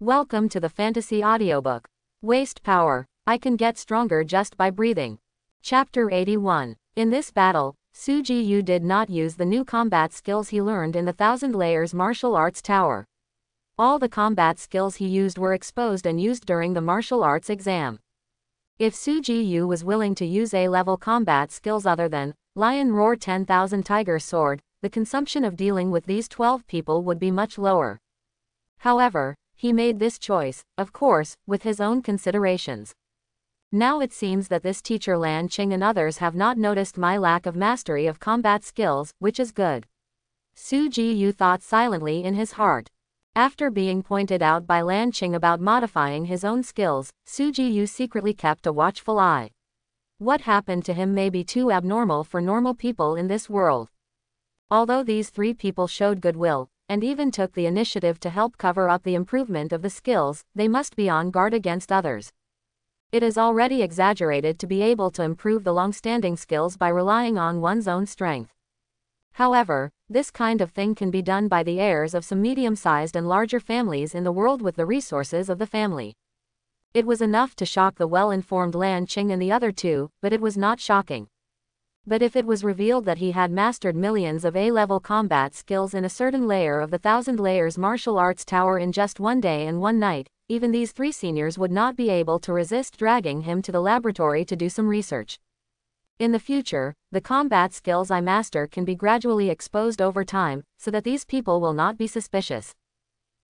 Welcome to the fantasy audiobook. Waste power. I can get stronger just by breathing. Chapter 81. In this battle, Su Ji-yu did not use the new combat skills he learned in the Thousand Layers martial arts tower. All the combat skills he used were exposed and used during the martial arts exam. If Su Ji-yu was willing to use A-level combat skills other than Lion Roar 10,000 Tiger Sword, the consumption of dealing with these 12 people would be much lower. However, he made this choice, of course, with his own considerations. Now it seems that this teacher Lan Qing and others have not noticed my lack of mastery of combat skills, which is good. Su Ji-yu thought silently in his heart. After being pointed out by Lan Qing about modifying his own skills, Su Ji-yu secretly kept a watchful eye. What happened to him may be too abnormal for normal people in this world. Although these three people showed goodwill, and even took the initiative to help cover up the improvement of the skills, they must be on guard against others. It is already exaggerated to be able to improve the long-standing skills by relying on one's own strength. However, this kind of thing can be done by the heirs of some medium-sized and larger families in the world with the resources of the family. It was enough to shock the well-informed Lan Qing and the other two, but it was not shocking. But if it was revealed that he had mastered millions of A-level combat skills in a certain layer of the Thousand Layers martial arts tower in just one day and one night, even these three seniors would not be able to resist dragging him to the laboratory to do some research. In the future, the combat skills I master can be gradually exposed over time, so that these people will not be suspicious.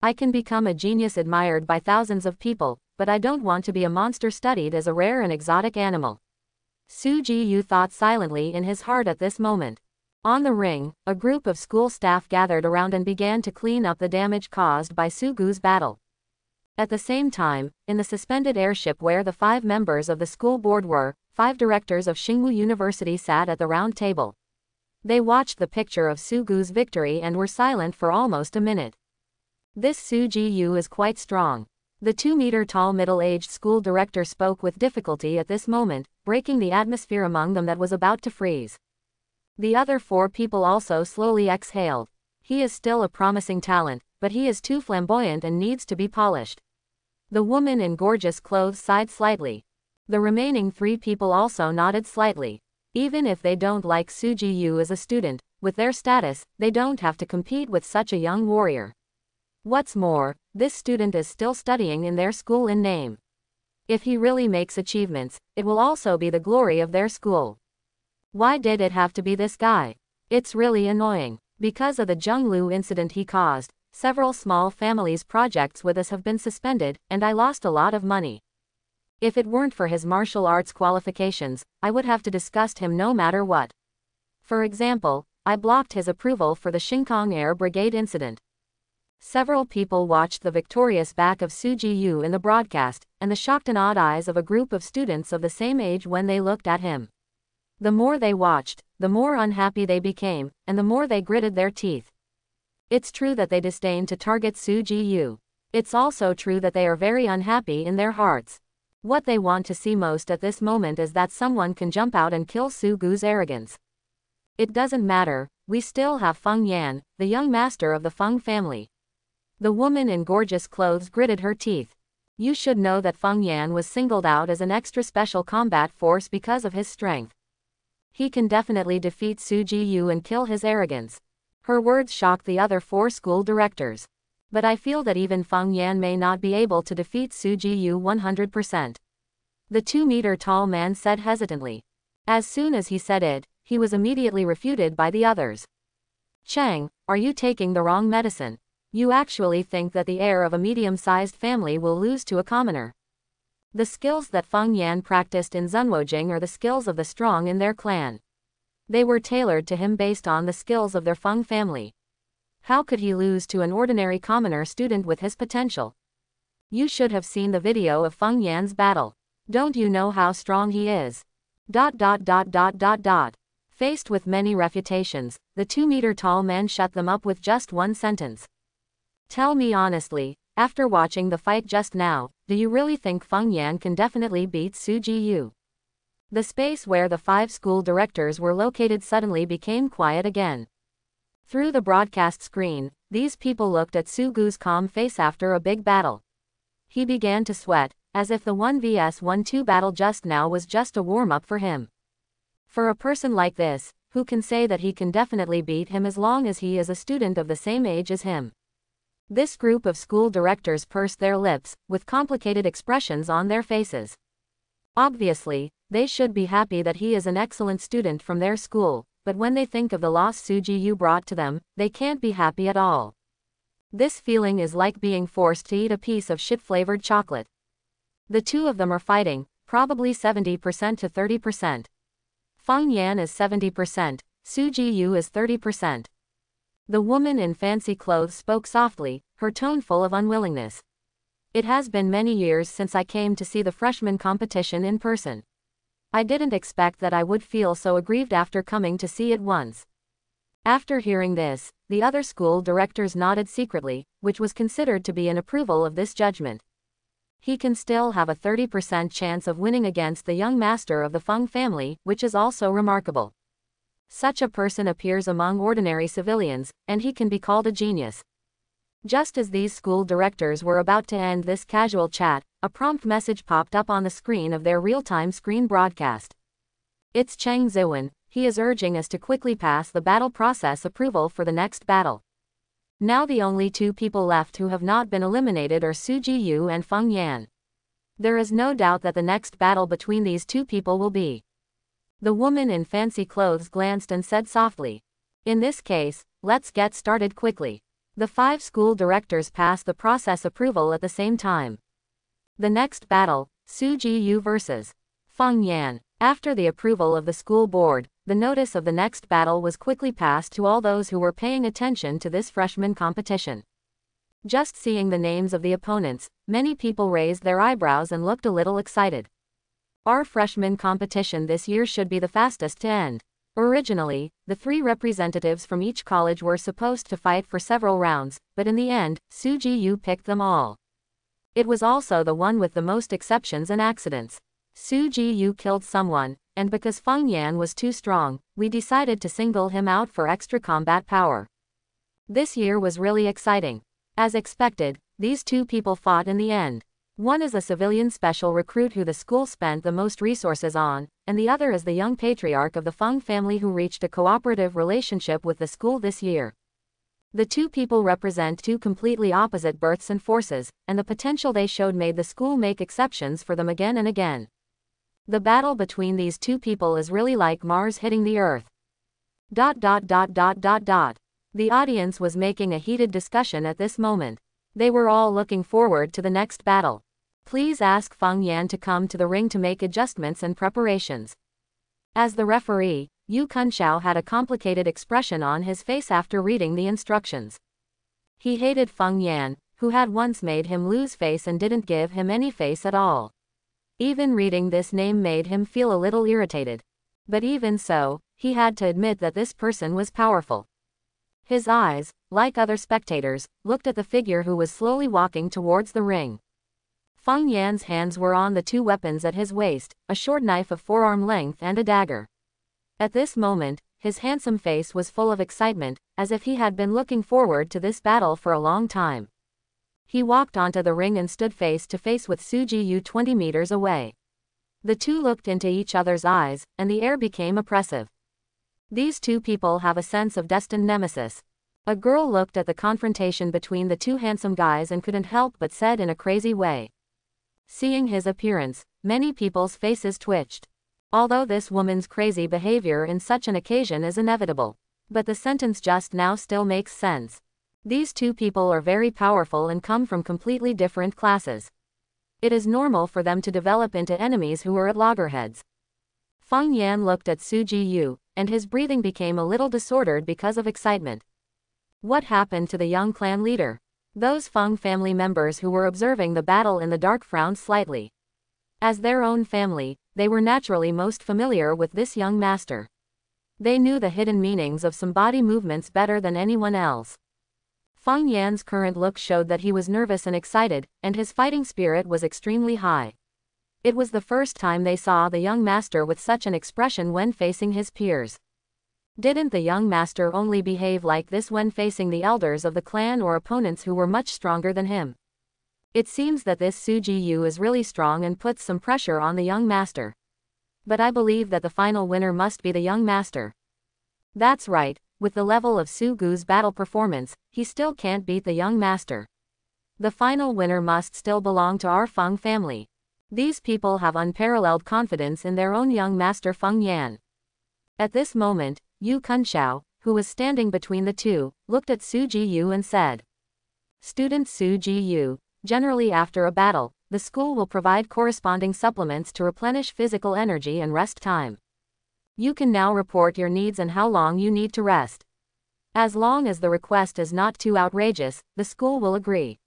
I can become a genius admired by thousands of people, but I don't want to be a monster studied as a rare and exotic animal. Su Ji-yu thought silently in his heart at this moment. On the ring, a group of school staff gathered around and began to clean up the damage caused by Su Gu's battle. At the same time, in the suspended airship where the 5 members of the school board were, 5 directors of Xingwu University sat at the round table. They watched the picture of Su Gu's victory and were silent for almost a minute. This Su Ji-yu is quite strong. The 2-meter-tall middle-aged school director spoke with difficulty at this moment, breaking the atmosphere among them that was about to freeze. The other 4 people also slowly exhaled. He is still a promising talent, but he is too flamboyant and needs to be polished. The woman in gorgeous clothes sighed slightly. The remaining 3 people also nodded slightly. Even if they don't like Su Ji-yu as a student, with their status, they don't have to compete with such a young warrior. What's more, this student is still studying in their school in name. If he really makes achievements, it will also be the glory of their school. Why did it have to be this guy? It's really annoying. Because of the Zhenglu incident he caused, several small families' projects with us have been suspended, and I lost a lot of money. If it weren't for his martial arts qualifications, I would have to discuss him no matter what. For example, I blocked his approval for the Xingkong Air Brigade incident. Several people watched the victorious back of Su Ji-yu in the broadcast, and the shocked and awed eyes of a group of students of the same age when they looked at him. The more they watched, the more unhappy they became, and the more they gritted their teeth. It's true that they disdain to target Su Ji-yu. It's also true that they are very unhappy in their hearts. What they want to see most at this moment is that someone can jump out and kill Su Gu's arrogance. It doesn't matter, we still have Feng Yan, the young master of the Feng family. The woman in gorgeous clothes gritted her teeth. You should know that Feng Yan was singled out as an extra special combat force because of his strength. He can definitely defeat Su Ji-yu and kill his arrogance. Her words shocked the other 4 school directors. But I feel that even Feng Yan may not be able to defeat Su Ji-yu 100%. The 2-meter-tall man said hesitantly. As soon as he said it, he was immediately refuted by the others. Chang, are you taking the wrong medicine? You actually think that the heir of a medium-sized family will lose to a commoner. The skills that Feng Yan practiced in Zunwojing are the skills of the strong in their clan. They were tailored to him based on the skills of their Feng family. How could he lose to an ordinary commoner student with his potential? You should have seen the video of Feng Yan's battle. Don't you know how strong he is? ... Faced with many refutations, the 2-meter-tall man shut them up with just one sentence. Tell me honestly, after watching the fight just now, do you really think Feng Yan can definitely beat Su Ji-yu? The space where the 5 school directors were located suddenly became quiet again. Through the broadcast screen, these people looked at Su Gu's calm face after a big battle. He began to sweat, as if the 1vs12 battle just now was just a warm-up for him. For a person like this, who can say that he can definitely beat him as long as he is a student of the same age as him? This group of school directors pursed their lips, with complicated expressions on their faces. Obviously, they should be happy that he is an excellent student from their school, but when they think of the loss Suji-yu brought to them, they can't be happy at all. This feeling is like being forced to eat a piece of shit-flavored chocolate. The two of them are fighting, probably 70% to 30%. Feng Yan is 70%, Suji-yu is 30%. The woman in fancy clothes spoke softly, her tone full of unwillingness. It has been many years since I came to see the freshman competition in person. I didn't expect that I would feel so aggrieved after coming to see it once. After hearing this, the other school directors nodded secretly, which was considered to be an approval of this judgment. He can still have a 30% chance of winning against the young master of the Feng family, which is also remarkable. Such a person appears among ordinary civilians, and he can be called a genius. Just as these school directors were about to end this casual chat, a prompt message popped up on the screen of their real-time screen broadcast. It's Cheng Ziwen, he is urging us to quickly pass the battle process approval for the next battle. Now the only two people left who have not been eliminated are Suji-yu and Feng Yan. There is no doubt that the next battle between these two people will be. The woman in fancy clothes glanced and said softly, "In this case, let's get started quickly." The 5 school directors passed the process approval at the same time. The next battle, Suji-yu vs. Feng Yan. After the approval of the school board, the notice of the next battle was quickly passed to all those who were paying attention to this freshman competition. Just seeing the names of the opponents, many people raised their eyebrows and looked a little excited. Our freshman competition this year should be the fastest to end. Originally, the 3 representatives from each college were supposed to fight for several rounds, but in the end, Suji-yu picked them all. It was also the one with the most exceptions and accidents. Suji-yu killed someone, and because Feng Yan was too strong, we decided to single him out for extra combat power. This year was really exciting. As expected, these two people fought in the end. One is a civilian special recruit who the school spent the most resources on, and the other is the young patriarch of the Feng family who reached a cooperative relationship with the school this year. The two people represent two completely opposite births and forces, and the potential they showed made the school make exceptions for them again and again. The battle between these two people is really like Mars hitting the Earth. The audience was making a heated discussion at this moment. They were all looking forward to the next battle. Please ask Feng Yan to come to the ring to make adjustments and preparations. As the referee, Yu Kunshao had a complicated expression on his face after reading the instructions. He hated Feng Yan, who had once made him lose face and didn't give him any face at all. Even reading this name made him feel a little irritated. But even so, he had to admit that this person was powerful. His eyes, like other spectators, looked at the figure who was slowly walking towards the ring. Feng Yan's hands were on the 2 weapons at his waist, a short knife of forearm length and a dagger. At this moment, his handsome face was full of excitement, as if he had been looking forward to this battle for a long time. He walked onto the ring and stood face to face with Suji-yu 20 meters away. The two looked into each other's eyes, and the air became oppressive. These two people have a sense of destined nemesis. A girl looked at the confrontation between the 2 handsome guys and couldn't help but said in a crazy way. Seeing his appearance, many people's faces twitched. Although this woman's crazy behavior in such an occasion is inevitable. But the sentence just now still makes sense. These two people are very powerful and come from completely different classes. It is normal for them to develop into enemies who are at loggerheads. Feng Yan looked at Suji-yu, and his breathing became a little disordered because of excitement. What happened to the young clan leader? Those Feng family members who were observing the battle in the dark frowned slightly. As their own family, they were naturally most familiar with this young master. They knew the hidden meanings of some body movements better than anyone else. Feng Yan's current look showed that he was nervous and excited, and his fighting spirit was extremely high. It was the first time they saw the young master with such an expression when facing his peers. Didn't the young master only behave like this when facing the elders of the clan or opponents who were much stronger than him? It seems that this Su Ji-yu is really strong and puts some pressure on the young master. But I believe that the final winner must be the young master. That's right, with the level of Su-gu's battle performance, he still can't beat the young master. The final winner must still belong to our Feng family. These people have unparalleled confidence in their own young master Feng Yan. At this moment, Yu Kunshao, who was standing between the two, looked at Su Ji-yu and said, "Student Su Ji-yu, generally after a battle, the school will provide corresponding supplements to replenish physical energy and rest time. You can now report your needs and how long you need to rest. As long as the request is not too outrageous, the school will agree.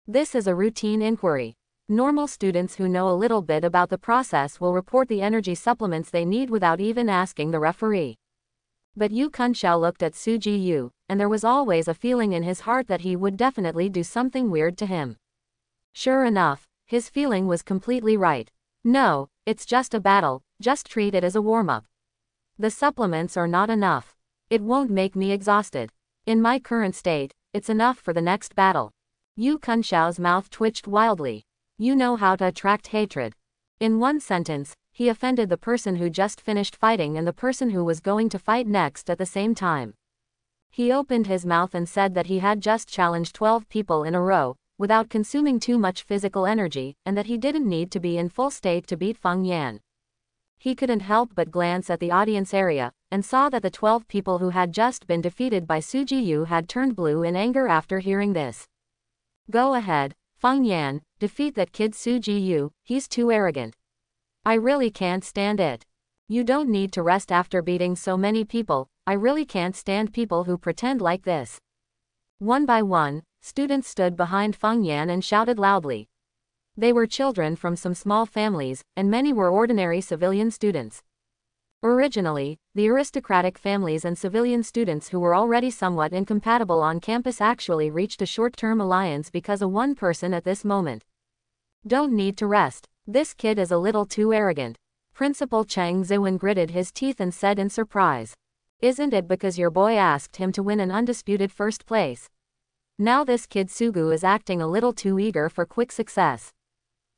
This is a routine inquiry. Normal students who know a little bit about the process will report the energy supplements they need without even asking the referee." But Yu Kunshao looked at Su Ji-yu, and there was always a feeling in his heart that he would definitely do something weird to him. Sure enough, his feeling was completely right. No, it's just a battle, just treat it as a warm-up. The supplements are not enough. It won't make me exhausted. In my current state, it's enough for the next battle. Yu Kunshao's mouth twitched wildly. You know how to attract hatred. In one sentence, he offended the person who just finished fighting and the person who was going to fight next at the same time. He opened his mouth and said that he had just challenged 12 people in a row, without consuming too much physical energy, and that he didn't need to be in full state to beat Feng Yan. He couldn't help but glance at the audience area, and saw that the 12 people who had just been defeated by Su Ji-yu had turned blue in anger after hearing this. Go ahead, Feng Yan, defeat that kid Su Ji-yu, he's too arrogant. I really can't stand it. You don't need to rest after beating so many people, I really can't stand people who pretend like this. One by one, students stood behind Feng Yan and shouted loudly. They were children from some small families, and many were ordinary civilian students. Originally, the aristocratic families and civilian students who were already somewhat incompatible on campus actually reached a short-term alliance because of one person at this moment. Don't need to rest. This kid is a little too arrogant. Principal Cheng Ziwen gritted his teeth and said in surprise. Isn't it because your boy asked him to win an undisputed first place? Now this kid Sugu is acting a little too eager for quick success.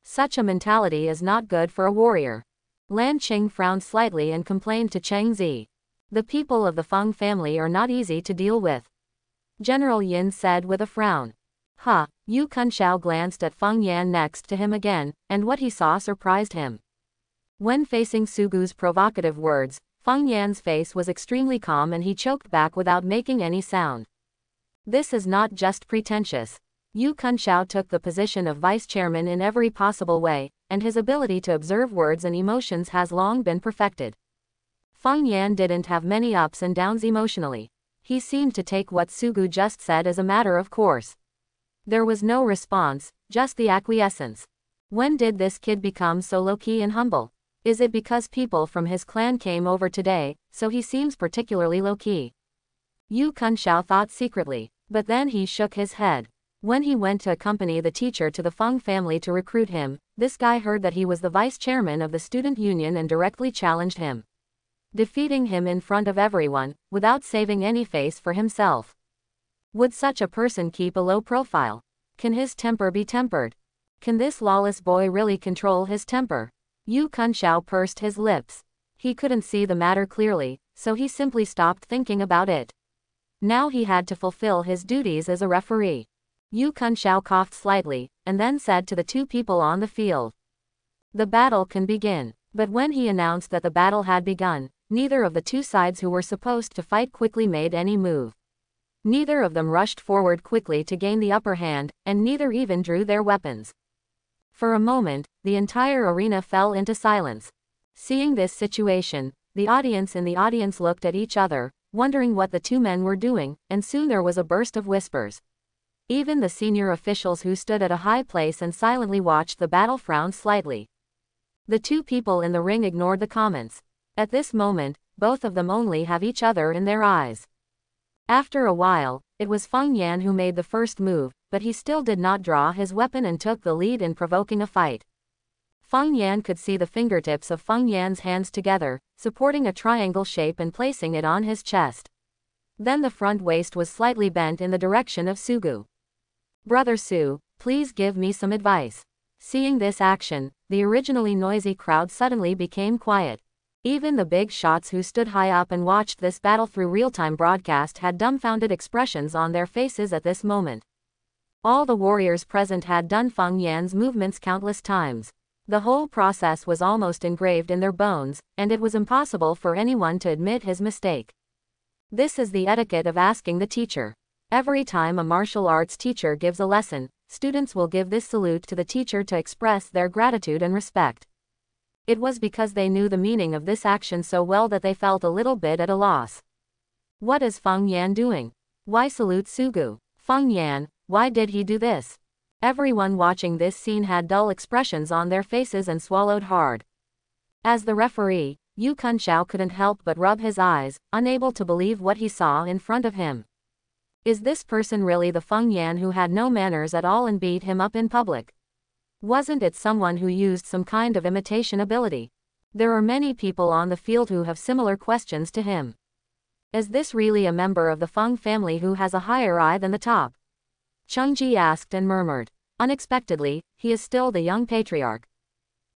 Such a mentality is not good for a warrior. Lan Qing frowned slightly and complained to Cheng Zi. The people of the Feng family are not easy to deal with. General Yin said with a frown. Yu Kunshao glanced at Feng Yan next to him again, and what he saw surprised him. When facing Sugu's provocative words, Feng Yan's face was extremely calm and he choked back without making any sound. This is not just pretentious. Yu Kunshao took the position of vice chairman in every possible way, and his ability to observe words and emotions has long been perfected. Feng Yan didn't have many ups and downs emotionally. He seemed to take what Sugu just said as a matter of course. There was no response, just the acquiescence. When did this kid become so low-key and humble? Is it because people from his clan came over today, so he seems particularly low-key? Yu Kunshao thought secretly, but then he shook his head. When he went to accompany the teacher to the Feng family to recruit him, this guy heard that he was the vice chairman of the student union and directly challenged him. Defeating him in front of everyone, without saving any face for himself. Would such a person keep a low profile? Can his temper be tempered? Can this lawless boy really control his temper? Yu Kunshao pursed his lips. He couldn't see the matter clearly, so he simply stopped thinking about it. Now he had to fulfill his duties as a referee. Yu Kunshao coughed slightly, and then said to the two people on the field. The battle can begin. But when he announced that the battle had begun, neither of the two sides who were supposed to fight quickly made any move. Neither of them rushed forward quickly to gain the upper hand, and neither even drew their weapons. For a moment, the entire arena fell into silence. Seeing this situation, the audience in the audience looked at each other, wondering what the two men were doing, and soon there was a burst of whispers. Even the senior officials who stood at a high place and silently watched the battle frowned slightly. The two people in the ring ignored the comments. At this moment, both of them only have each other in their eyes. After a while, it was Feng Yan who made the first move, but he still did not draw his weapon and took the lead in provoking a fight. Feng Yan could see the fingertips of Feng Yan's hands together, supporting a triangle shape and placing it on his chest. Then the front waist was slightly bent in the direction of Sugu. Brother Su, please give me some advice. Seeing this action, the originally noisy crowd suddenly became quiet. Even the big shots who stood high up and watched this battle through real-time broadcast had dumbfounded expressions on their faces at this moment. All the warriors present had done Feng Yan's movements countless times. The whole process was almost engraved in their bones, and it was impossible for anyone to admit his mistake. This is the etiquette of asking the teacher. Every time a martial arts teacher gives a lesson, students will give this salute to the teacher to express their gratitude and respect. It was because they knew the meaning of this action so well that they felt a little bit at a loss. What is Feng Yan doing? Why salute Sugu? Feng Yan, why did he do this? Everyone watching this scene had dull expressions on their faces and swallowed hard. As the referee, Yu Kunshao couldn't help but rub his eyes, unable to believe what he saw in front of him. Is this person really the Feng Yan who had no manners at all and beat him up in public? Wasn't it someone who used some kind of imitation ability? There are many people on the field who have similar questions to him. Is this really a member of the Feng family who has a higher eye than the top? Chengji asked and murmured. Unexpectedly, he is still the young patriarch.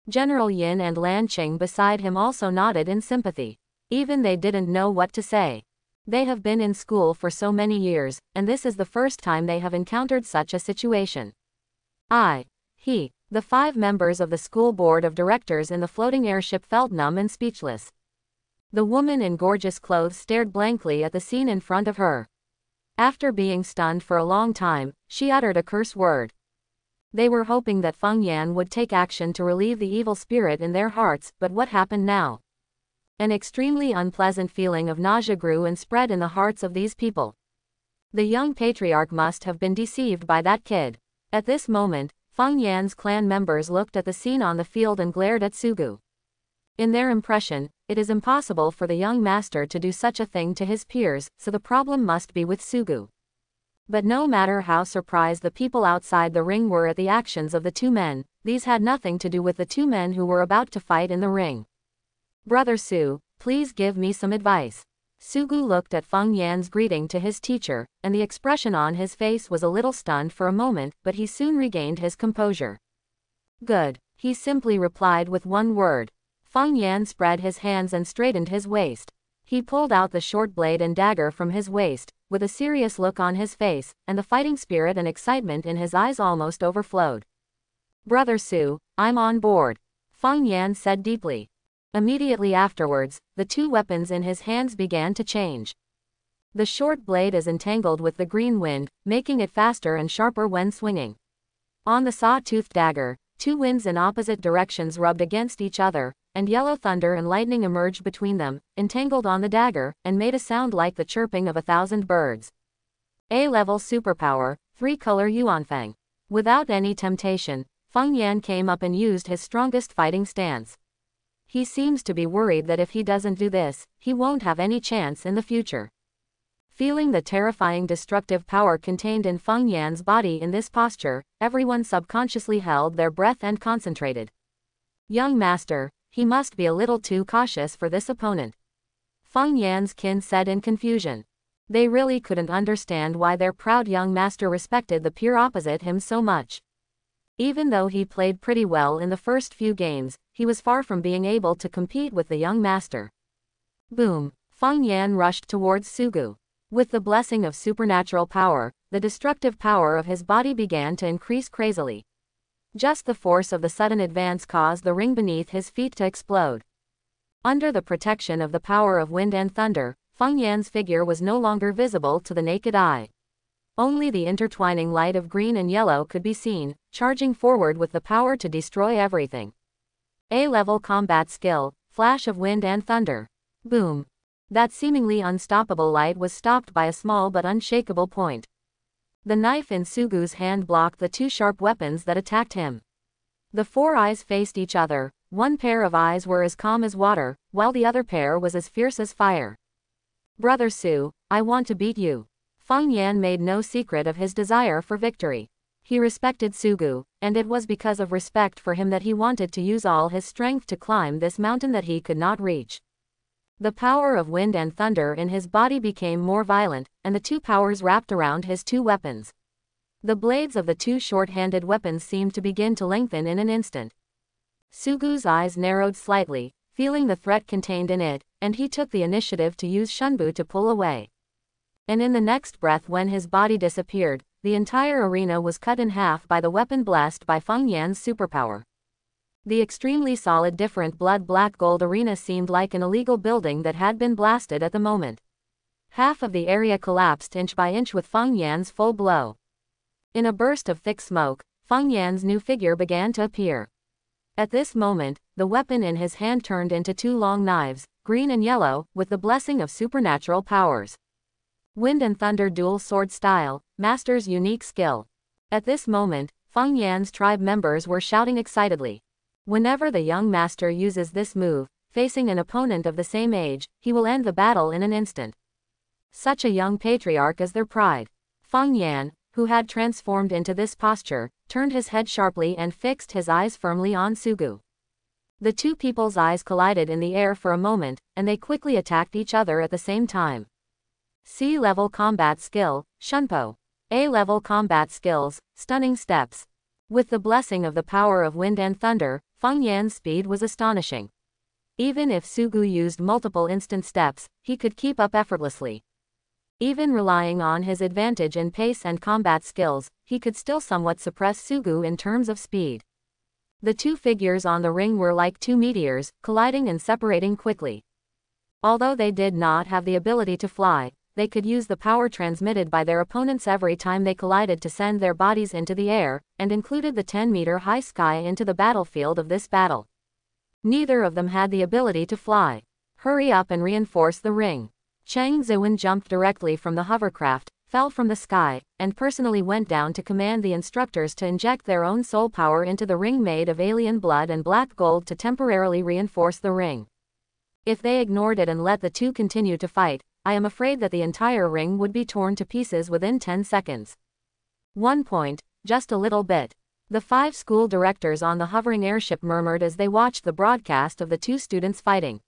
General Yin and Lan Qing beside him also nodded in sympathy. Even they didn't know what to say. They have been in school for so many years, and this is the first time they have encountered such a situation. The 5 members of the school board of directors in the floating airship felt numb and speechless. The woman in gorgeous clothes stared blankly at the scene in front of her. After being stunned for a long time, she uttered a curse word. They were hoping that Feng Yan would take action to relieve the evil spirit in their hearts, but what happened now? An extremely unpleasant feeling of nausea grew and spread in the hearts of these people. The young patriarch must have been deceived by that kid. At this moment, Feng Yan's clan members looked at the scene on the field and glared at Sugu. In their impression, it is impossible for the young master to do such a thing to his peers, so the problem must be with Sugu. But no matter how surprised the people outside the ring were at the actions of the 2 men, these had nothing to do with the 2 men who were about to fight in the ring. Brother Su, please give me some advice. Sugu looked at Feng Yan's greeting to his teacher, and the expression on his face was a little stunned for a moment, but he soon regained his composure. Good, he simply replied with one word. Feng Yan spread his hands and straightened his waist. He pulled out the short blade and dagger from his waist, with a serious look on his face, and the fighting spirit and excitement in his eyes almost overflowed. Brother Su, I'm on board, Feng Yan said deeply. Immediately afterwards, the 2 weapons in his hands began to change. The short blade is entangled with the green wind, making it faster and sharper when swinging. On the saw-toothed dagger, 2 winds in opposite directions rubbed against each other, and yellow thunder and lightning emerged between them, entangled on the dagger, and made a sound like the chirping of 1,000 birds. A-level superpower, 3-color Yuanfang. Without any temptation, Feng Yan came up and used his strongest fighting stance. He seems to be worried that if he doesn't do this, he won't have any chance in the future. Feeling the terrifying destructive power contained in Feng Yan's body in this posture, everyone subconsciously held their breath and concentrated. Young master, he must be a little too cautious for this opponent. Feng Yan's kin said in confusion. They really couldn't understand why their proud young master respected the peer opposite him so much. Even though he played pretty well in the first few games, he was far from being able to compete with the young master. Boom! Feng Yan rushed towards Sugu. With the blessing of supernatural power, the destructive power of his body began to increase crazily. Just the force of the sudden advance caused the ring beneath his feet to explode. Under the protection of the power of wind and thunder, Feng Yan's figure was no longer visible to the naked eye. Only the intertwining light of green and yellow could be seen, charging forward with the power to destroy everything. A-level combat skill, flash of wind and thunder. Boom! That seemingly unstoppable light was stopped by a small but unshakable point. The knife in Sugu's hand blocked the 2 sharp weapons that attacked him. The 4 eyes faced each other. One pair of eyes were as calm as water, while the other pair was as fierce as fire. Brother Su, I want to beat you. Feng Yan made no secret of his desire for victory. He respected Sugu, and it was because of respect for him that he wanted to use all his strength to climb this mountain that he could not reach. The power of wind and thunder in his body became more violent, and the 2 powers wrapped around his 2 weapons. The blades of the two short-handed weapons seemed to begin to lengthen in an instant. Sugu's eyes narrowed slightly, feeling the threat contained in it, and he took the initiative to use Shunbu to pull away. And in the next breath, when his body disappeared, the entire arena was cut in half by the weapon blessed by Feng Yan's superpower. The extremely solid different blood-black gold arena seemed like an illegal building that had been blasted at the moment. Half of the area collapsed inch by inch with Feng Yan's full blow. In a burst of thick smoke, Feng Yan's new figure began to appear. At this moment, the weapon in his hand turned into two long knives, green and yellow, with the blessing of supernatural powers. Wind and Thunder dual sword style, master's unique skill. At this moment, Feng Yan's tribe members were shouting excitedly. Whenever the young master uses this move, facing an opponent of the same age, he will end the battle in an instant. Such a young patriarch is their pride. Feng Yan, who had transformed into this posture, turned his head sharply and fixed his eyes firmly on Sugu. The two people's eyes collided in the air for a moment, and they quickly attacked each other at the same time. C-level combat skill, Shunpo. A-level combat skills, stunning steps. With the blessing of the power of wind and thunder, Feng Yan's speed was astonishing. Even if Sugu used multiple instant steps, he could keep up effortlessly. Even relying on his advantage in pace and combat skills, he could still somewhat suppress Sugu in terms of speed. The two figures on the ring were like two meteors, colliding and separating quickly. Although they did not have the ability to fly, they could use the power transmitted by their opponents every time they collided to send their bodies into the air, and included the 10-meter-high sky into the battlefield of this battle. Neither of them had the ability to fly. Hurry up and reinforce the ring. Chang Ziwen jumped directly from the hovercraft, fell from the sky, and personally went down to command the instructors to inject their own soul power into the ring made of alien blood and black gold to temporarily reinforce the ring. If they ignored it and let the two continue to fight, I am afraid that the entire ring would be torn to pieces within 10 seconds. 1 point, just a little bit. The 5 school directors on the hovering airship murmured as they watched the broadcast of the two students fighting.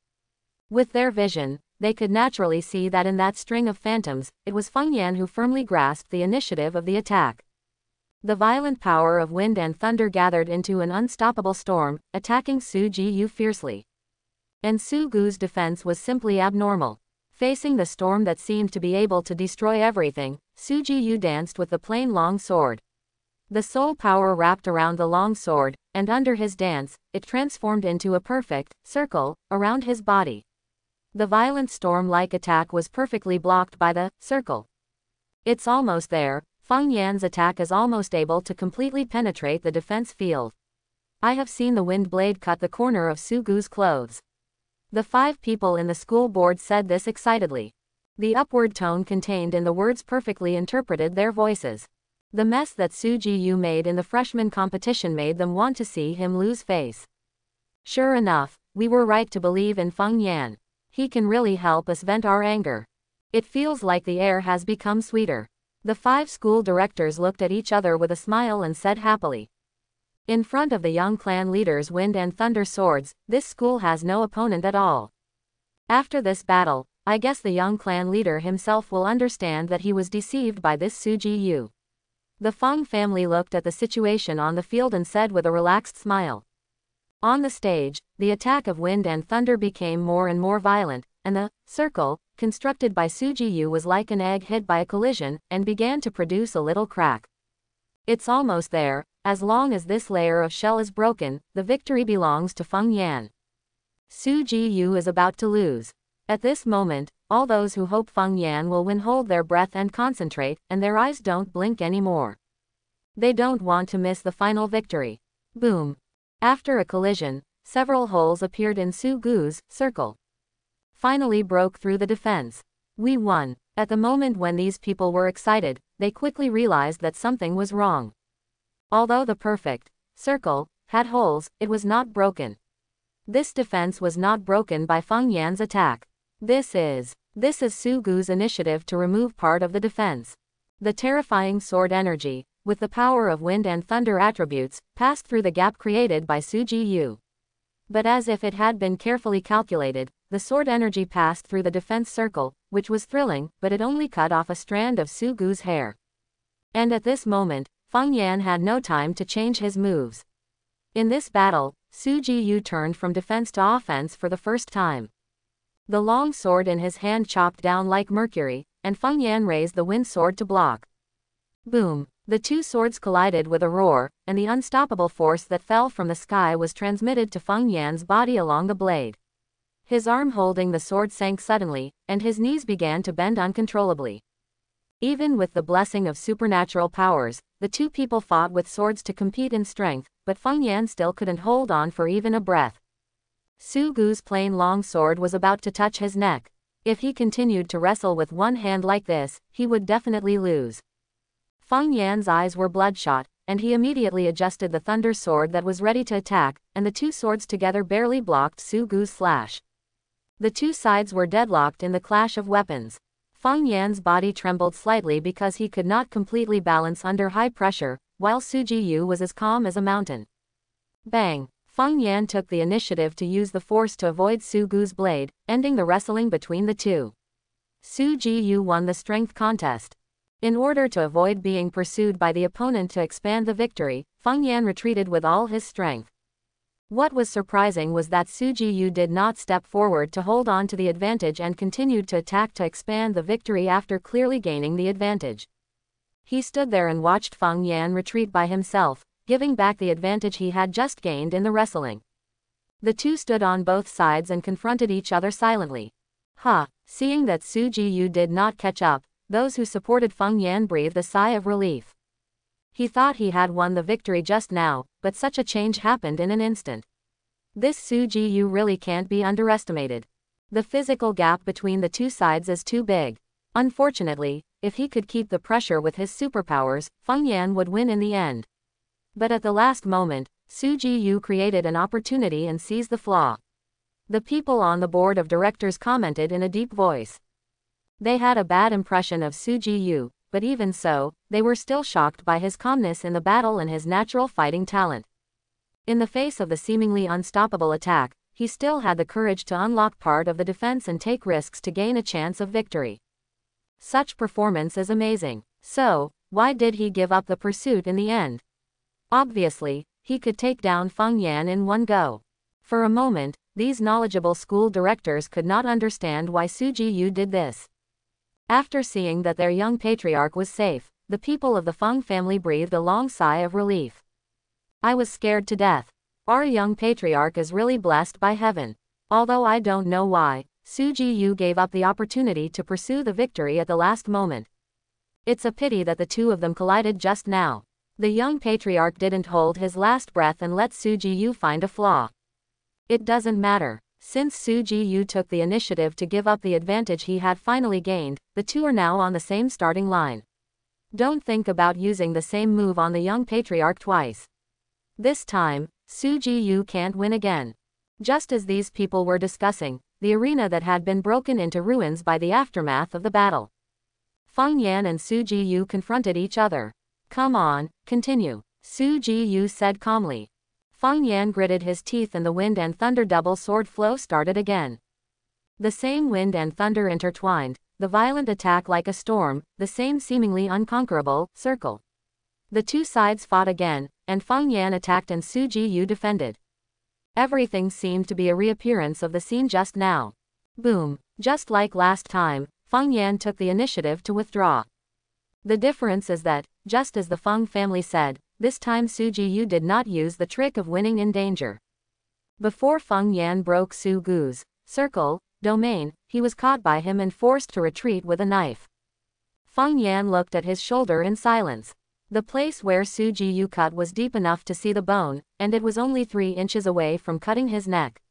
With their vision, they could naturally see that in that string of phantoms, it was Feng Yan who firmly grasped the initiative of the attack. The violent power of wind and thunder gathered into an unstoppable storm, attacking Su Ji fiercely. And Sugu's defense was simply abnormal. Facing the storm that seemed to be able to destroy everything, Su Ji danced with the plain long sword. The soul power wrapped around the long sword, and under his dance, it transformed into a perfect circle around his body. The violent storm-like attack was perfectly blocked by the circle. It's almost there. Feng Yan's attack is almost able to completely penetrate the defense field. I have seen the wind blade cut the corner of Sugu's clothes. The 5 people in the school board said this excitedly. The upward tone contained in the words perfectly interpreted their voices. The mess that Su Ji made in the freshman competition made them want to see him lose face. Sure enough, we were right to believe in Feng Yan. He can really help us vent our anger. It feels like the air has become sweeter. The 5 school directors looked at each other with a smile and said happily. In front of the young clan leaders Wind and Thunder swords, this school has no opponent at all. After this battle, I guess the young clan leader himself will understand that he was deceived by this Su Ji. The Feng family looked at the situation on the field and said with a relaxed smile. On the stage, the attack of wind and thunder became more and more violent, and the circle, constructed by Su Ji was like an egg hit by a collision, and began to produce a little crack. It's almost there. As long as this layer of shell is broken, the victory belongs to Feng Yan. Su Ji is about to lose. At this moment, all those who hope Feng Yan will win hold their breath and concentrate, and their eyes don't blink anymore. They don't want to miss the final victory. Boom. After a collision, several holes appeared in Sugu's circle. Finally broke through the defense. We won. At the moment when these people were excited, they quickly realized that something was wrong. Although the perfect circle had holes, it was not broken. This defense was not broken by Feng Yan's attack. This is Sugu's initiative to remove part of the defense. The terrifying sword energy, with the power of wind and thunder attributes, passed through the gap created by Su Ji. But as if it had been carefully calculated, the sword energy passed through the defense circle, which was thrilling, but it only cut off a strand of Sugu's hair. And at this moment, Feng Yan had no time to change his moves. In this battle, Su Jiyu turned from defense to offense for the first time. The long sword in his hand chopped down like mercury, and Feng Yan raised the wind sword to block. Boom! The two swords collided with a roar, and the unstoppable force that fell from the sky was transmitted to Feng Yan's body along the blade. His arm holding the sword sank suddenly, and his knees began to bend uncontrollably. Even with the blessing of supernatural powers, the two people fought with swords to compete in strength, but Feng Yan still couldn't hold on for even a breath. Su Gu's plain long sword was about to touch his neck. If he continued to wrestle with one hand like this, he would definitely lose. Feng Yan's eyes were bloodshot, and he immediately adjusted the thunder sword that was ready to attack, and the two swords together barely blocked Su Gu's slash. The two sides were deadlocked in the clash of weapons. Feng Yan's body trembled slightly because he could not completely balance under high pressure, while Su Jiyu was as calm as a mountain. Bang! Feng Yan took the initiative to use the force to avoid Su Gu's blade, ending the wrestling between the two. Su Jiyu won the strength contest. In order to avoid being pursued by the opponent to expand the victory, Feng Yan retreated with all his strength. What was surprising was that Su Jiyu did not step forward to hold on to the advantage and continued to attack to expand the victory after clearly gaining the advantage. He stood there and watched Feng Yan retreat by himself, giving back the advantage he had just gained in the wrestling. The two stood on both sides and confronted each other silently. Seeing that Su Jiyu did not catch up, those who supported Feng Yan breathed a sigh of relief. He thought he had won the victory just now, but such a change happened in an instant. This Su Jiyu really can't be underestimated. The physical gap between the two sides is too big. Unfortunately, if he could keep the pressure with his superpowers, Feng Yan would win in the end. But at the last moment, Su Jiyu created an opportunity and seized the flaw. The people on the board of directors commented in a deep voice. They had a bad impression of Su Jiyu, but even so, they were still shocked by his calmness in the battle and his natural fighting talent. In the face of the seemingly unstoppable attack, he still had the courage to unlock part of the defense and take risks to gain a chance of victory. Such performance is amazing. So, why did he give up the pursuit in the end? Obviously, he could take down Feng Yan in one go. For a moment, these knowledgeable school directors could not understand why Su Jiyu did this. After seeing that their young patriarch was safe, the people of the Feng family breathed a long sigh of relief. I was scared to death. Our young patriarch is really blessed by heaven. Although I don't know why, Su Jiyu gave up the opportunity to pursue the victory at the last moment. It's a pity that the two of them collided just now. The young patriarch didn't hold his last breath and let Su Jiyu find a flaw. It doesn't matter. Since Su Jiyu took the initiative to give up the advantage he had finally gained, the two are now on the same starting line. Don't think about using the same move on the young patriarch twice. This time, Su Jiyu can't win again. Just as these people were discussing, the arena that had been broken into ruins by the aftermath of the battle. Feng Yan and Su Jiyu confronted each other. Come on, continue, Su Jiyu said calmly. Feng Yan gritted his teeth and the wind and thunder double sword flow started again. The same wind and thunder intertwined, the violent attack like a storm, the same seemingly unconquerable circle. The two sides fought again, and Feng Yan attacked and Su Jiyu defended. Everything seemed to be a reappearance of the scene just now. Boom! Just like last time, Feng Yan took the initiative to withdraw. The difference is that, just as the Feng family said, this time Su Jiyu did not use the trick of winning in danger. Before Feng Yan broke Su Gu's domain, he was caught by him and forced to retreat with a knife. Feng Yan looked at his shoulder in silence. The place where Su Jiyu cut was deep enough to see the bone, and it was only 3 inches away from cutting his neck.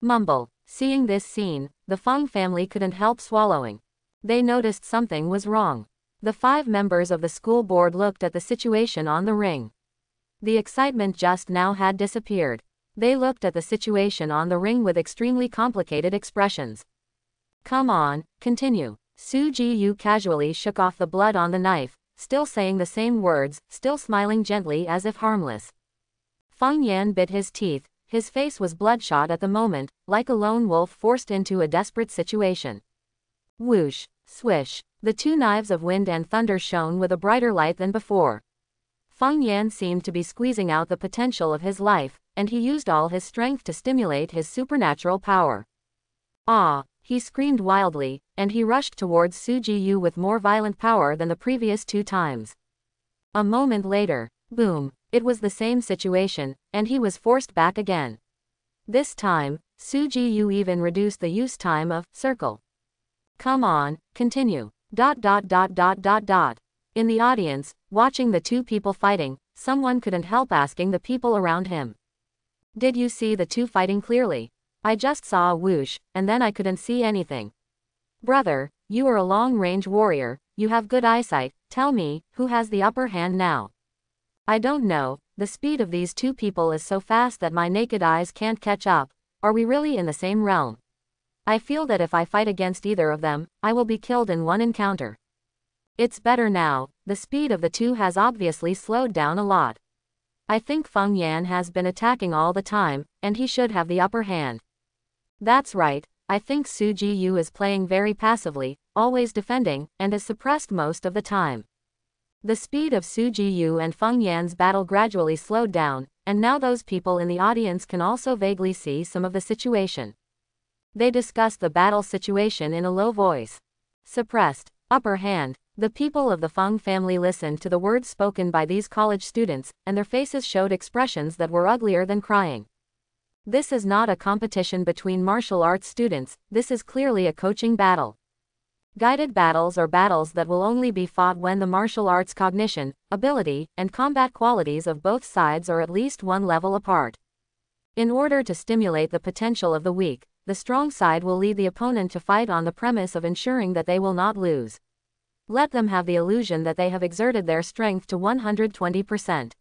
Mumble. Seeing this scene, the Feng family couldn't help swallowing. They noticed something was wrong. The 5 members of the school board looked at the situation on the ring. The excitement just now had disappeared. They looked at the situation on the ring with extremely complicated expressions. Come on, continue. Su Jiyu casually shook off the blood on the knife, still saying the same words, still smiling gently as if harmless. Feng Yan bit his teeth, his face was bloodshot at the moment, like a lone wolf forced into a desperate situation. Whoosh, swish. The two knives of wind and thunder shone with a brighter light than before. Feng Yan seemed to be squeezing out the potential of his life, and he used all his strength to stimulate his supernatural power. Ah! He screamed wildly, and he rushed towards Su Jiyu with more violent power than the previous 2 times. A moment later, boom, it was the same situation, and he was forced back again. This time, Su Jiyu even reduced the use time of circle. Come on, continue. In the audience, watching the two people fighting, someone couldn't help asking the people around him. Did you see the two fighting clearly? I just saw a whoosh, and then I couldn't see anything. Brother, you are a long-range warrior, you have good eyesight, tell me, who has the upper hand now? I don't know, the speed of these two people is so fast that my naked eyes can't catch up. Are we really in the same realm? I feel that if I fight against either of them, I will be killed in one encounter. It's better now, the speed of the two has obviously slowed down a lot. I think Feng Yan has been attacking all the time, and he should have the upper hand. That's right, I think Su Jiyu is playing very passively, always defending, and is suppressed most of the time. The speed of Su Jiyu and Feng Yan's battle gradually slowed down, and now those people in the audience can also vaguely see some of the situation. They discussed the battle situation in a low voice. Suppressed, upper hand. The people of the Feng family listened to the words spoken by these college students, and their faces showed expressions that were uglier than crying. This is not a competition between martial arts students, this is clearly a coaching battle. Guided battles are battles that will only be fought when the martial arts cognition, ability, and combat qualities of both sides are at least one level apart. In order to stimulate the potential of the weak, the strong side will lead the opponent to fight on the premise of ensuring that they will not lose. Let them have the illusion that they have exerted their strength to 120%.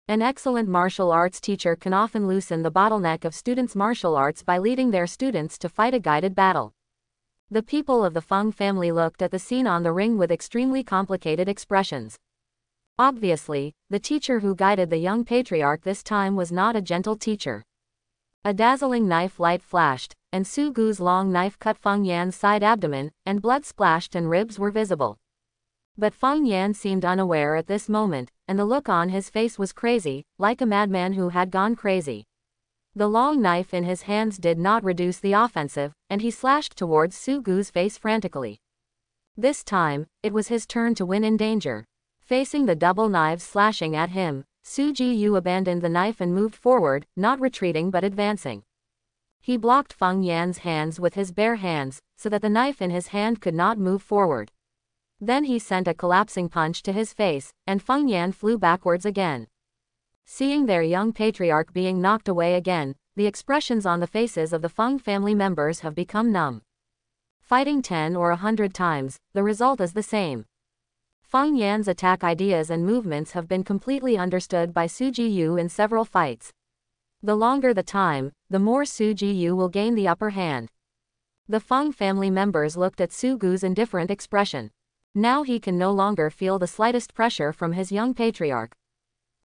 An excellent martial arts teacher can often loosen the bottleneck of students' martial arts by leading their students to fight a guided battle. The people of the Feng family looked at the scene on the ring with extremely complicated expressions. Obviously, the teacher who guided the young patriarch this time was not a gentle teacher. A dazzling knife light flashed, and Su Gu's long knife cut Feng Yan's side abdomen, and blood splashed and ribs were visible. But Feng Yan seemed unaware at this moment, and the look on his face was crazy, like a madman who had gone crazy. The long knife in his hands did not reduce the offensive, and he slashed towards Su Gu's face frantically. This time, it was his turn to win in danger. Facing the double knives slashing at him, Su Jiyu abandoned the knife and moved forward, not retreating but advancing. He blocked Feng Yan's hands with his bare hands, so that the knife in his hand could not move forward. Then he sent a collapsing punch to his face, and Feng Yan flew backwards again. Seeing their young patriarch being knocked away again, the expressions on the faces of the Feng family members have become numb. Fighting 10 or 100 times, the result is the same. Feng Yan's attack ideas and movements have been completely understood by Su Jiyu in several fights. The longer the time, the more Su Jiyu will gain the upper hand. The Feng family members looked at Su Gu's indifferent expression. Now he can no longer feel the slightest pressure from his young patriarch.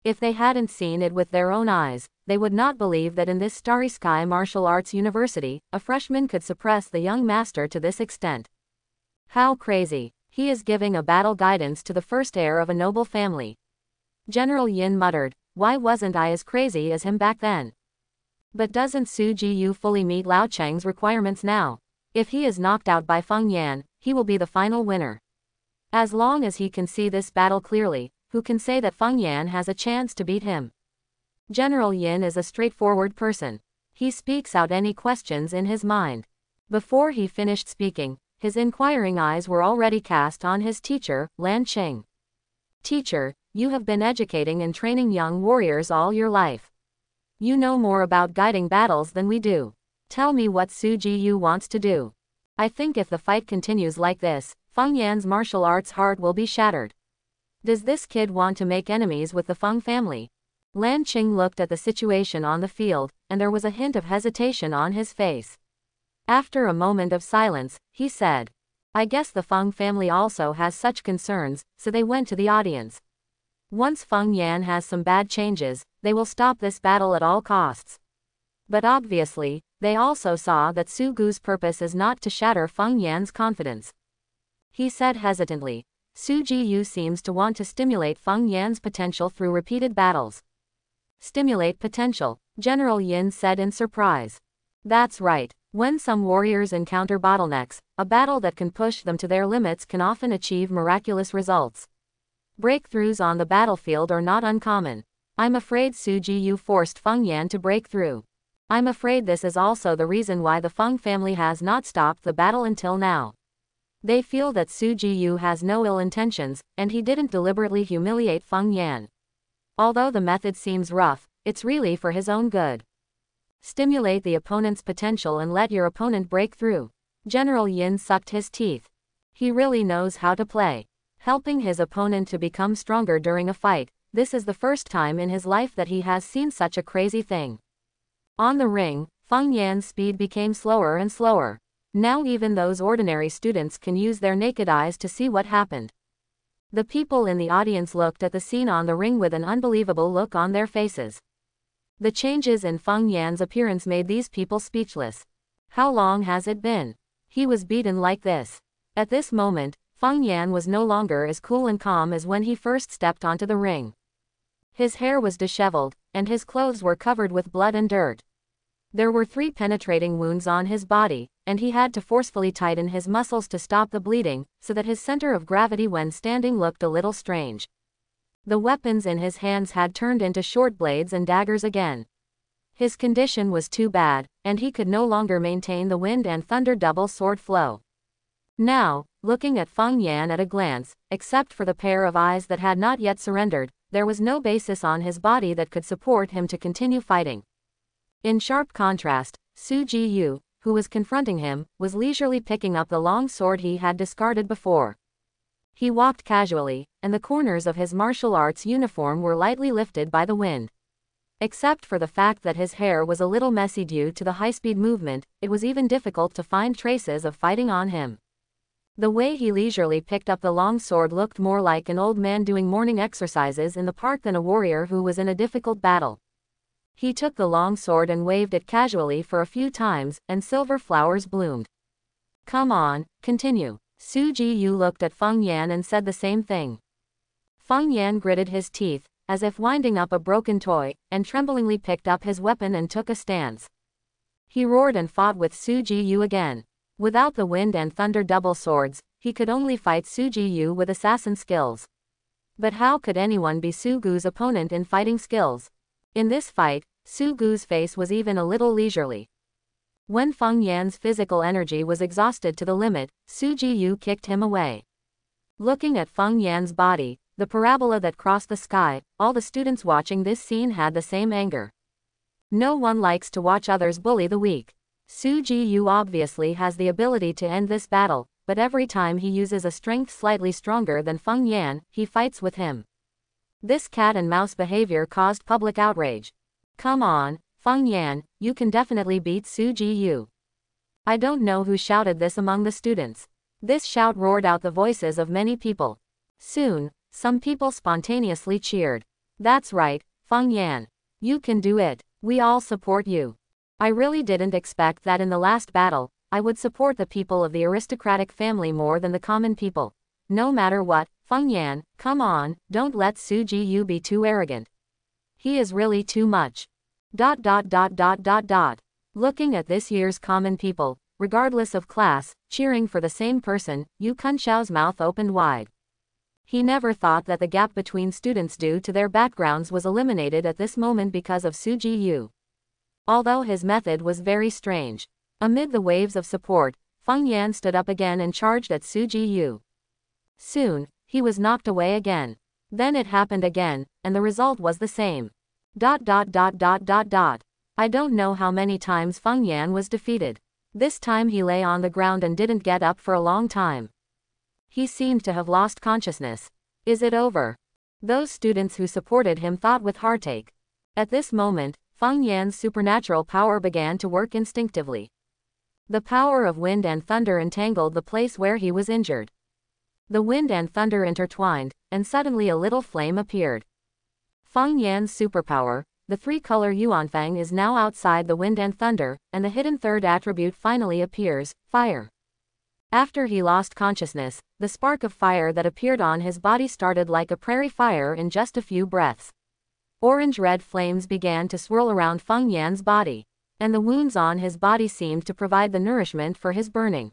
If they hadn't seen it with their own eyes, they would not believe that in this Starry Sky Martial Arts University, a freshman could suppress the young master to this extent. How crazy! He is giving a battle guidance to the first heir of a noble family. General Yin muttered, why wasn't I as crazy as him back then? But doesn't Su Jiyu fully meet Lao Cheng's requirements now? If he is knocked out by Feng Yan, he will be the final winner. As long as he can see this battle clearly, who can say that Feng Yan has a chance to beat him? General Yin is a straightforward person. He speaks out any questions in his mind. Before he finished speaking, his inquiring eyes were already cast on his teacher, Lan Qing. Teacher, you have been educating and training young warriors all your life. You know more about guiding battles than we do. Tell me what Su Jiyu wants to do. I think if the fight continues like this, Feng Yan's martial arts heart will be shattered. Does this kid want to make enemies with the Feng family? Lan Qing looked at the situation on the field, and there was a hint of hesitation on his face. After a moment of silence, he said, I guess the Feng family also has such concerns, so they went to the audience. Once Feng Yan has some bad changes, they will stop this battle at all costs. But obviously, they also saw that Su Gu's purpose is not to shatter Feng Yan's confidence. he said hesitantly. Su Jiyu seems to want to stimulate Feng Yan's potential through repeated battles. Stimulate potential, General Yin said in surprise. That's right. When some warriors encounter bottlenecks, a battle that can push them to their limits can often achieve miraculous results. Breakthroughs on the battlefield are not uncommon. I'm afraid Su Jiyu forced Feng Yan to break through. I'm afraid this is also the reason why the Feng family has not stopped the battle until now. They feel that Su Jiyu has no ill intentions, and he didn't deliberately humiliate Feng Yan. Although the method seems rough, it's really for his own good. Stimulate the opponent's potential and let your opponent break through. General Yin sucked his teeth. He really knows how to play. Helping his opponent to become stronger during a fight, this is the first time in his life that he has seen such a crazy thing. On the ring, Feng Yan's speed became slower and slower. Now even those ordinary students can use their naked eyes to see what happened. The people in the audience looked at the scene on the ring with an unbelievable look on their faces. The changes in Feng Yan's appearance made these people speechless. How long has it been? He was beaten like this. At this moment, Feng Yan was no longer as cool and calm as when he first stepped onto the ring. His hair was disheveled, and his clothes were covered with blood and dirt. There were 3 penetrating wounds on his body, and he had to forcefully tighten his muscles to stop the bleeding, so that his center of gravity when standing looked a little strange. The weapons in his hands had turned into short blades and daggers again. His condition was too bad, and he could no longer maintain the wind and thunder double sword flow. Now, looking at Feng Yan at a glance, except for the pair of eyes that had not yet surrendered, there was no basis on his body that could support him to continue fighting. In sharp contrast, Su Jiyu, who was confronting him, was leisurely picking up the long sword he had discarded before. He walked casually, and the corners of his martial arts uniform were lightly lifted by the wind. Except for the fact that his hair was a little messy due to the high-speed movement, it was even difficult to find traces of fighting on him. The way he leisurely picked up the long sword looked more like an old man doing morning exercises in the park than a warrior who was in a difficult battle. He took the long sword and waved it casually for a few times, and silver flowers bloomed. Come on, continue. Su Jiyu looked at Feng Yan and said the same thing. Feng Yan gritted his teeth, as if winding up a broken toy, and tremblingly picked up his weapon and took a stance. He roared and fought with Su Jiyu again. Without the wind and thunder double swords, he could only fight Su Jiyu with assassin skills. But how could anyone be Su Gu's opponent in fighting skills? In this fight, Su Gu's face was even a little leisurely. When Feng Yan's physical energy was exhausted to the limit, Su Jiyu kicked him away. Looking at Feng Yan's body, the parabola that crossed the sky, all the students watching this scene had the same anger. No one likes to watch others bully the weak. Su Jiyu obviously has the ability to end this battle, but every time he uses a strength slightly stronger than Feng Yan, he fights with him. This cat and mouse behavior caused public outrage. Come on, Feng Yan, you can definitely beat Su Jiyu. I don't know who shouted this among the students. This shout roared out the voices of many people. Soon, some people spontaneously cheered. That's right, Feng Yan. You can do it. We all support you. I really didn't expect that in the last battle, I would support the people of the aristocratic family more than the common people. No matter what, Feng Yan, come on, don't let Su Jiyu be too arrogant. He is really too much. Looking at this year's common people, regardless of class, cheering for the same person, Yu Kunshao's mouth opened wide. He never thought that the gap between students due to their backgrounds was eliminated at this moment because of Su Jiyu. Although his method was very strange. Amid the waves of support, Feng Yan stood up again and charged at Su Jiyu. Soon, he was knocked away again. Then it happened again, and the result was the same. I don't know how many times Feng Yan was defeated. This time he lay on the ground and didn't get up for a long time. He seemed to have lost consciousness. Is it over? Those students who supported him thought with heartache. At this moment, Feng Yan's supernatural power began to work instinctively. The power of wind and thunder entangled the place where he was injured. The wind and thunder intertwined, and suddenly a little flame appeared. Feng Yan's superpower, the 3-color Yuanfang, is now outside the wind and thunder, and the hidden third attribute finally appears, fire. After he lost consciousness, the spark of fire that appeared on his body started like a prairie fire in just a few breaths. Orange-red flames began to swirl around Feng Yan's body, and the wounds on his body seemed to provide the nourishment for his burning.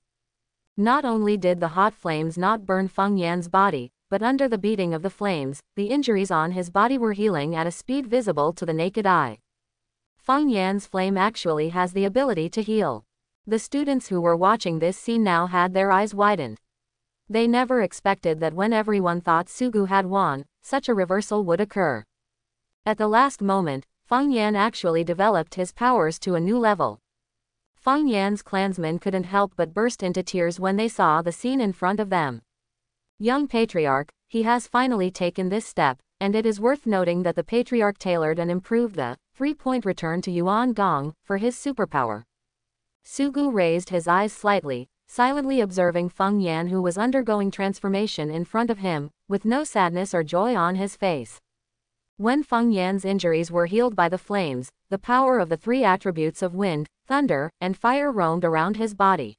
Not only did the hot flames not burn Feng Yan's body, but under the beating of the flames, the injuries on his body were healing at a speed visible to the naked eye. Feng Yan's flame actually has the ability to heal. The students who were watching this scene now had their eyes widened. They never expected that when everyone thought Sugu had won, such a reversal would occur. At the last moment, Feng Yan actually developed his powers to a new level. Feng Yan's clansmen couldn't help but burst into tears when they saw the scene in front of them. Young Patriarch, he has finally taken this step, and it is worth noting that the Patriarch tailored and improved the 3-point return to Yuan Gong for his superpower. Sugu raised his eyes slightly, silently observing Feng Yan, who was undergoing transformation in front of him, with no sadness or joy on his face. When Feng Yan's injuries were healed by the flames, the power of the 3 attributes of wind, thunder, and fire roamed around his body.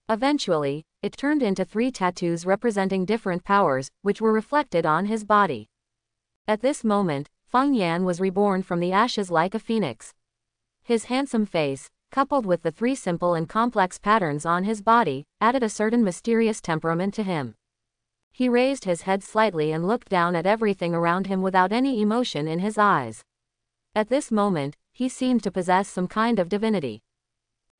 Eventually, it turned into 3 tattoos representing different powers, which were reflected on his body. At this moment, Feng Yan was reborn from the ashes like a phoenix. His handsome face, coupled with the 3 simple and complex patterns on his body, added a certain mysterious temperament to him. He raised his head slightly and looked down at everything around him without any emotion in his eyes. At this moment, he seemed to possess some kind of divinity.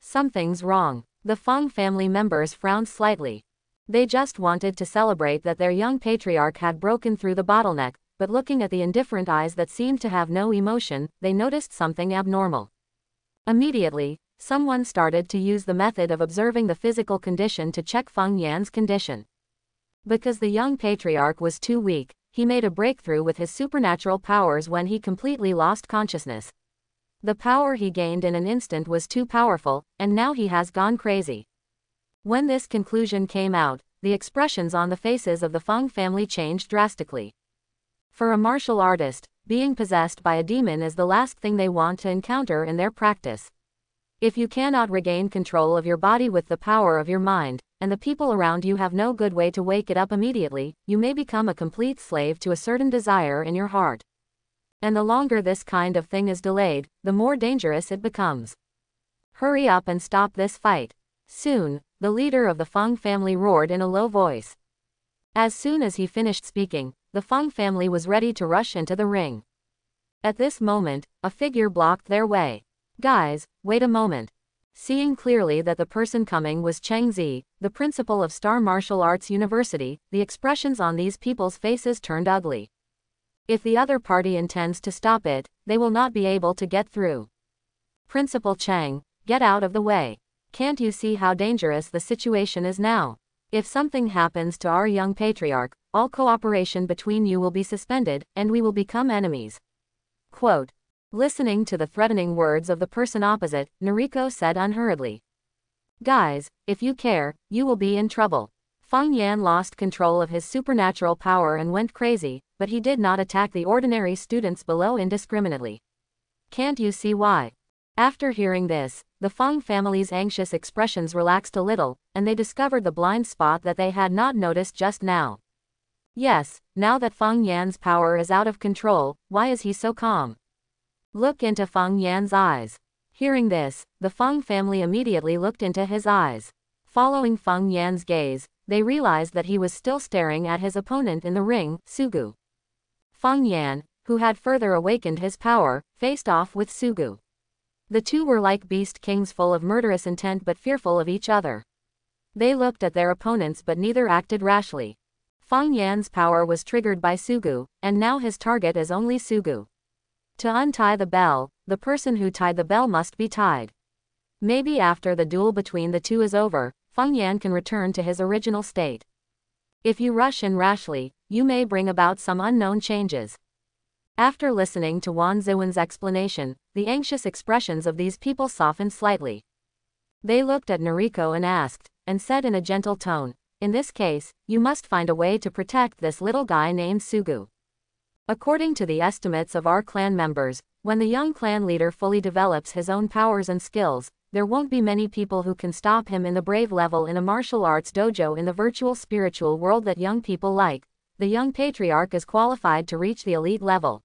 Something's wrong. The Feng family members frowned slightly. They just wanted to celebrate that their young patriarch had broken through the bottleneck, but looking at the indifferent eyes that seemed to have no emotion, they noticed something abnormal. Immediately, someone started to use the method of observing the physical condition to check Feng Yan's condition. Because the young patriarch was too weak, he made a breakthrough with his supernatural powers when he completely lost consciousness. The power he gained in an instant was too powerful, and now he has gone crazy. When this conclusion came out, the expressions on the faces of the Feng family changed drastically. For a martial artist, being possessed by a demon is the last thing they want to encounter in their practice. If you cannot regain control of your body with the power of your mind, and the people around you have no good way to wake it up immediately, you may become a complete slave to a certain desire in your heart. And the longer this kind of thing is delayed, the more dangerous it becomes. Hurry up and stop this fight. Soon, the leader of the Feng family roared in a low voice. As soon as he finished speaking, the Feng family was ready to rush into the ring. At this moment, a figure blocked their way. Guys, wait a moment. Seeing clearly that the person coming was Cheng Zi, the principal of Star Martial Arts University, the expressions on these people's faces turned ugly. If the other party intends to stop it, they will not be able to get through. Principal Cheng, get out of the way. Can't you see how dangerous the situation is now? If something happens to our young patriarch, all cooperation between you will be suspended, and we will become enemies. Quote. Listening to the threatening words of the person opposite, Noriko said unhurriedly. Guys, if you care, you will be in trouble. Feng Yan lost control of his supernatural power and went crazy, but he did not attack the ordinary students below indiscriminately. Can't you see why? After hearing this, the Feng family's anxious expressions relaxed a little, and they discovered the blind spot that they had not noticed just now. Yes, now that Feng Yan's power is out of control, why is he so calm? Look into Feng Yan's eyes. Hearing this, the Feng family immediately looked into his eyes. Following Feng Yan's gaze, they realized that he was still staring at his opponent in the ring, Sugu. Feng Yan, who had further awakened his power, faced off with Sugu. The two were like beast kings full of murderous intent but fearful of each other. They looked at their opponents but neither acted rashly. Feng Yan's power was triggered by Sugu, and now his target is only Sugu. To untie the bell, the person who tied the bell must be tied. Maybe after the duel between the two is over, Feng Yan can return to his original state. If you rush in rashly, you may bring about some unknown changes. After listening to Wan Ziwen's explanation, the anxious expressions of these people softened slightly. They looked at Noriko and asked, and said in a gentle tone, in this case, you must find a way to protect this little guy named Sugu. According to the estimates of our clan members, when the young clan leader fully develops his own powers and skills, there won't be many people who can stop him in the brave level in a martial arts dojo in the virtual spiritual world that young people like. The young patriarch is qualified to reach the elite level.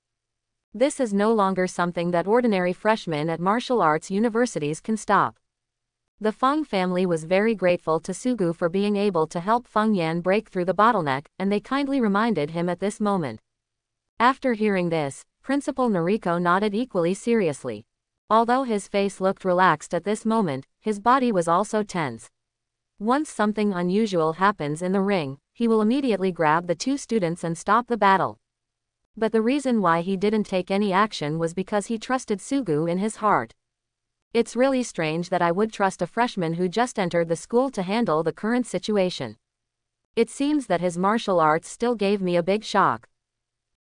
This is no longer something that ordinary freshmen at martial arts universities can stop. The Feng family was very grateful to Sugu for being able to help Feng Yan break through the bottleneck, and they kindly reminded him at this moment. After hearing this, Principal Noriko nodded equally seriously. Although his face looked relaxed at this moment, his body was also tense. Once something unusual happens in the ring, he will immediately grab the two students and stop the battle. But the reason why he didn't take any action was because he trusted Sugu in his heart. It's really strange that I would trust a freshman who just entered the school to handle the current situation. It seems that his martial arts still gave me a big shock.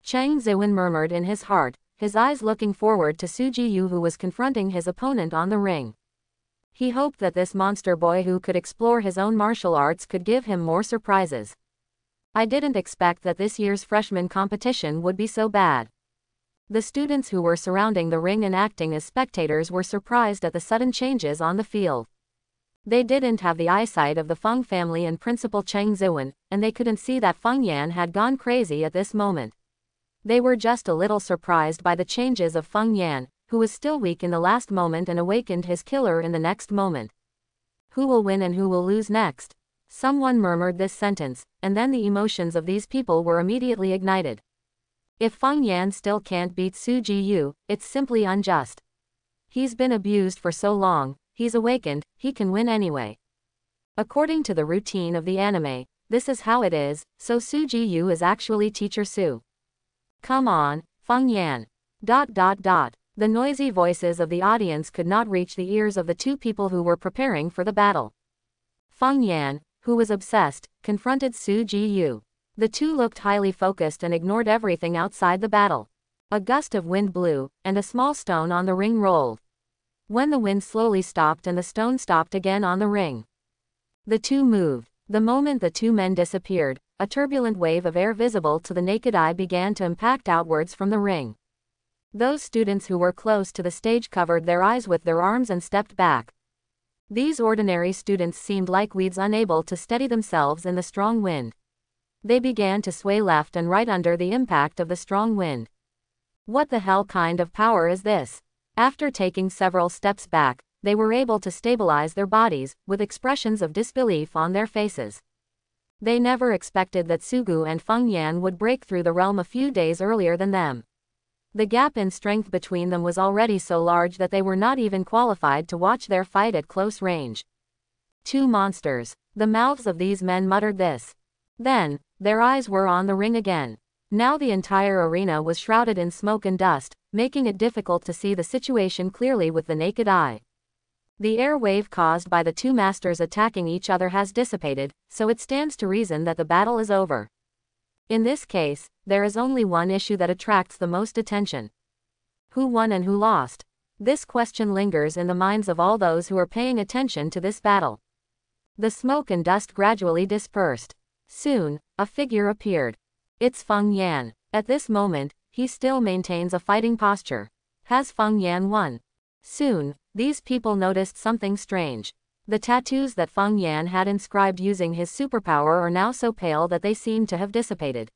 Chang Ziwen murmured in his heart, his eyes looking forward to Su Jiyu, who was confronting his opponent on the ring. He hoped that this monster boy who could explore his own martial arts could give him more surprises. I didn't expect that this year's freshman competition would be so bad. The students who were surrounding the ring and acting as spectators were surprised at the sudden changes on the field. They didn't have the eyesight of the Feng family and Principal Cheng Ziwen, and they couldn't see that Feng Yan had gone crazy at this moment. They were just a little surprised by the changes of Feng Yan, who was still weak in the last moment and awakened his killer in the next moment. Who will win and who will lose next? Someone murmured this sentence, and then the emotions of these people were immediately ignited. If Feng Yan still can't beat Su Jiyu, it's simply unjust. He's been abused for so long, he's awakened, he can win anyway. According to the routine of the anime, this is how it is, so Su Jiyu is actually Teacher Su. Come on, Feng Yan. The noisy voices of the audience could not reach the ears of the two people who were preparing for the battle. Feng Yan, who was obsessed, confronted Su Jiyu. The two looked highly focused and ignored everything outside the battle. A gust of wind blew, and a small stone on the ring rolled. When the wind slowly stopped and the stone stopped again on the ring, the two moved. The moment the two men disappeared, a turbulent wave of air visible to the naked eye began to impact outwards from the ring. Those students who were close to the stage covered their eyes with their arms and stepped back. These ordinary students seemed like weeds unable to steady themselves in the strong wind. They began to sway left and right under the impact of the strong wind. What the hell kind of power is this? After taking several steps back, they were able to stabilize their bodies, with expressions of disbelief on their faces. They never expected that Sugu and Feng Yan would break through the realm a few days earlier than them. The gap in strength between them was already so large that they were not even qualified to watch their fight at close range. Two monsters. The mouths of these men muttered this. Then, their eyes were on the ring again. Now the entire arena was shrouded in smoke and dust, making it difficult to see the situation clearly with the naked eye. The air wave caused by the two masters attacking each other has dissipated, so it stands to reason that the battle is over. In this case, there is only one issue that attracts the most attention. Who won and who lost? This question lingers in the minds of all those who are paying attention to this battle. The smoke and dust gradually dispersed. Soon, a figure appeared. It's Feng Yan. At this moment, he still maintains a fighting posture. Has Feng Yan won? Soon, these people noticed something strange. The tattoos that Feng Yan had inscribed using his superpower are now so pale that they seem to have dissipated.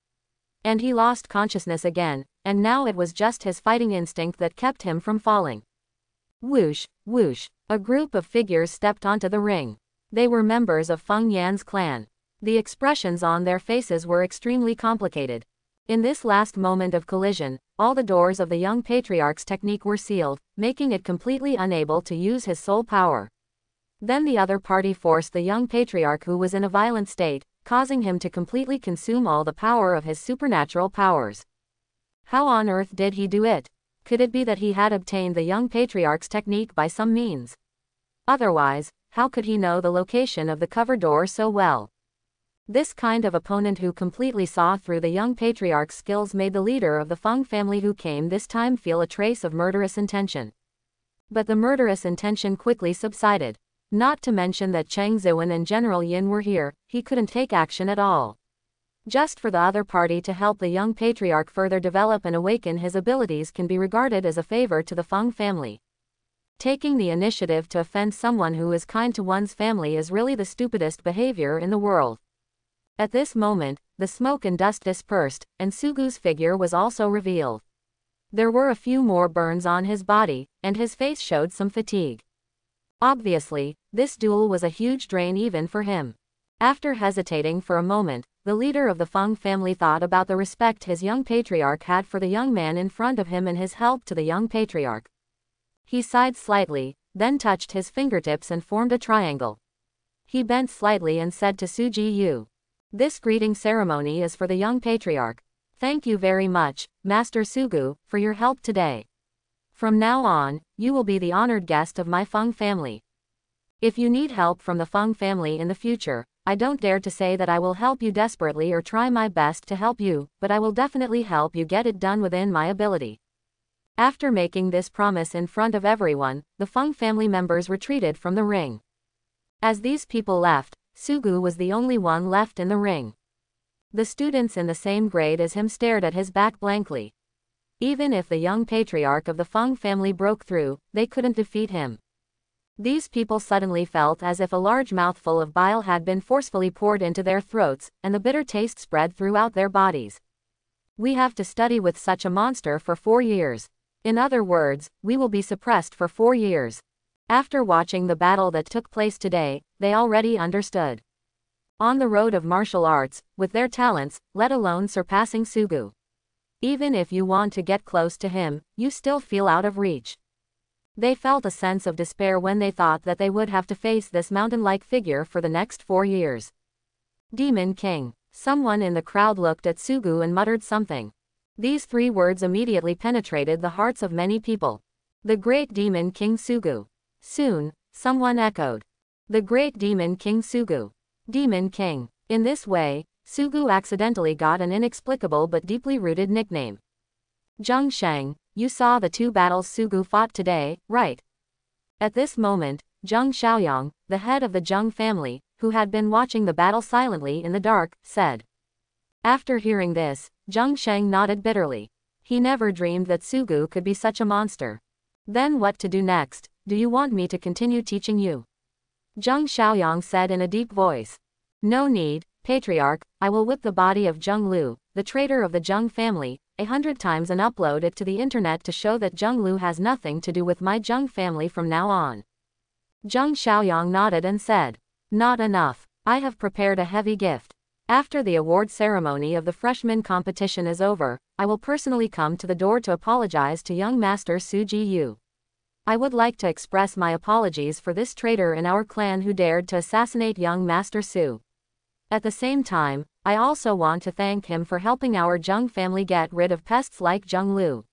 And he lost consciousness again, and now it was just his fighting instinct that kept him from falling. Whoosh, whoosh. A group of figures stepped onto the ring. They were members of Feng Yan's clan. The expressions on their faces were extremely complicated. In this last moment of collision, all the doors of the young patriarch's technique were sealed, making it completely unable to use his soul power. Then the other party forced the young patriarch, who was in a violent state, causing him to completely consume all the power of his supernatural powers. How on earth did he do it? Could it be that he had obtained the young patriarch's technique by some means? Otherwise, how could he know the location of the cover door so well? This kind of opponent who completely saw through the young patriarch's skills made the leader of the Feng family who came this time feel a trace of murderous intention. But the murderous intention quickly subsided. Not to mention that Cheng Ziwen and General Yin were here, he couldn't take action at all. Just for the other party to help the young patriarch further develop and awaken his abilities can be regarded as a favor to the Feng family. Taking the initiative to offend someone who is kind to one's family is really the stupidest behavior in the world. At this moment, the smoke and dust dispersed, and Sugu's figure was also revealed. There were a few more burns on his body, and his face showed some fatigue. Obviously, this duel was a huge drain even for him. After hesitating for a moment, the leader of the Feng family thought about the respect his young patriarch had for the young man in front of him and his help to the young patriarch. He sighed slightly, then touched his fingertips and formed a triangle. He bent slightly and said to Su Ji, "This greeting ceremony is for the young patriarch. Thank you very much, Master Sugu, for your help today. From now on, you will be the honored guest of my Feng family. If you need help from the Feng family in the future, I don't dare to say that I will help you desperately or try my best to help you, but I will definitely help you get it done within my ability." After making this promise in front of everyone, the Feng family members retreated from the ring. As these people left, Sugu was the only one left in the ring. The students in the same grade as him stared at his back blankly. Even if the young patriarch of the Feng family broke through, they couldn't defeat him. These people suddenly felt as if a large mouthful of bile had been forcefully poured into their throats, and the bitter taste spread throughout their bodies. We have to study with such a monster for 4 years. In other words, we will be suppressed for 4 years. After watching the battle that took place today, they already understood. On the road of martial arts, with their talents, let alone surpassing Sugu. Even if you want to get close to him, you still feel out of reach. They felt a sense of despair when they thought that they would have to face this mountain-like figure for the next 4 years. Demon King. Someone in the crowd looked at Sugu and muttered something. These 3 words immediately penetrated the hearts of many people. The Great Demon King Sugu. Soon, someone echoed. The Great Demon King Sugu. Demon King. In this way, Sugu accidentally got an inexplicable but deeply rooted nickname. Zheng Sheng, you saw the 2 battles Sugu fought today, right? At this moment, Zheng Xiaoyang, the head of the Zheng family, who had been watching the battle silently in the dark, said. After hearing this, Zheng Sheng nodded bitterly. He never dreamed that Sugu could be such a monster. Then what to do next? Do you want me to continue teaching you? Zheng Xiaoyang said in a deep voice. No need, Patriarch, I will whip the body of Zheng Lu, the traitor of the Zheng family, 100 times and upload it to the internet to show that Zheng Lu has nothing to do with my Zheng family from now on. Zheng Xiaoyang nodded and said. Not enough. I have prepared a heavy gift. After the award ceremony of the freshman competition is over, I will personally come to the door to apologize to young Master Su Ji. I would like to express my apologies for this traitor in our clan who dared to assassinate young Master Su. At the same time, I also want to thank him for helping our Zheng family get rid of pests like Zheng Lu.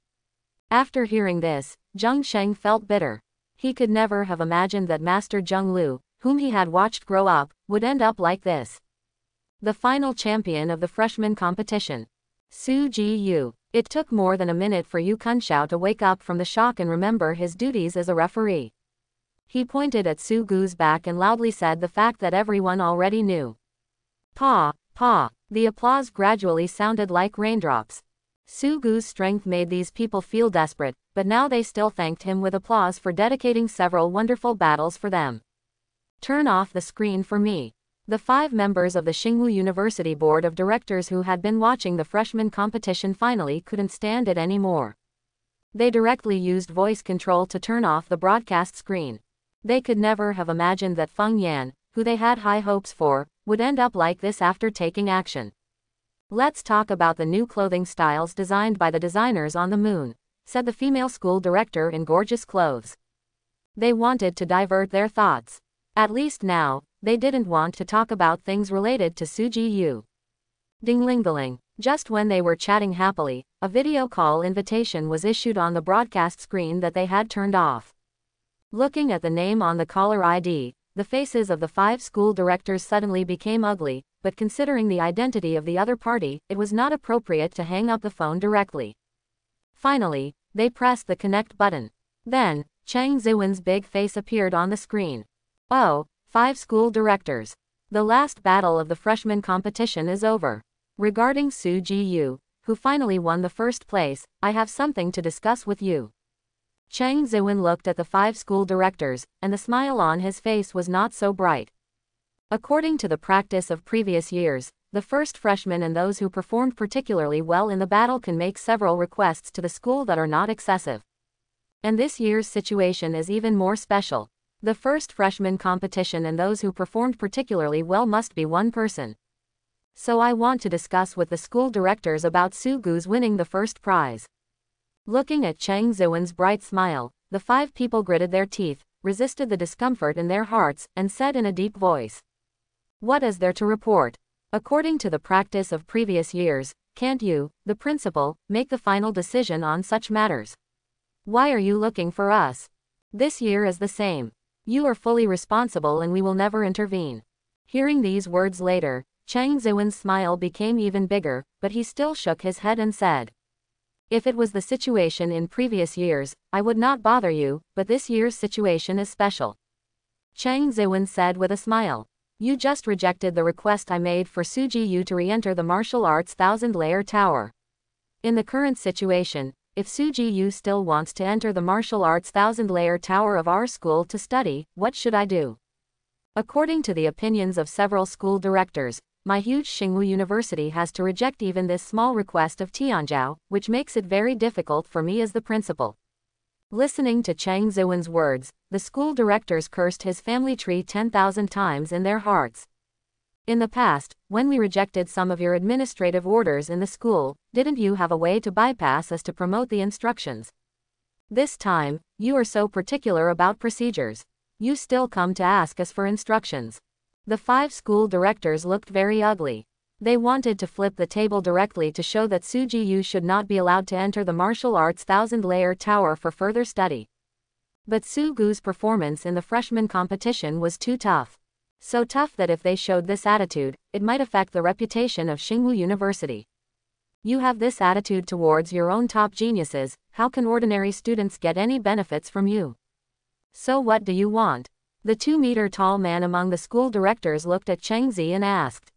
After hearing this, Zheng Sheng felt bitter. He could never have imagined that Master Zheng Lu, whom he had watched grow up, would end up like this. The final champion of the freshman competition. Su Ji. It took more than a minute for Yu Kunshao to wake up from the shock and remember his duties as a referee. He pointed at Su Gu's back and loudly said the fact that everyone already knew. Pa, pa. The applause gradually sounded like raindrops. Su Gu's strength made these people feel desperate, but now they still thanked him with applause for dedicating several wonderful battles for them. Turn off the screen for me. The 5 members of the Xingwu University Board of Directors who had been watching the freshman competition finally couldn't stand it anymore. They directly used voice control to turn off the broadcast screen. They could never have imagined that Feng Yan, who they had high hopes for, would end up like this after taking action. Let's talk about the new clothing styles designed by the designers on the moon, said the female school director in gorgeous clothes. They wanted to divert their thoughts. At least now, they didn't want to talk about things related to Su Ji. Ding-ling-a-ling. Just when they were chatting happily, a video call invitation was issued on the broadcast screen that they had turned off. Looking at the name on the caller ID, the faces of the 5 school directors suddenly became ugly, but considering the identity of the other party, it was not appropriate to hang up the phone directly. Finally, they pressed the connect button. Then, Chang Ziwen's big face appeared on the screen. Oh, 5 school directors. The last battle of the freshman competition is over. Regarding Su Ji, who finally won the first place, I have something to discuss with you. Chang Ziwen looked at the 5 school directors, and the smile on his face was not so bright. According to the practice of previous years, the first freshmen and those who performed particularly well in the battle can make several requests to the school that are not excessive. And this year's situation is even more special. The first freshman competition and those who performed particularly well must be one person. So I want to discuss with the school directors about Su Gu's winning the first prize. Looking at Chang Ziwen's bright smile, the 5 people gritted their teeth, resisted the discomfort in their hearts, and said in a deep voice, "What is there to report? According to the practice of previous years, can't you, the principal, make the final decision on such matters? Why are you looking for us? This year is the same. You are fully responsible and we will never intervene." Hearing these words later, Chang Ziwen's smile became even bigger, but he still shook his head and said, "If it was the situation in previous years, I would not bother you, but this year's situation is special." Chang Ziwen said with a smile, "You just rejected the request I made for Su Ji to re-enter the martial arts thousand-layer tower. In the current situation, if Su Ji still wants to enter the martial arts thousand-layer tower of our school to study, what should I do?" According to the opinions of several school directors, my huge Xingwu University has to reject even this small request of Tianzhao, which makes it very difficult for me as the principal. Listening to Chang Ziwen's words, the school directors cursed his family tree 10,000 times in their hearts. "In the past, when we rejected some of your administrative orders in the school, didn't you have a way to bypass us to promote the instructions? This time, you are so particular about procedures. You still come to ask us for instructions." The 5 school directors looked very ugly. They wanted to flip the table directly to show that Su Ji should not be allowed to enter the martial arts thousand-layer tower for further study. But Su Gu's performance in the freshman competition was too tough. So tough that if they showed this attitude, it might affect the reputation of Xingwu University. You have this attitude towards your own top geniuses, how can ordinary students get any benefits from you? So what do you want? The 2-meter-tall man among the school directors looked at Cheng Zi and asked,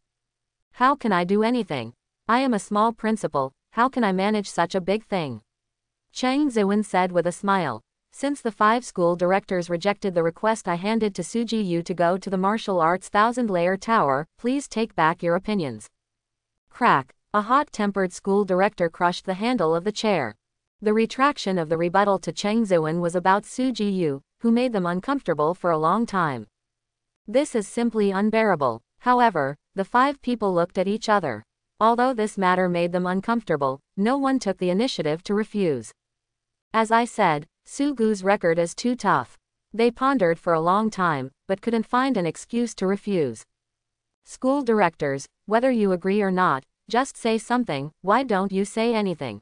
"How can I do anything? I am a small principal, how can I manage such a big thing?" Chang Ziwen said with a smile, "Since the 5 school directors rejected the request I handed to Su Ji to go to the martial arts thousand-layer tower, please take back your opinions." Crack! A hot-tempered school director crushed the handle of the chair. The retraction of the rebuttal to Cheng Ziwen was about Su Ji, who made them uncomfortable for a long time. This is simply unbearable. However, the 5 people looked at each other. Although this matter made them uncomfortable, no one took the initiative to refuse. As I said, Su Gu's record is too tough. They pondered for a long time, but couldn't find an excuse to refuse. School directors, whether you agree or not, just say something. Why don't you say anything?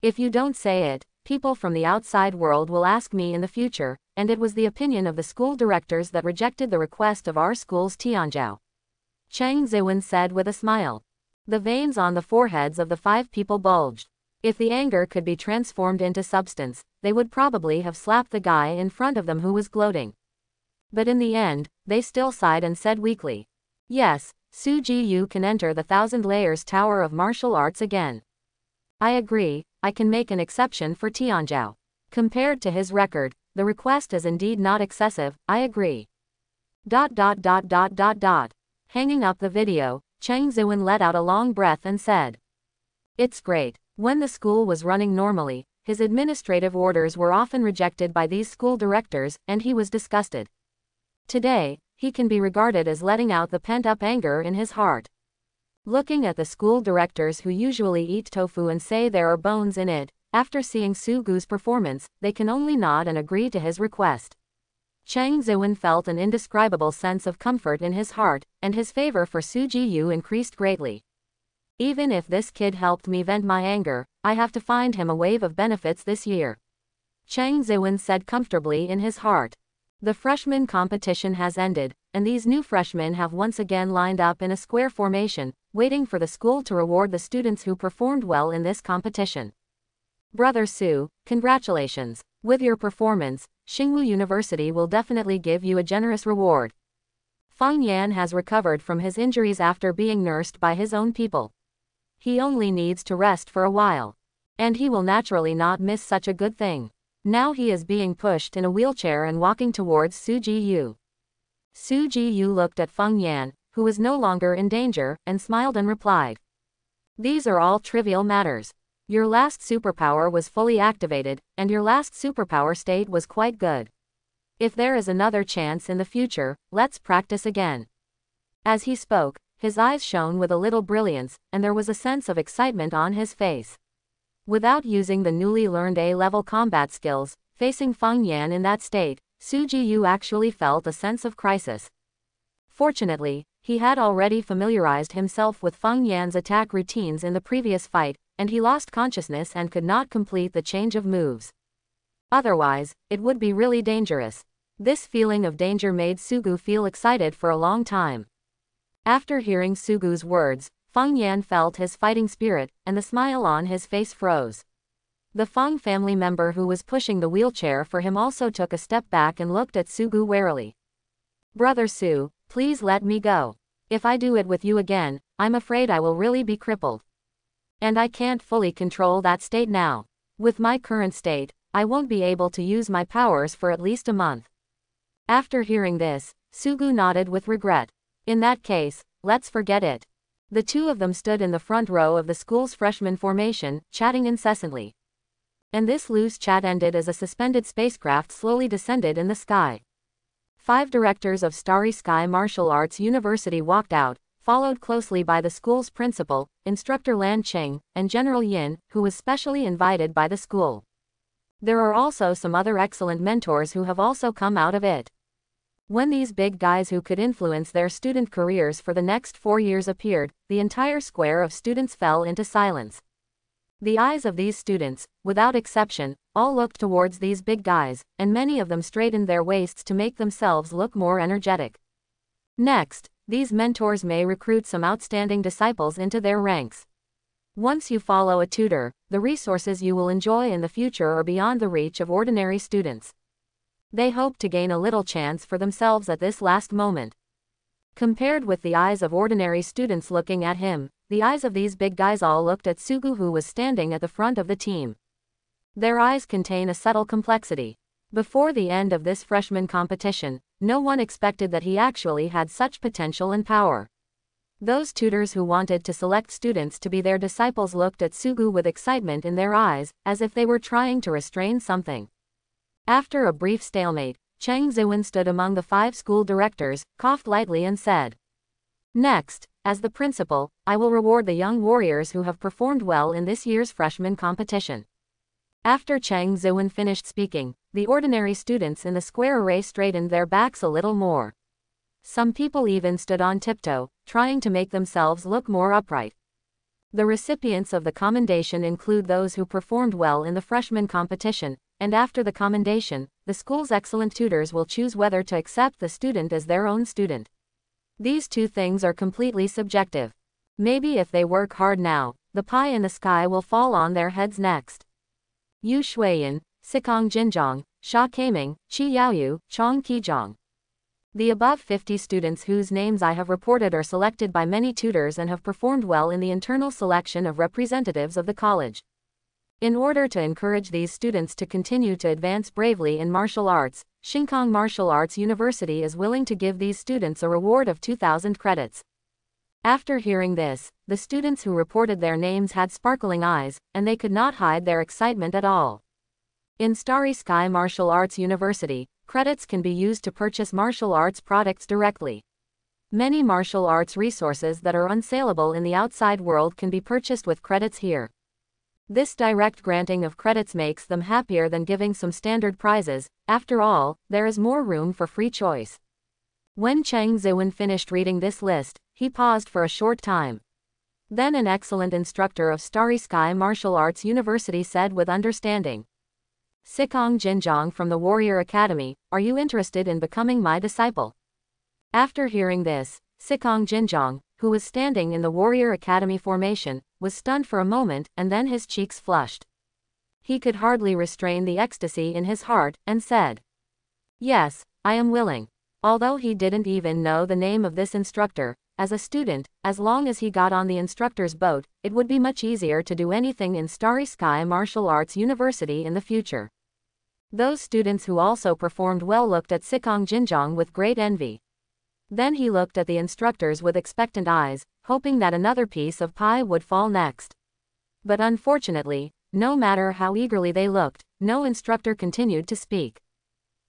If you don't say it, people from the outside world will ask me in the future, and it was the opinion of the school directors that rejected the request of our school's Tianzhao. Chang Ziwen said with a smile. The veins on the foreheads of the 5 people bulged. If the anger could be transformed into substance, they would probably have slapped the guy in front of them who was gloating. But in the end, they still sighed and said weakly, "Yes, Su Ji can enter the thousand layers tower of martial arts again. I agree, I can make an exception for Tianzhao. Compared to his record, the request is indeed not excessive, I agree." Hanging up the video, Cheng Ziwen let out a long breath and said, "It's great." When the school was running normally, his administrative orders were often rejected by these school directors, and he was disgusted. Today, he can be regarded as letting out the pent-up anger in his heart. Looking at the school directors who usually eat tofu and say there are bones in it, after seeing Su Gu's performance, they can only nod and agree to his request. Chang Ziwen felt an indescribable sense of comfort in his heart, and his favor for Su Ji increased greatly. Even if this kid helped me vent my anger, I have to find him a wave of benefits this year. Chang Ziwen said comfortably in his heart. The freshman competition has ended, and these new freshmen have once again lined up in a square formation, waiting for the school to reward the students who performed well in this competition. Brother Su, congratulations. With your performance, Xingwu University will definitely give you a generous reward. Feng Yan has recovered from his injuries after being nursed by his own people. He only needs to rest for a while. And he will naturally not miss such a good thing. Now he is being pushed in a wheelchair and walking towards Su Ji-yu. Su Ji-yu looked at Feng Yan, who was no longer in danger, and smiled and replied. These are all trivial matters. Your last superpower was fully activated, and your last superpower state was quite good. If there is another chance in the future, let's practice again. As he spoke, his eyes shone with a little brilliance, and there was a sense of excitement on his face. Without using the newly learned A-level combat skills, facing Feng Yan in that state, Su Ji-yu actually felt a sense of crisis. Fortunately, he had already familiarized himself with Feng Yan's attack routines in the previous fight, and he lost consciousness and could not complete the change of moves. Otherwise, it would be really dangerous. This feeling of danger made Sugu feel excited for a long time. After hearing Sugu's words, Feng Yan felt his fighting spirit, and the smile on his face froze. The Feng family member who was pushing the wheelchair for him also took a step back and looked at Sugu warily. Brother Su, please let me go. If I do it with you again, I'm afraid I will really be crippled. And I can't fully control that state now. With my current state, I won't be able to use my powers for at least a month. After hearing this, Sugu nodded with regret. In that case, let's forget it. The two of them stood in the front row of the school's freshman formation, chatting incessantly. And this loose chat ended as a suspended spacecraft slowly descended in the sky. 5 directors of Starry Sky Martial Arts University walked out, followed closely by the school's principal, Instructor Lan Cheng, and General Yin, who was specially invited by the school. There are also some other excellent mentors who have also come out of it. When these big guys who could influence their student careers for the next 4 years appeared, the entire square of students fell into silence. The eyes of these students, without exception, all looked towards these big guys, and many of them straightened their waists to make themselves look more energetic. Next, these mentors may recruit some outstanding disciples into their ranks. Once you follow a tutor, the resources you will enjoy in the future are beyond the reach of ordinary students. They hope to gain a little chance for themselves at this last moment. Compared with the eyes of ordinary students looking at him, the eyes of these big guys all looked at Sugu, who was standing at the front of the team. Their eyes contain a subtle complexity. Before the end of this freshman competition, no one expected that he actually had such potential and power. Those tutors who wanted to select students to be their disciples looked at Sugu with excitement in their eyes, as if they were trying to restrain something. After a brief stalemate, Cheng Ziwen stood among the 5 school directors, coughed lightly and said, "Next, as the principal, I will reward the young warriors who have performed well in this year's freshman competition." After Cheng Ziwen finished speaking, the ordinary students in the square array straightened their backs a little more. Some people even stood on tiptoe, trying to make themselves look more upright. The recipients of the commendation include those who performed well in the freshman competition, and after the commendation, the school's excellent tutors will choose whether to accept the student as their own student. These two things are completely subjective. Maybe if they work hard now, the pie in the sky will fall on their heads next. Yu Shuiyan, Sikong Jinzhong, Sha Kaiming, Qi Yaoyu, Chong Qizhong. The above 50 students whose names I have reported are selected by many tutors and have performed well in the internal selection of representatives of the college. In order to encourage these students to continue to advance bravely in martial arts, Shinkong Martial Arts University is willing to give these students a reward of 2,000 credits. After hearing this, the students who reported their names had sparkling eyes, and they could not hide their excitement at all. In Starry Sky Martial Arts University, credits can be used to purchase martial arts products directly. Many martial arts resources that are unsaleable in the outside world can be purchased with credits here. This direct granting of credits makes them happier than giving some standard prizes. After all, there is more room for free choice. When Cheng Ziwen finished reading this list, he paused for a short time. Then an excellent instructor of Starry Sky Martial Arts University said with understanding, "Sikong Jinzhong from the Warrior Academy, are you interested in becoming my disciple?" After hearing this, Sikong Jinzhong, who was standing in the Warrior Academy formation, was stunned for a moment, and then his cheeks flushed. He could hardly restrain the ecstasy in his heart, and said, "Yes, I am willing." Although he didn't even know the name of this instructor, as a student, as long as he got on the instructor's boat, it would be much easier to do anything in Starry Sky Martial Arts University in the future. Those students who also performed well looked at Sikong Jinjong with great envy. Then he looked at the instructors with expectant eyes, hoping that another piece of pie would fall next. But unfortunately, no matter how eagerly they looked, no instructor continued to speak.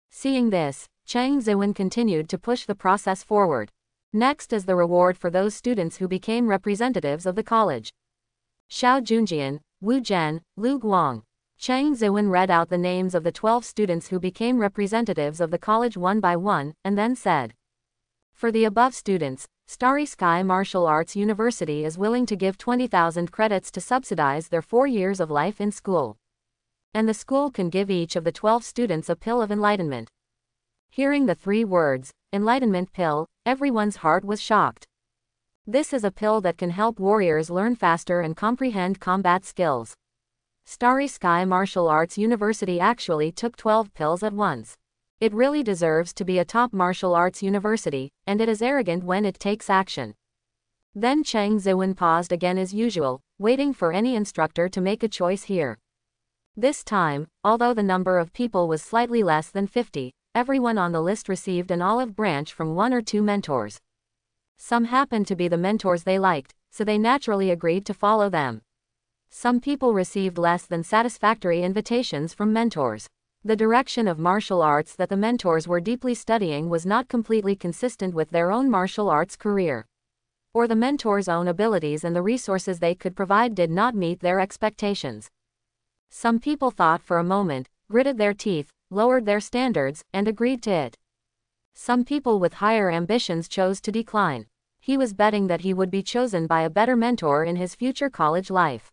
Seeing this, Chang Ziwen continued to push the process forward. Next is the reward for those students who became representatives of the college. Xiao Junjian, Wu Zhen, Lu Guang. Chang Ziwen read out the names of the 12 students who became representatives of the college one by one, and then said, "For the above students, Starry Sky Martial Arts University is willing to give 20,000 credits to subsidize their 4 years of life in school. And the school can give each of the 12 students a pill of enlightenment." Hearing the 3 words, enlightenment pill, everyone's heart was shocked. This is a pill that can help warriors learn faster and comprehend combat skills. Starry Sky Martial Arts University actually took 12 pills at once. It really deserves to be a top martial arts university, and it is arrogant when it takes action. Then Chang Ziwen paused again as usual, waiting for any instructor to make a choice here. This time, although the number of people was slightly less than 50, everyone on the list received an olive branch from 1 or 2 mentors. Some happened to be the mentors they liked, so they naturally agreed to follow them. Some people received less than satisfactory invitations from mentors. The direction of martial arts that the mentors were deeply studying was not completely consistent with their own martial arts career. Or the mentors' own abilities and the resources they could provide did not meet their expectations. Some people thought for a moment, gritted their teeth, lowered their standards, and agreed to it. Some people with higher ambitions chose to decline. He was betting that he would be chosen by a better mentor in his future college life.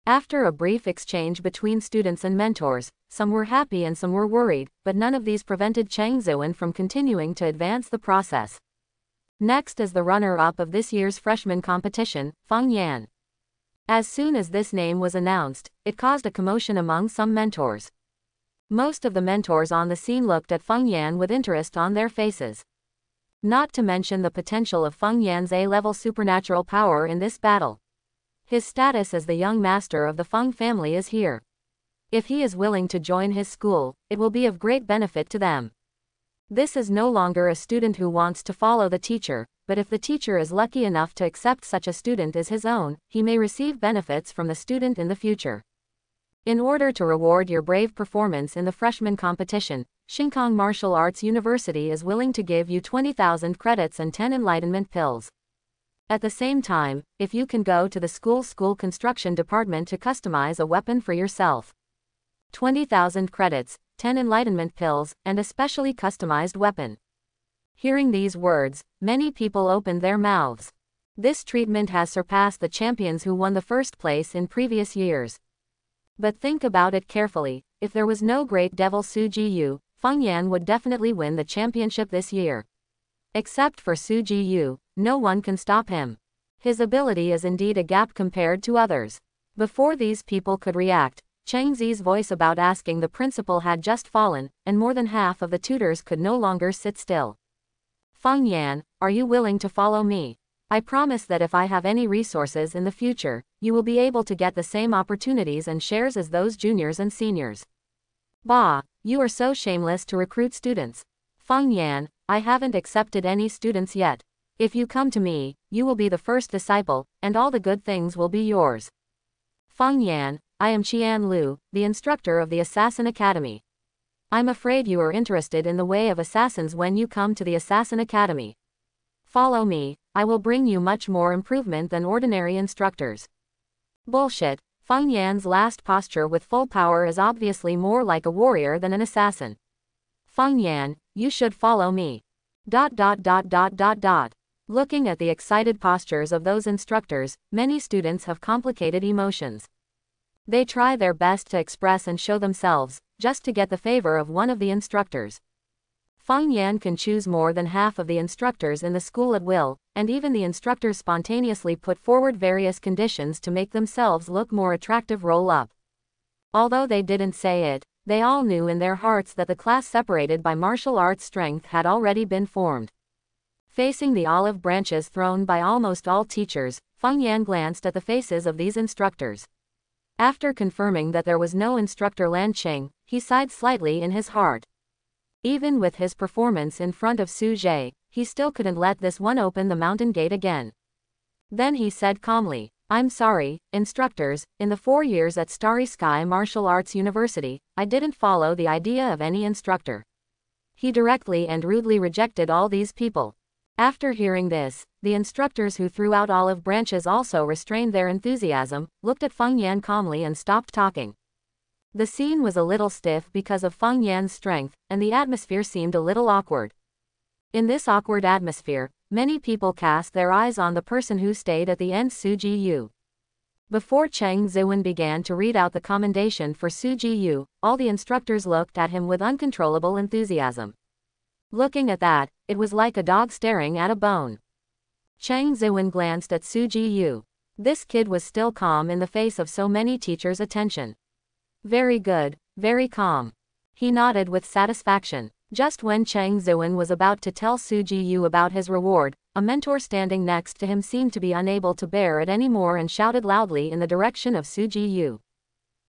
After a brief exchange between students and mentors, some were happy and some were worried, but none of these prevented Chang Ziwen from continuing to advance the process. Next is the runner-up of this year's freshman competition, Feng Yan. As soon as this name was announced, it caused a commotion among some mentors. Most of the mentors on the scene looked at Feng Yan with interest on their faces. Not to mention the potential of Feng Yan's A-level supernatural power in this battle. His status as the young master of the Feng family is here. If he is willing to join his school, it will be of great benefit to them. This is no longer a student who wants to follow the teacher, but if the teacher is lucky enough to accept such a student as his own, he may receive benefits from the student in the future. In order to reward your brave performance in the freshman competition, Shinkong Martial Arts University is willing to give you 20,000 credits and 10 enlightenment pills. At the same time, if you can go to the school construction department to customize a weapon for yourself. 20,000 credits, 10 enlightenment pills, and a specially customized weapon. Hearing these words, many people opened their mouths. This treatment has surpassed the champions who won the first place in previous years. But think about it carefully, if there was no great devil Su Jiyu, Feng Yan would definitely win the championship this year. Except for Su Jiyu, no one can stop him. His ability is indeed a gap compared to others. Before these people could react, Chang Zi's voice about asking the principal had just fallen, and more than half of the tutors could no longer sit still. Feng Yan, are you willing to follow me? I promise that if I have any resources in the future, you will be able to get the same opportunities and shares as those juniors and seniors. Bah, you are so shameless to recruit students. Feng Yan, I haven't accepted any students yet. If you come to me, you will be the first disciple, and all the good things will be yours. Feng Yan, I am Qian Lu, the instructor of the Assassin Academy. I'm afraid you are interested in the way of assassins when you come to the Assassin Academy. Follow me, I will bring you much more improvement than ordinary instructors. Bullshit, Feng Yan's last posture with full power is obviously more like a warrior than an assassin. Feng Yan, you should follow me. ... Looking at the excited postures of those instructors, many students have complicated emotions. They try their best to express and show themselves, just to get the favor of one of the instructors. Feng Yan can choose more than half of the instructors in the school at will, and even the instructors spontaneously put forward various conditions to make themselves look more attractive roll-up. Although they didn't say it, they all knew in their hearts that the class separated by martial arts strength had already been formed. Facing the olive branches thrown by almost all teachers, Feng Yan glanced at the faces of these instructors. After confirming that there was no instructor Lan Qing, he sighed slightly in his heart. Even with his performance in front of Su Jie, he still couldn't let this one open the mountain gate again. Then he said calmly, "I'm sorry, instructors, in the 4 years at Starry Sky Martial Arts University, I didn't follow the idea of any instructor." He directly and rudely rejected all these people. After hearing this, the instructors who threw out olive branches also restrained their enthusiasm, looked at Feng Yan calmly and stopped talking. The scene was a little stiff because of Feng Yan's strength, and the atmosphere seemed a little awkward. In this awkward atmosphere, many people cast their eyes on the person who stayed at the end, Su Ji-yu. Before Cheng Ziwen began to read out the commendation for Su Ji-yu, all the instructors looked at him with uncontrollable enthusiasm. Looking at that, it was like a dog staring at a bone. Cheng Ziwen glanced at Su Ji-yu. This kid was still calm in the face of so many teachers' attention. Very good, very calm. He nodded with satisfaction. Just when Cheng Ziwen was about to tell Su Ji-yu about his reward, a mentor standing next to him seemed to be unable to bear it anymore and shouted loudly in the direction of Su Ji-yu.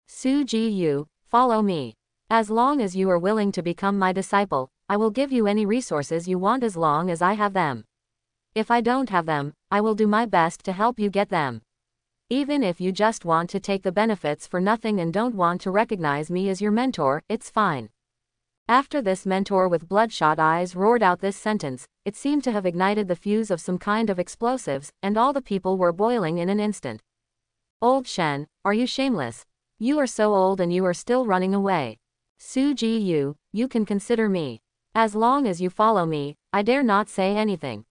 "Su Ji-yu, follow me. As long as you are willing to become my disciple, I will give you any resources you want as long as I have them. If I don't have them, I will do my best to help you get them. Even if you just want to take the benefits for nothing and don't want to recognize me as your mentor, it's fine." After this mentor with bloodshot eyes roared out this sentence, it seemed to have ignited the fuse of some kind of explosives, and all the people were boiling in an instant. "Old Shen, are you shameless? You are so old and you are still running away. Su Ji-yu, you can consider me. As long as you follow me, I dare not say anything.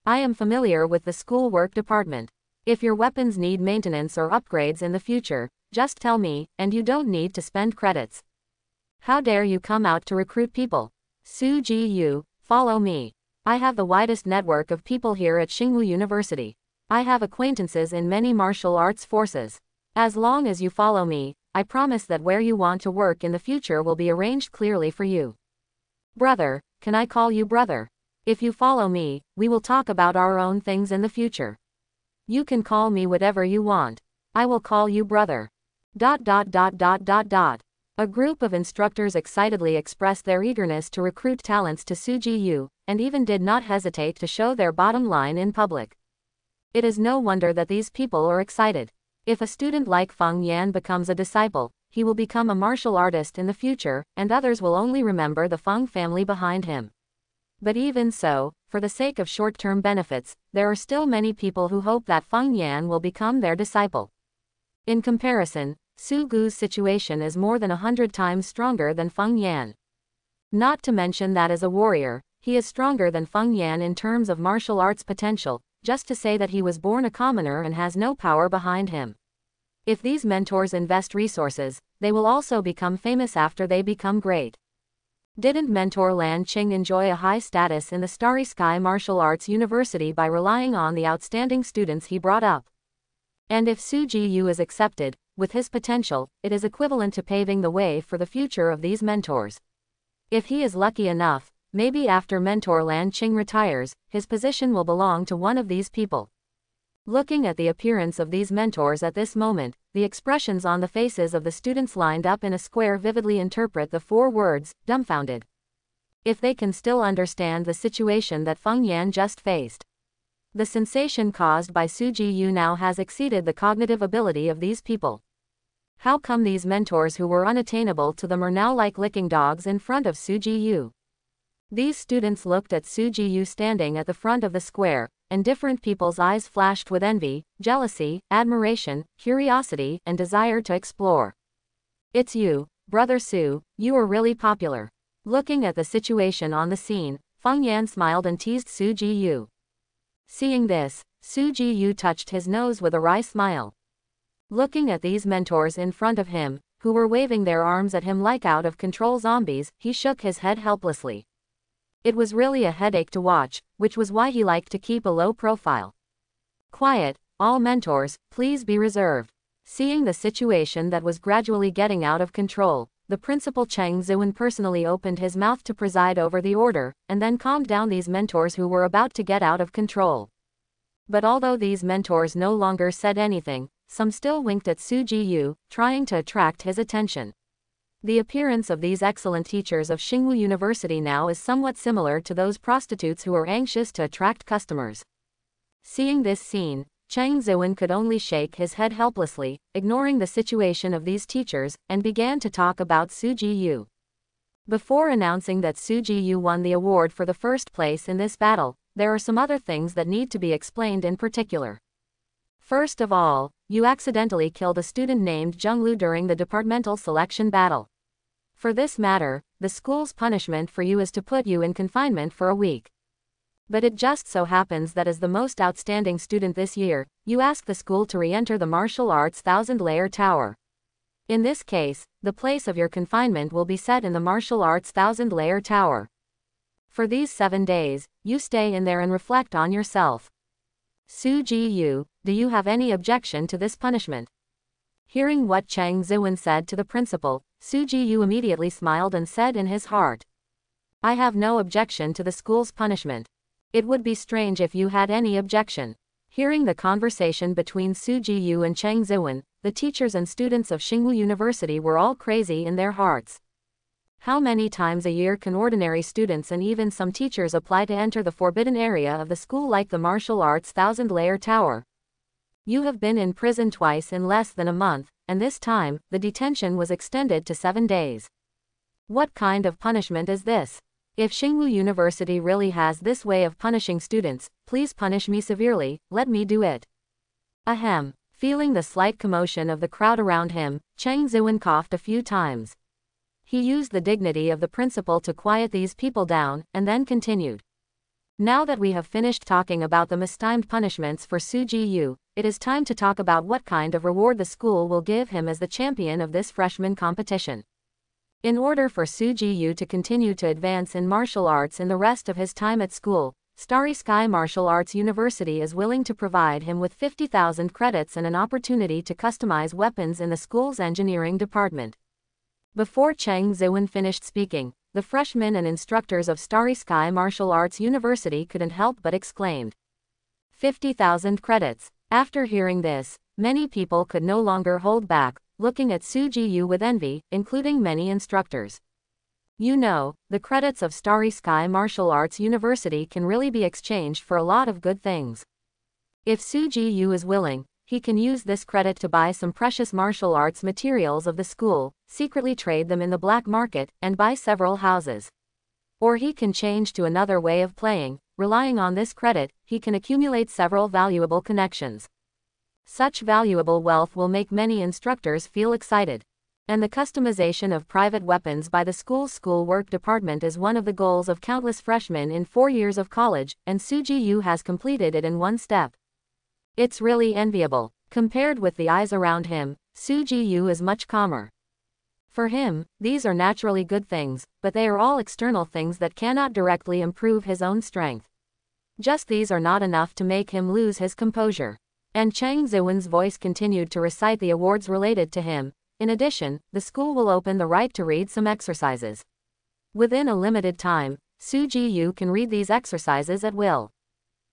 I am familiar with the schoolwork department. If your weapons need maintenance or upgrades in the future, just tell me, and you don't need to spend credits. How dare you come out to recruit people? Su Ji-yu, follow me. I have the widest network of people here at Xingwu University. I have acquaintances in many martial arts forces. As long as you follow me, I promise that where you want to work in the future will be arranged clearly for you. Brother, can I call you brother? If you follow me, we will talk about our own things in the future. You can call me whatever you want. I will call you brother. ... A group of instructors excitedly expressed their eagerness to recruit talents to Su Ji-yu, and even did not hesitate to show their bottom line in public. It is no wonder that these people are excited. If a student like Feng Yan becomes a disciple, he will become a martial artist in the future, and others will only remember the Feng family behind him. But even so, for the sake of short-term benefits, there are still many people who hope that Feng Yan will become their disciple. In comparison, Su Gu's situation is more than 100 times stronger than Feng Yan. Not to mention that as a warrior, he is stronger than Feng Yan in terms of martial arts potential, just to say that he was born a commoner and has no power behind him. If these mentors invest resources, they will also become famous after they become great. Didn't mentor Lan Qing enjoy a high status in the Starry Sky Martial Arts University by relying on the outstanding students he brought up? And if Su Ji-yu is accepted, with his potential, it is equivalent to paving the way for the future of these mentors. If he is lucky enough, maybe after mentor Lan Qing retires, his position will belong to one of these people. Looking at the appearance of these mentors at this moment, the expressions on the faces of the students lined up in a square vividly interpret the 4 words, dumbfounded. If they can still understand the situation that Feng Yan just faced. The sensation caused by Su Ji-yu now has exceeded the cognitive ability of these people. How come these mentors who were unattainable to them are now like licking dogs in front of Su Ji-yu? These students looked at Su Ji-yu standing at the front of the square, and different people's eyes flashed with envy, jealousy, admiration, curiosity, and desire to explore. "It's you, Brother Su, you are really popular." Looking at the situation on the scene, Feng Yan smiled and teased Su Ji-yu. Seeing this, Su Ji-yu touched his nose with a wry smile. Looking at these mentors in front of him, who were waving their arms at him like out-of-control zombies, he shook his head helplessly. It was really a headache to watch, which was why he liked to keep a low profile. "Quiet, all mentors, please be reserved." Seeing the situation that was gradually getting out of control, the principal Cheng Ziwen personally opened his mouth to preside over the order, and then calmed down these mentors who were about to get out of control. But although these mentors no longer said anything, some still winked at Su Ji-yu, trying to attract his attention. The appearance of these excellent teachers of Xingwu University now is somewhat similar to those prostitutes who are anxious to attract customers. Seeing this scene, Chang Ziwen could only shake his head helplessly, ignoring the situation of these teachers, and began to talk about Su Ji-yu. Before announcing that Su Ji-yu won the award for the first place in this battle, there are some other things that need to be explained in particular. First of all, you accidentally killed a student named Zheng Lu during the departmental selection battle. For this matter, the school's punishment for you is to put you in confinement for a week. But it just so happens that as the most outstanding student this year, you ask the school to re-enter the martial arts 1,000-layer tower. In this case, the place of your confinement will be set in the martial arts 1,000-layer tower. For these 7 days, you stay in there and reflect on yourself. Su Ji-yu, do you have any objection to this punishment? Hearing what Chang Ziwen said to the principal, Su Ji-yu immediately smiled and said in his heart, I have no objection to the school's punishment. It would be strange if you had any objection. Hearing the conversation between Su Ji-yu and Chang Ziwen, the teachers and students of Xingwu University were all crazy in their hearts. How many times a year can ordinary students and even some teachers apply to enter the forbidden area of the school like the martial arts 1,000-layer tower? You have been in prison twice in less than a month, and this time, the detention was extended to 7 days. What kind of punishment is this? If Xingwu University really has this way of punishing students, please punish me severely, let me do it. Ahem. Feeling the slight commotion of the crowd around him, Chang Ziwen coughed a few times. He used the dignity of the principal to quiet these people down, and then continued. Now that we have finished talking about the mistimed punishments for Su Ji-yu, it is time to talk about what kind of reward the school will give him as the champion of this freshman competition. In order for Su Ji-yu to continue to advance in martial arts in the rest of his time at school, Starry Sky Martial Arts University is willing to provide him with 50,000 credits and an opportunity to customize weapons in the school's engineering department. Before Chang Ziwen finished speaking, the freshmen and instructors of Starry Sky Martial Arts University couldn't help but exclaimed. 50,000 credits. After hearing this, many people could no longer hold back, looking at Su Ji-yu with envy, including many instructors. You know, the credits of Starry Sky Martial Arts University can really be exchanged for a lot of good things. If Su Ji-yu is willing, he can use this credit to buy some precious martial arts materials of the school, secretly trade them in the black market, and buy several houses. Or he can change to another way of playing. Relying on this credit, he can accumulate several valuable connections. Such valuable wealth will make many instructors feel excited. And the customization of private weapons by the school's schoolwork department is one of the goals of countless freshmen in 4 years of college, and Su Ji-yu has completed it in one step. It's really enviable. Compared with the eyes around him, Su Ji-yu is much calmer. For him, these are naturally good things, but they are all external things that cannot directly improve his own strength. Just these are not enough to make him lose his composure. And Chang Ziwen's voice continued to recite the awards related to him. In addition, the school will open the right to read some exercises. Within a limited time, Su Ji-yu can read these exercises at will.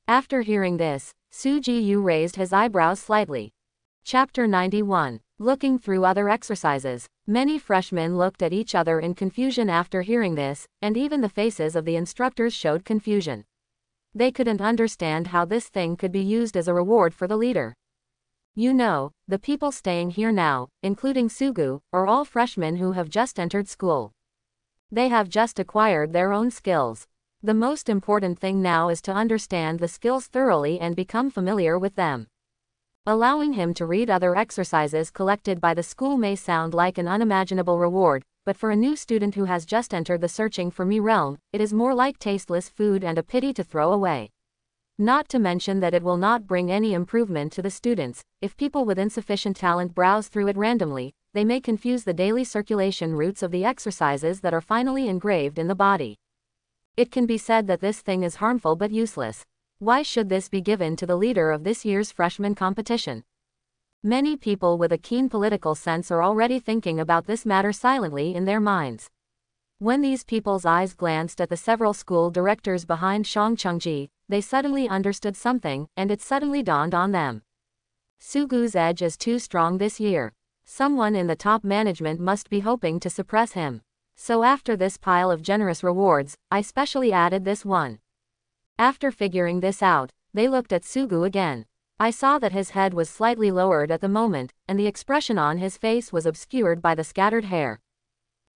After hearing this, Su Ji-yu raised his eyebrows slightly. Chapter 91. Looking through other exercises. Many freshmen looked at each other in confusion after hearing this, and even the faces of the instructors showed confusion. They couldn't understand how this thing could be used as a reward for the leader. You know, the people staying here now, including Sugu, are all freshmen who have just entered school. They have just acquired their own skills. The most important thing now is to understand the skills thoroughly and become familiar with them. Allowing him to read other exercises collected by the school may sound like an unimaginable reward, but for a new student who has just entered the searching for me realm, it is more like tasteless food and a pity to throw away. Not to mention that it will not bring any improvement to the students. If people with insufficient talent browse through it randomly, they may confuse the daily circulation routes of the exercises that are finally engraved in the body. It can be said that this thing is harmful but useless. Why should this be given to the leader of this year's freshman competition? Many people with a keen political sense are already thinking about this matter silently in their minds. When these people's eyes glanced at the several school directors behind Shang Chengji, they suddenly understood something, and it suddenly dawned on them. Sugu's edge is too strong this year. Someone in the top management must be hoping to suppress him. So after this pile of generous rewards, I specially added this one. After figuring this out, they looked at Sugu again. I saw that his head was slightly lowered at the moment, and the expression on his face was obscured by the scattered hair.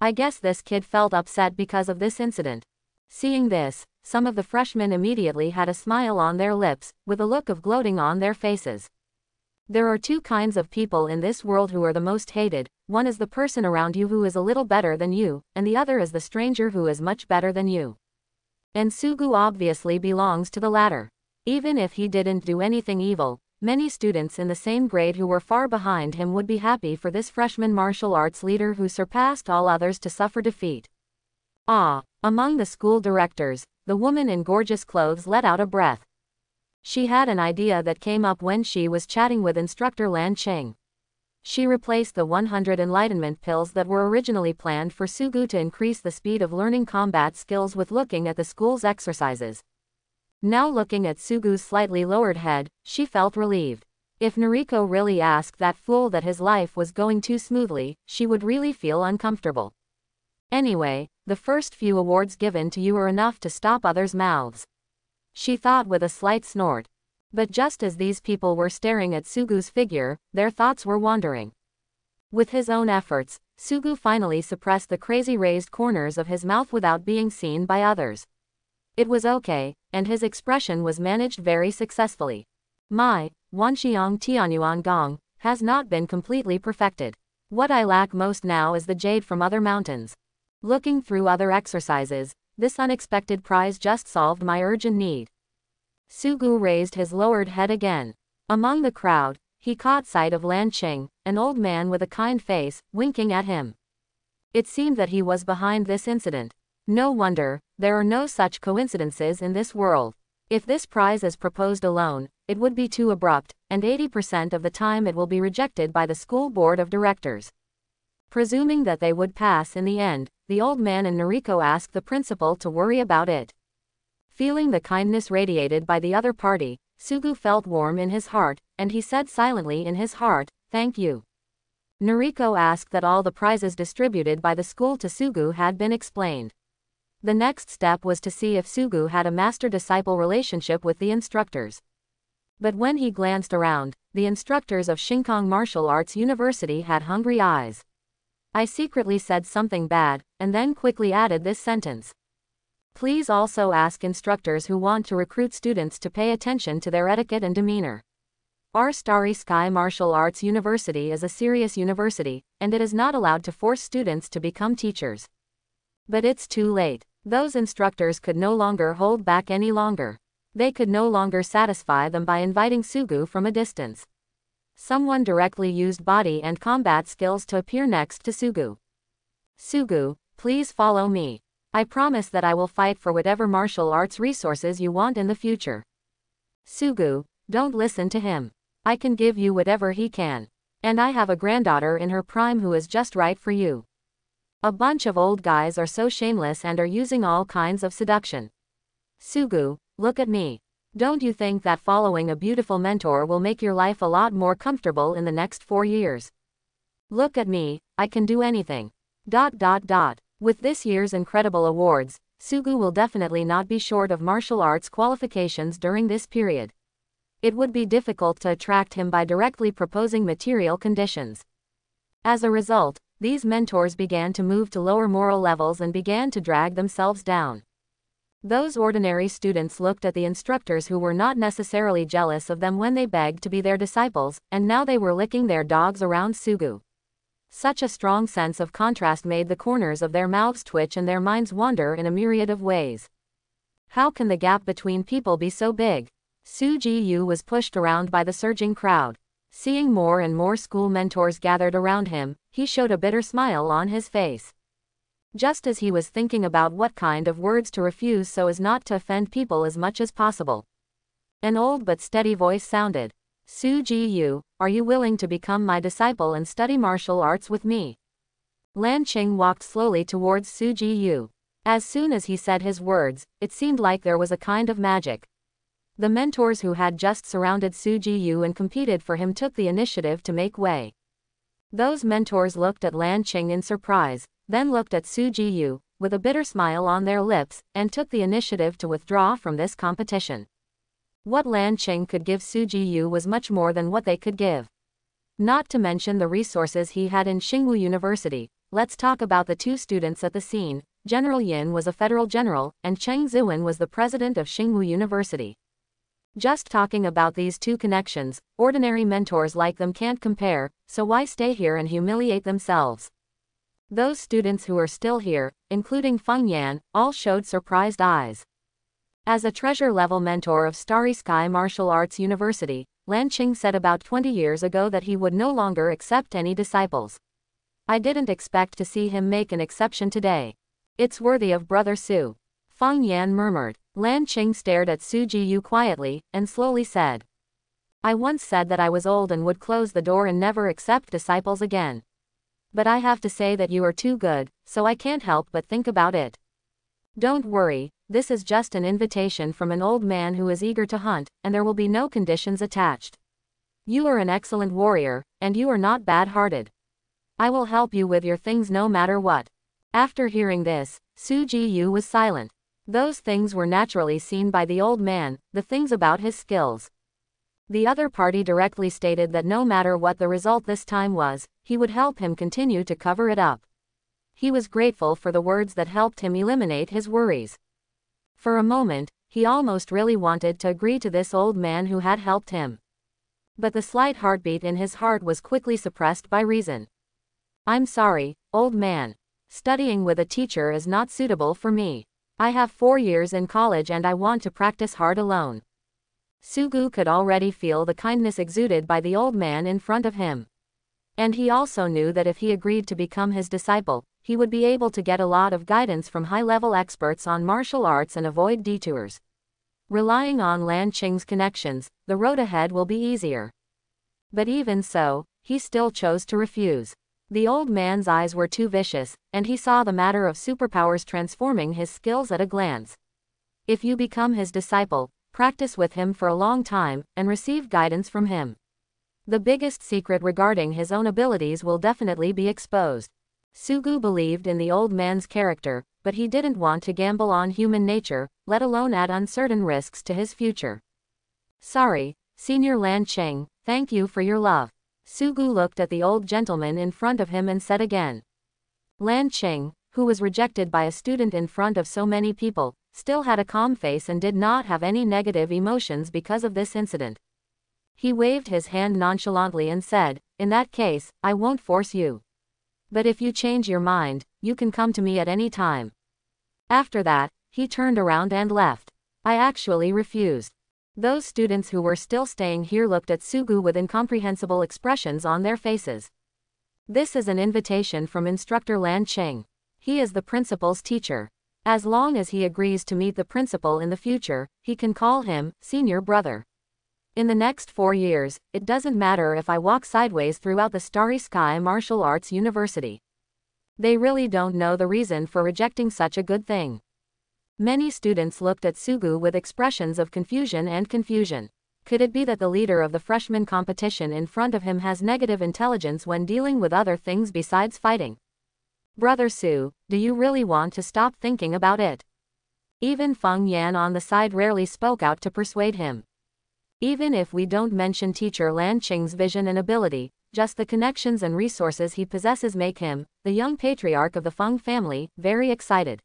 I guess this kid felt upset because of this incident. Seeing this, some of the freshmen immediately had a smile on their lips, with a look of gloating on their faces. There are two kinds of people in this world who are the most hated. One is the person around you who is a little better than you, and the other is the stranger who is much better than you. And Sugu obviously belongs to the latter. Even if he didn't do anything evil, many students in the same grade who were far behind him would be happy for this freshman martial arts leader who surpassed all others to suffer defeat. Ah! Among the school directors, the woman in gorgeous clothes let out a breath. She had an idea that came up when she was chatting with instructor Lan Cheng. She replaced the 100 enlightenment pills that were originally planned for Sugu to increase the speed of learning combat skills with looking at the school's exercises. Now looking at Sugu's slightly lowered head, she felt relieved. If Noriko really asked that fool that his life was going too smoothly, she would really feel uncomfortable. Anyway, the first few awards given to you are enough to stop others' mouths. She thought with a slight snort. But just as these people were staring at Sugu's figure, their thoughts were wandering. With his own efforts, Sugu finally suppressed the crazy raised corners of his mouth without being seen by others. It was okay, and his expression was managed very successfully. My Wanxiang Tianyuan Gong has not been completely perfected. What I lack most now is the jade from other mountains. Looking through other exercises, this unexpected prize just solved my urgent need. Sugu raised his lowered head again. Among the crowd, he caught sight of Lan Cheng, an old man with a kind face, winking at him. It seemed that he was behind this incident. No wonder, there are no such coincidences in this world. If this prize is proposed alone, it would be too abrupt, and 80% of the time it will be rejected by the school board of directors. Presuming that they would pass in the end, the old man and Noriko asked the principal to worry about it. Feeling the kindness radiated by the other party, Sugu felt warm in his heart, and he said silently in his heart, "Thank you." Noriko asked that all the prizes distributed by the school to Sugu had been explained. The next step was to see if Sugu had a master-disciple relationship with the instructors. But when he glanced around, the instructors of Shinkong Martial Arts University had hungry eyes. I secretly said something bad, and then quickly added this sentence. Please also ask instructors who want to recruit students to pay attention to their etiquette and demeanor. Our Starry Sky Martial Arts University is a serious university, and it is not allowed to force students to become teachers. But it's too late. Those instructors could no longer hold back any longer. They could no longer satisfy them by inviting Sugu from a distance. Someone directly used body and combat skills to appear next to Sugu. Sugu, please follow me. I promise that I will fight for whatever martial arts resources you want in the future. Sugu, don't listen to him. I can give you whatever he can. And I have a granddaughter in her prime who is just right for you. A bunch of old guys are so shameless and are using all kinds of seduction. Sugu, look at me. Don't you think that following a beautiful mentor will make your life a lot more comfortable in the next 4 years? Look at me, I can do anything. ... With this year's incredible awards, Sugu will definitely not be short of martial arts qualifications during this period. It would be difficult to attract him by directly proposing material conditions. As a result, these mentors began to move to lower moral levels and began to drag themselves down. Those ordinary students looked at the instructors who were not necessarily jealous of them when they begged to be their disciples, and now they were licking their dogs around Sugu. Such a strong sense of contrast made the corners of their mouths twitch and their minds wander in a myriad of ways. How can the gap between people be so big? Su Ji-yu was pushed around by the surging crowd. Seeing more and more school mentors gathered around him, he showed a bitter smile on his face. Just as he was thinking about what kind of words to refuse so as not to offend people as much as possible, an old but steady voice sounded. Su Ji-yu, are you willing to become my disciple and study martial arts with me? Lan Qing walked slowly towards Su Ji-yu. As soon as he said his words, it seemed like there was a kind of magic. The mentors who had just surrounded Su Jiyu and competed for him took the initiative to make way. Those mentors looked at Lan Qing in surprise, then looked at Su Jiyu, with a bitter smile on their lips, and took the initiative to withdraw from this competition. What Lan Qing could give Su Jiyu was much more than what they could give. Not to mention the resources he had in Xingwu University. Let's talk about the two students at the scene. General Yin was a federal general, and Cheng Zuan was the president of Xingwu University. Just talking about these two connections, ordinary mentors like them can't compare, so why stay here and humiliate themselves? Those students who are still here, including Feng Yan, all showed surprised eyes. As a treasure-level mentor of Starry Sky Martial Arts University, Lan Qing said about 20 years ago that he would no longer accept any disciples. I didn't expect to see him make an exception today. It's worthy of Brother Su. Feng Yan murmured. Lan Qing stared at Su Jiyu quietly, and slowly said, I once said that I was old and would close the door and never accept disciples again. But I have to say that you are too good, so I can't help but think about it. Don't worry, this is just an invitation from an old man who is eager to hunt, and there will be no conditions attached. You are an excellent warrior, and you are not bad-hearted. I will help you with your things no matter what. After hearing this, Su Jiyu was silent. Those things were naturally seen by the old man, the things about his skills. The other party directly stated that no matter what the result this time was, he would help him continue to cover it up. He was grateful for the words that helped him eliminate his worries. For a moment, he almost really wanted to agree to this old man who had helped him. But the slight heartbeat in his heart was quickly suppressed by reason. I'm sorry, old man. Studying with a teacher is not suitable for me. I have 4 years in college and I want to practice hard alone. Sugu could already feel the kindness exuded by the old man in front of him. And he also knew that if he agreed to become his disciple, he would be able to get a lot of guidance from high-level experts on martial arts and avoid detours. Relying on Lan Qing's connections, the road ahead will be easier. But even so, he still chose to refuse. The old man's eyes were too vicious, and he saw the matter of superpowers transforming his skills at a glance. If you become his disciple, practice with him for a long time, and receive guidance from him. The biggest secret regarding his own abilities will definitely be exposed. Sugu believed in the old man's character, but he didn't want to gamble on human nature, let alone add uncertain risks to his future. Sorry, Senior Lan Qing, thank you for your love. Sugu looked at the old gentleman in front of him and said again. Lan Qing, who was rejected by a student in front of so many people, still had a calm face and did not have any negative emotions because of this incident. He waved his hand nonchalantly and said, in that case, I won't force you. But if you change your mind, you can come to me at any time. After that, he turned around and left. I actually refused. Those students who were still staying here looked at Sugu with incomprehensible expressions on their faces. This is an invitation from Instructor Lan Qing. He is the principal's teacher. As long as he agrees to meet the principal in the future, he can call him senior brother. In the next 4 years, it doesn't matter if I walk sideways throughout the Starry Sky Martial Arts University. They really don't know the reason for rejecting such a good thing. Many students looked at Sugu with expressions of confusion and confusion. Could it be that the leader of the freshman competition in front of him has negative intelligence when dealing with other things besides fighting? Brother Su, do you really want to stop thinking about it? Even Feng Yan on the side rarely spoke out to persuade him. Even if we don't mention teacher Lan Qing's vision and ability, just the connections and resources he possesses make him, the young patriarch of the Feng family, very excited.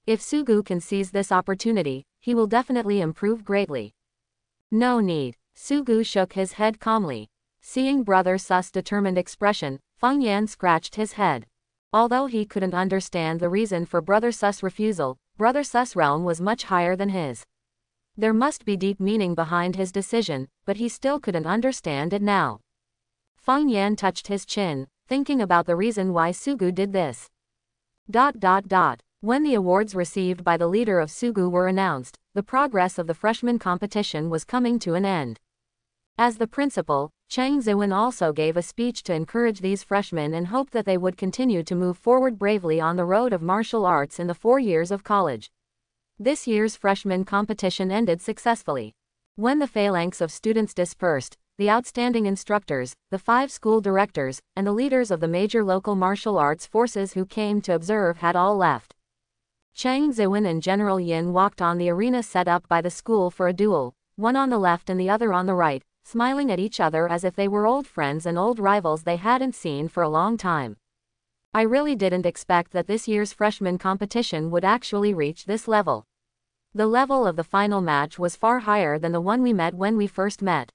If Sugu can seize this opportunity, he will definitely improve greatly. No need. Sugu shook his head calmly. Seeing Brother Su's determined expression, Feng Yan scratched his head. Although he couldn't understand the reason for Brother Su's refusal, Brother Su's realm was much higher than his. There must be deep meaning behind his decision, but he still couldn't understand it now. Feng Yan touched his chin, thinking about the reason why Sugu did this. When the awards received by the leader of Sugu were announced, the progress of the freshman competition was coming to an end. As the principal, Cheng Ziwen also gave a speech to encourage these freshmen and hoped that they would continue to move forward bravely on the road of martial arts in the 4 years of college. This year's freshman competition ended successfully. When the phalanx of students dispersed, the outstanding instructors, the 5 school directors, and the leaders of the major local martial arts forces who came to observe had all left. Chang Ziwen and General Yin walked on the arena set up by the school for a duel, one on the left and the other on the right, smiling at each other as if they were old friends and old rivals they hadn't seen for a long time. I really didn't expect that this year's freshman competition would actually reach this level. The level of the final match was far higher than the one we met when we first met,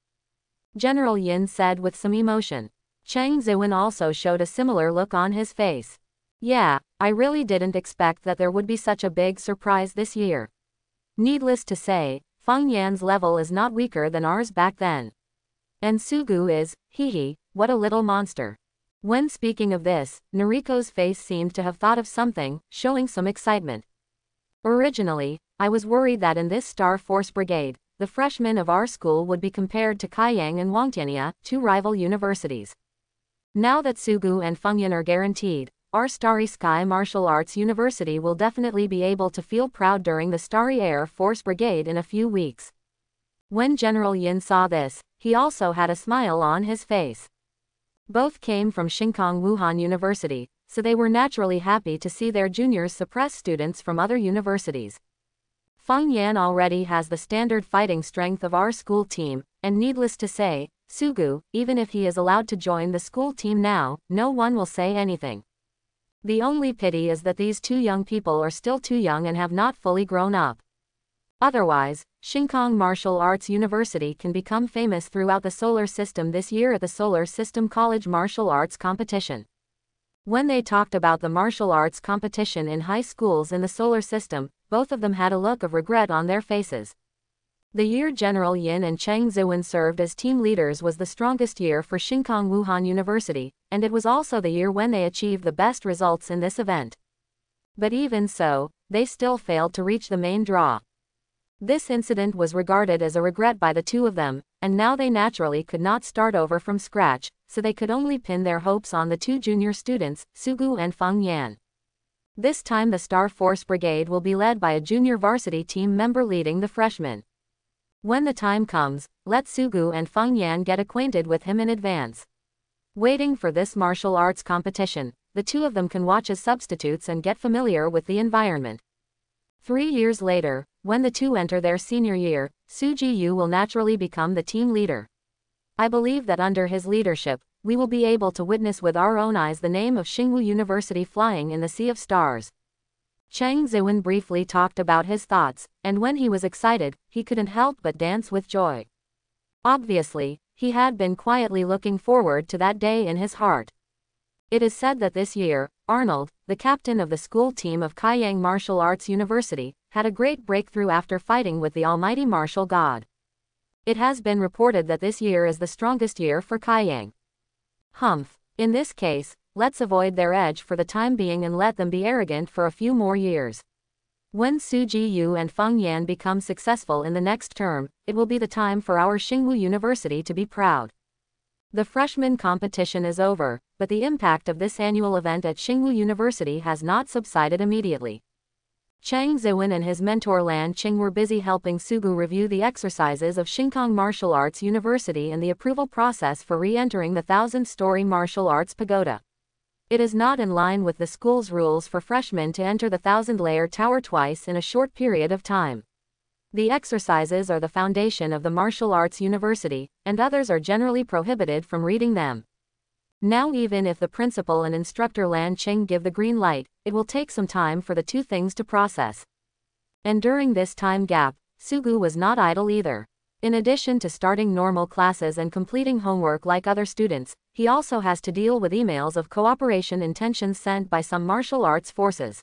General Yin said with some emotion. Chang Ziwen also showed a similar look on his face. Yeah, I really didn't expect that there would be such a big surprise this year. Needless to say, Feng Yan's level is not weaker than ours back then. And Sugu is, what a little monster. When speaking of this, Noriko's face seemed to have thought of something, showing some excitement. Originally, I was worried that in this Star Force Brigade, the freshmen of our school would be compared to Kaiyang and Wangtianya, 2 rival universities. Now that Sugu and Feng Yan are guaranteed, our Starry Sky Martial Arts University will definitely be able to feel proud during the Starry Air Force Brigade in a few weeks. When General Yin saw this, he also had a smile on his face. Both came from Xingkang Wuhan University, so they were naturally happy to see their juniors suppress students from other universities. Feng Yan already has the standard fighting strength of our school team, and needless to say, Sugu, even if he is allowed to join the school team now, no one will say anything. The only pity is that these 2 young people are still too young and have not fully grown up. Otherwise, Xingkang Martial Arts University can become famous throughout the solar system this year at the Solar System College Martial Arts Competition. When they talked about the martial arts competition in high schools in the solar system, both of them had a look of regret on their faces. The year General Yin and Chang Ziwen served as team leaders was the strongest year for Xingkang Wuhan University, and it was also the year when they achieved the best results in this event. But even so, they still failed to reach the main draw. This incident was regarded as a regret by the 2 of them, and now they naturally could not start over from scratch, so they could only pin their hopes on the 2 junior students, Sugu and Feng Yan. This time the Star Force Brigade will be led by a junior varsity team member leading the freshmen. When the time comes, let Sugu and Feng Yan get acquainted with him in advance. Waiting for this martial arts competition, the 2 of them can watch as substitutes and get familiar with the environment. 3 years later, when the 2 enter their senior year, Su Jiyu will naturally become the team leader. I believe that under his leadership, we will be able to witness with our own eyes the name of Xingwu University flying in the sea of stars. Chang Ziwen briefly talked about his thoughts, and when he was excited, he couldn't help but dance with joy. Obviously, he had been quietly looking forward to that day in his heart. It is said that this year, Arnold, the captain of the school team of Kaiyang Martial Arts University, had a great breakthrough after fighting with the almighty martial god. It has been reported that this year is the strongest year for Kaiyang. Humph. In this case, let's avoid their edge for the time being and let them be arrogant for a few more years. When Su Jiyu and Feng Yan become successful in the next term, it will be the time for our Xingwu University to be proud. The freshman competition is over, but the impact of this annual event at Xingwu University has not subsided immediately. Chang Ziwen and his mentor Lan Qing were busy helping Sugu review the exercises of Xingkang Martial Arts University and the approval process for re-entering the 1,000-story martial arts pagoda. It is not in line with the school's rules for freshmen to enter the 1,000-layer tower twice in a short period of time. The exercises are the foundation of the martial arts university, and others are generally prohibited from reading them. Now even if the principal and instructor Lan Qing give the green light, it will take some time for the 2 things to process. And during this time gap, Sugu was not idle either. In addition to starting normal classes and completing homework like other students, he also has to deal with emails of cooperation intentions sent by some martial arts forces.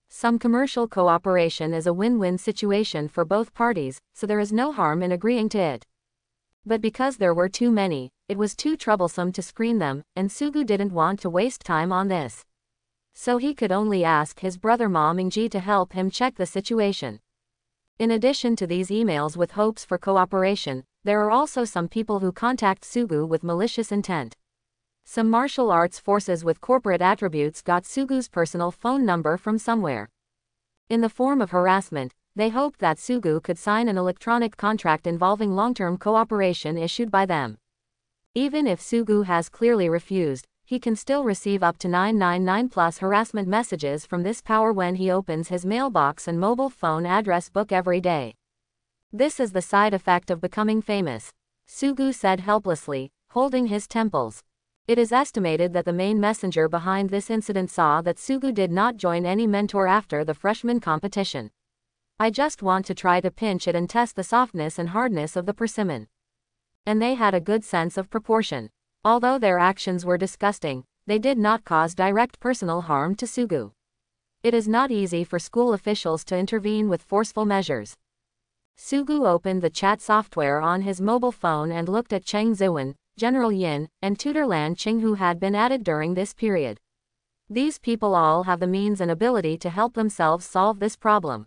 Some commercial cooperation is a win-win situation for both parties, so there is no harm in agreeing to it. But because there were too many, it was too troublesome to screen them, and Sugu didn't want to waste time on this. So he could only ask his brother Ma Mingji to help him check the situation. In addition to these emails with hopes for cooperation, there are also some people who contact Sugu with malicious intent. Some martial arts forces with corporate attributes got Sugu's personal phone number from somewhere. In the form of harassment, they hoped that Sugu could sign an electronic contract involving long-term cooperation issued by them. Even if Sugu has clearly refused, he can still receive up to 999 plus harassment messages from this power when he opens his mailbox and mobile phone address book every day. This is the side effect of becoming famous, Sugu said helplessly, holding his temples. It is estimated that the main messenger behind this incident saw that Sugu did not join any mentor after the freshman competition. I just want to try to pinch it and test the softness and hardness of the persimmon. And they had a good sense of proportion. Although their actions were disgusting, they did not cause direct personal harm to Sugu. It is not easy for school officials to intervene with forceful measures. Sugu opened the chat software on his mobile phone and looked at Cheng Ziwen, General Yin, and tutor Lan Qing who had been added during this period. These people all have the means and ability to help themselves solve this problem.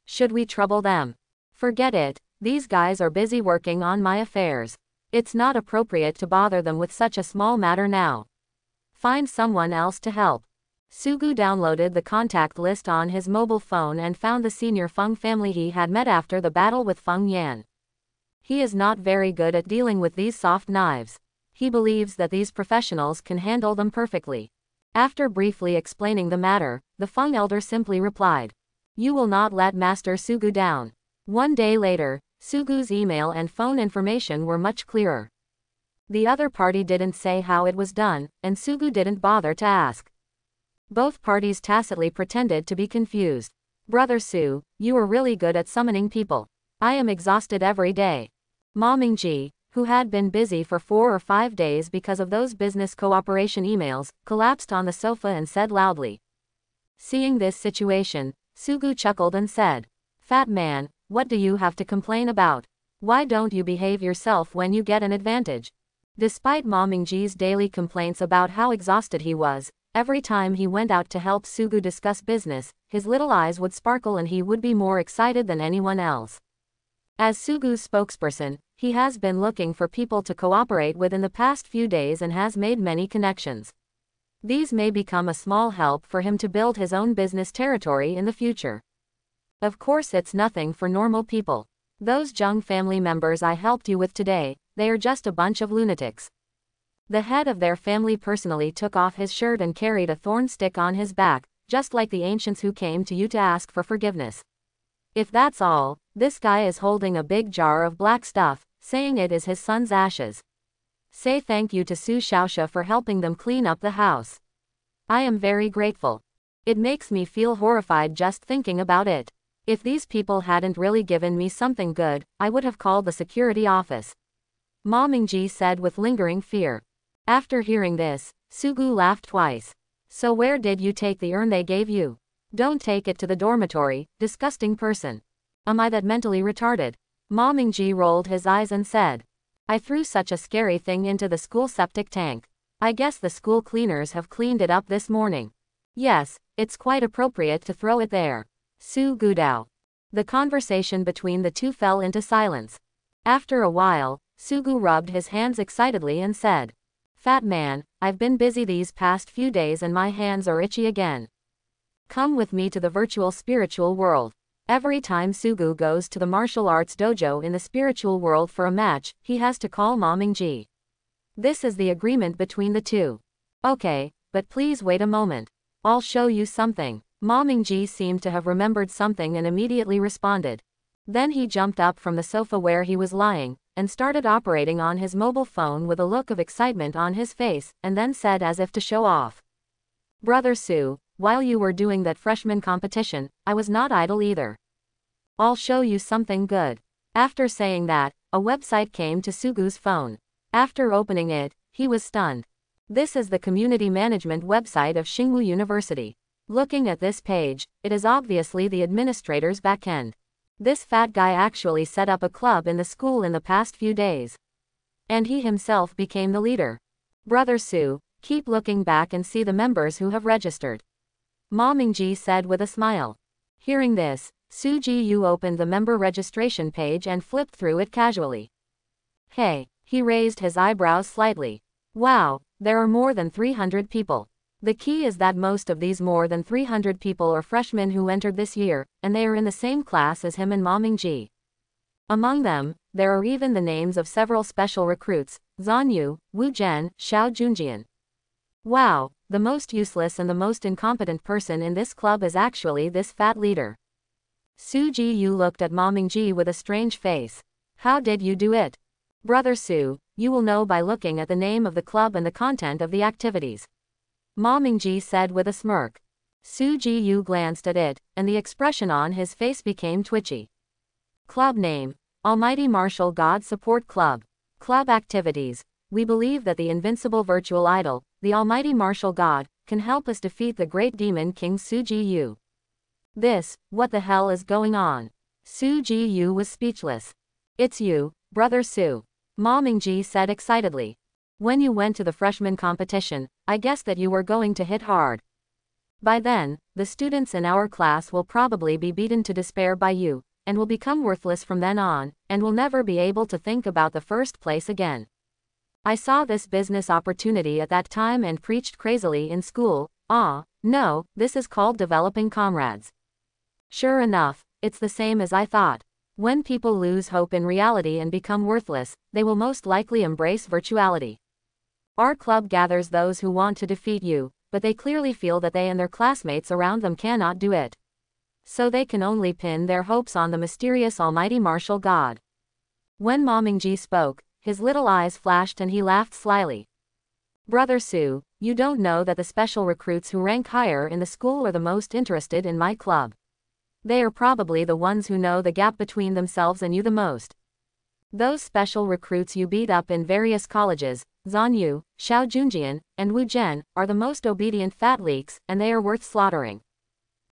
Should we trouble them? Forget it, these guys are busy working on my affairs. It's not appropriate to bother them with such a small matter now. Find someone else to help. Sugu downloaded the contact list on his mobile phone and found the senior Feng family he had met after the battle with Feng Yan. He is not very good at dealing with these soft knives. He believes that these professionals can handle them perfectly. After briefly explaining the matter, the Feng elder simply replied, "You will not let Master Sugu down." One day later, Sugu's email and phone information were much clearer. The other party didn't say how it was done, and Sugu didn't bother to ask. Both parties tacitly pretended to be confused. "Brother Su, you are really good at summoning people. I am exhausted every day." Ma Mingji, who had been busy for 4 or 5 days because of those business cooperation emails, collapsed on the sofa and said loudly. Seeing this situation, Sugu chuckled and said, "Fat man, what do you have to complain about? Why don't you behave yourself when you get an advantage?" Despite Ma Mingji's daily complaints about how exhausted he was, every time he went out to help Sugu discuss business, his little eyes would sparkle and he would be more excited than anyone else. As Sugu's spokesperson, he has been looking for people to cooperate with in the past few days and has made many connections. These may become a small help for him to build his own business territory in the future. Of course it's nothing for normal people. Those Zheng family members I helped you with today, they are just a bunch of lunatics. The head of their family personally took off his shirt and carried a thorn stick on his back, just like the ancients who came to you to ask for forgiveness. If that's all, this guy is holding a big jar of black stuff, saying it is his son's ashes. Say thank you to Su Shaoxia for helping them clean up the house. I am very grateful. It makes me feel horrified just thinking about it. If these people hadn't really given me something good, I would have called the security office. Ma Mingji said with lingering fear. After hearing this, Sugu laughed twice. So where did you take the urn they gave you? Don't take it to the dormitory, disgusting person. Am I that mentally retarded? Ma Mingji rolled his eyes and said. I threw such a scary thing into the school septic tank. I guess the school cleaners have cleaned it up this morning. Yes, it's quite appropriate to throw it there. Su Gudao. The conversation between the two fell into silence. After a while, Sugu rubbed his hands excitedly and said, Fat man, I've been busy these past few days and my hands are itchy again. Come with me to the virtual spiritual world. Every time Sugu goes to the martial arts dojo in the spiritual world for a match, he has to call Ma Mingji. This is the agreement between the two. Okay, but please wait a moment. I'll show you something. Ma Mingji seemed to have remembered something and immediately responded. Then he jumped up from the sofa where he was lying, and started operating on his mobile phone with a look of excitement on his face, and then said as if to show off. Brother Su, while you were doing that freshman competition, I was not idle either. I'll show you something good. After saying that, a website came to Sugu's phone. After opening it, he was stunned. This is the community management website of Xingwu University. Looking at this page, it is obviously the administrator's backend. This fat guy actually set up a club in the school in the past few days. And he himself became the leader. Brother Su, keep looking back and see the members who have registered. Ma Mingji said with a smile. Hearing this, Su Jiyu opened the member registration page and flipped through it casually. Hey, he raised his eyebrows slightly. Wow, there are more than 300 people. The key is that most of these more than 300 people are freshmen who entered this year, and they are in the same class as him and Ma Mingji. Among them, there are even the names of several special recruits, Zhan Yu, Wu Zhen, Xiao Junjian. Wow, the most useless and the most incompetent person in this club is actually this fat leader. Su Ji-yu looked at Ma Mingji with a strange face. How did you do it? Brother Su, you will know by looking at the name of the club and the content of the activities. Ma Mingji said with a smirk. Su Ji-yu glanced at it, and the expression on his face became twitchy. Club name: Almighty Martial God Support Club. Club activities: we believe that the invincible virtual idol, the Almighty Martial God, can help us defeat the great demon King Su Ji-yu. What the hell is going on? Su Ji-yu was speechless. It's you, Brother Su. Ma Mingji said excitedly. When you went to the freshman competition, I guessed that you were going to hit hard. By then, the students in our class will probably be beaten to despair by you, and will become worthless from then on, and will never be able to think about the first place again. I saw this business opportunity at that time and preached crazily in school. No, this is called developing comrades. Sure enough, it's the same as I thought. When people lose hope in reality and become worthless, they will most likely embrace virtuality. Our club gathers those who want to defeat you, but they clearly feel that they and their classmates around them cannot do it. So they can only pin their hopes on the mysterious Almighty Martial God. When Ma Mingji spoke, his little eyes flashed and he laughed slyly. Brother Su, you don't know that the special recruits who rank higher in the school are the most interested in my club. They are probably the ones who know the gap between themselves and you the most. Those special recruits you beat up in various colleges, Zhan Yu, Xiao Junjian, and Wu Zhen, are the most obedient fat leaks, and they are worth slaughtering.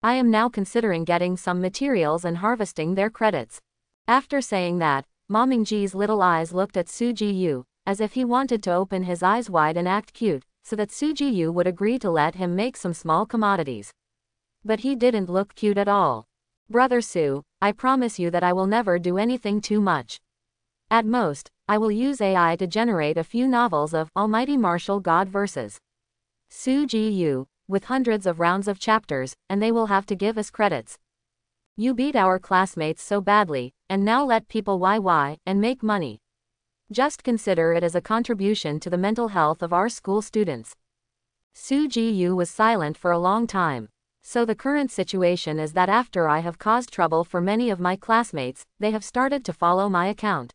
I am now considering getting some materials and harvesting their credits. After saying that, Ma Mingji's little eyes looked at Su Ji-yu, as if he wanted to open his eyes wide and act cute, so that Su Ji-yu would agree to let him make some small commodities. But he didn't look cute at all. Brother Su, I promise you that I will never do anything too much. At most, I will use AI to generate a few novels of Almighty Martial God verses. Su Ji-yu, with hundreds of rounds of chapters, and they will have to give us credits. You beat our classmates so badly, and now let people YY and make money. Just consider it as a contribution to the mental health of our school students. Su Ji-yu was silent for a long time. So the current situation is that after I have caused trouble for many of my classmates, they have started to follow my account.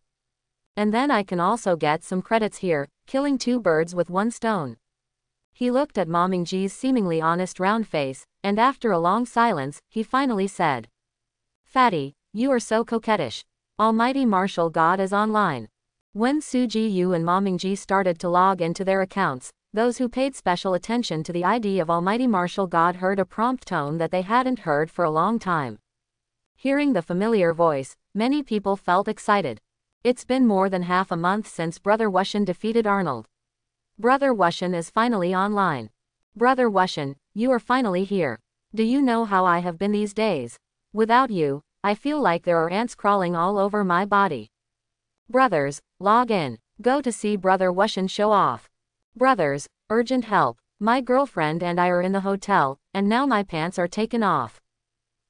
And then I can also get some credits here, killing two birds with one stone. He looked at Ma Mingji's seemingly honest round face, and after a long silence, he finally said. Fatty, you are so coquettish. Almighty Martial God is online. When Su Ji-yu and Ma Mingji started to log into their accounts, those who paid special attention to the ID of Almighty Martial God heard a prompt tone that they hadn't heard for a long time. Hearing the familiar voice, many people felt excited. It's been more than half a month since Brother Wushan defeated Arnold. Brother Wushan is finally online. Brother Wushan, you are finally here. Do you know how I have been these days? Without you, I feel like there are ants crawling all over my body. Brothers, log in. Go to see Brother Wushan show off. Brothers, urgent help. My girlfriend and I are in the hotel, and now my pants are taken off.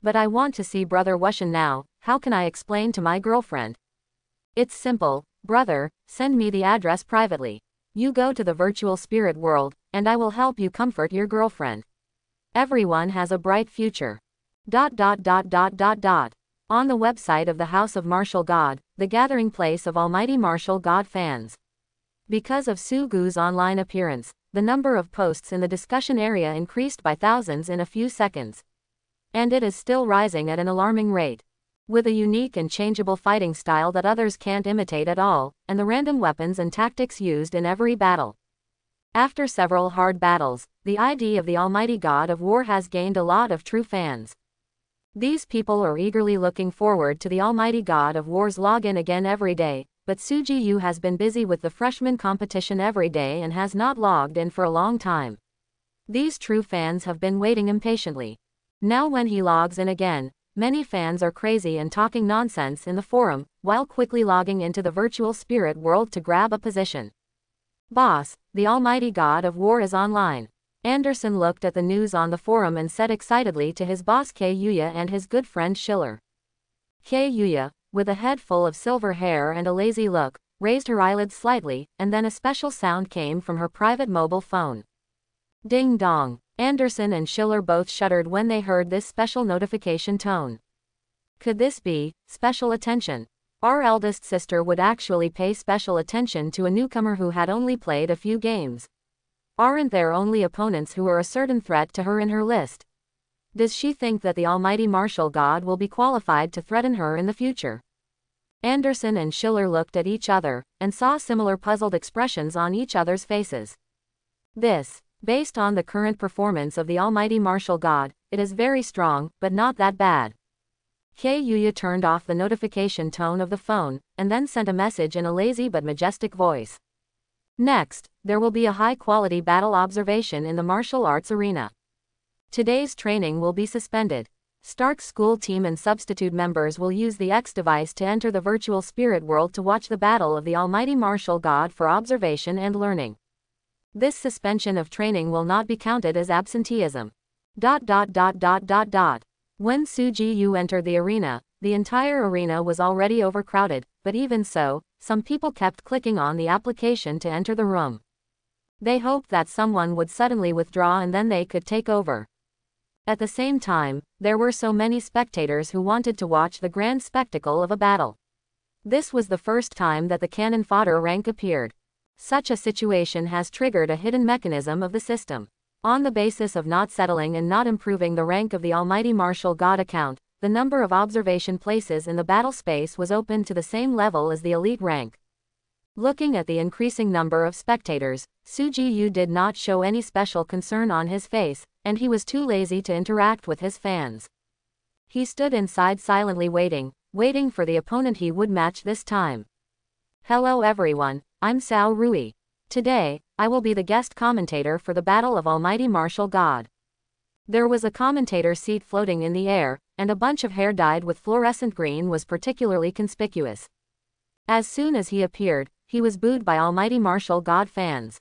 But I want to see Brother Wushan now. How can I explain to my girlfriend? It's simple, brother, send me the address privately. You go to the virtual spirit world, and I will help you comfort your girlfriend. Everyone has a bright future. On the website of the House of Martial God, the gathering place of Almighty Martial God fans. Because of Su Gu's online appearance, the number of posts in the discussion area increased by thousands in a few seconds. And it is still rising at an alarming rate. With a unique and changeable fighting style that others can't imitate at all, and the random weapons and tactics used in every battle. After several hard battles, the ID of the Almighty God of War has gained a lot of true fans. These people are eagerly looking forward to the Almighty God of War's login again every day, but Su Ji-yu has been busy with the freshman competition every day and has not logged in for a long time. These true fans have been waiting impatiently. Now when he logs in again, many fans are crazy and talking nonsense in the forum, while quickly logging into the virtual spirit world to grab a position. Boss, the Almighty God of War is online. Anderson looked at the news on the forum and said excitedly to his boss Kyuya and his good friend Schiller. Kyuya, with a head full of silver hair and a lazy look, raised her eyelids slightly, and then a special sound came from her private mobile phone. Ding dong. Anderson and Schiller both shuddered when they heard this special notification tone. Could this be special attention? Our eldest sister would actually pay special attention to a newcomer who had only played a few games. Aren't there only opponents who are a certain threat to her in her list? Does she think that the almighty martial god will be qualified to threaten her in the future? Anderson and Schiller looked at each other, and saw similar puzzled expressions on each other's faces. Based on the current performance of the almighty martial god, it is very strong, but not that bad. Kyuya turned off the notification tone of the phone, and then sent a message in a lazy but majestic voice. Next, there will be a high-quality battle observation in the martial arts arena. Today's training will be suspended. Stark's school team and substitute members will use the X device to enter the virtual spirit world to watch the battle of the almighty martial god for observation and learning. This suspension of training will not be counted as absenteeism. When Suji-Yu entered the arena, the entire arena was already overcrowded, but even so, some people kept clicking on the application to enter the room. They hoped that someone would suddenly withdraw and then they could take over. At the same time, there were so many spectators who wanted to watch the grand spectacle of a battle. This was the first time that the cannon fodder rank appeared. Such a situation has triggered a hidden mechanism of the system. On the basis of not settling and not improving the rank of the almighty martial god account, the number of observation places in the battle space was opened to the same level as the elite rank. Looking at the increasing number of spectators, Suji-Yu did not show any special concern on his face, and he was too lazy to interact with his fans. He stood inside silently waiting for the opponent he would match this time. Hello everyone, I'm Sao Rui. Today, I will be the guest commentator for the Battle of Almighty Martial God. There was a commentator seat floating in the air, and a bunch of hair dyed with fluorescent green was particularly conspicuous. As soon as he appeared, he was booed by Almighty Martial God fans.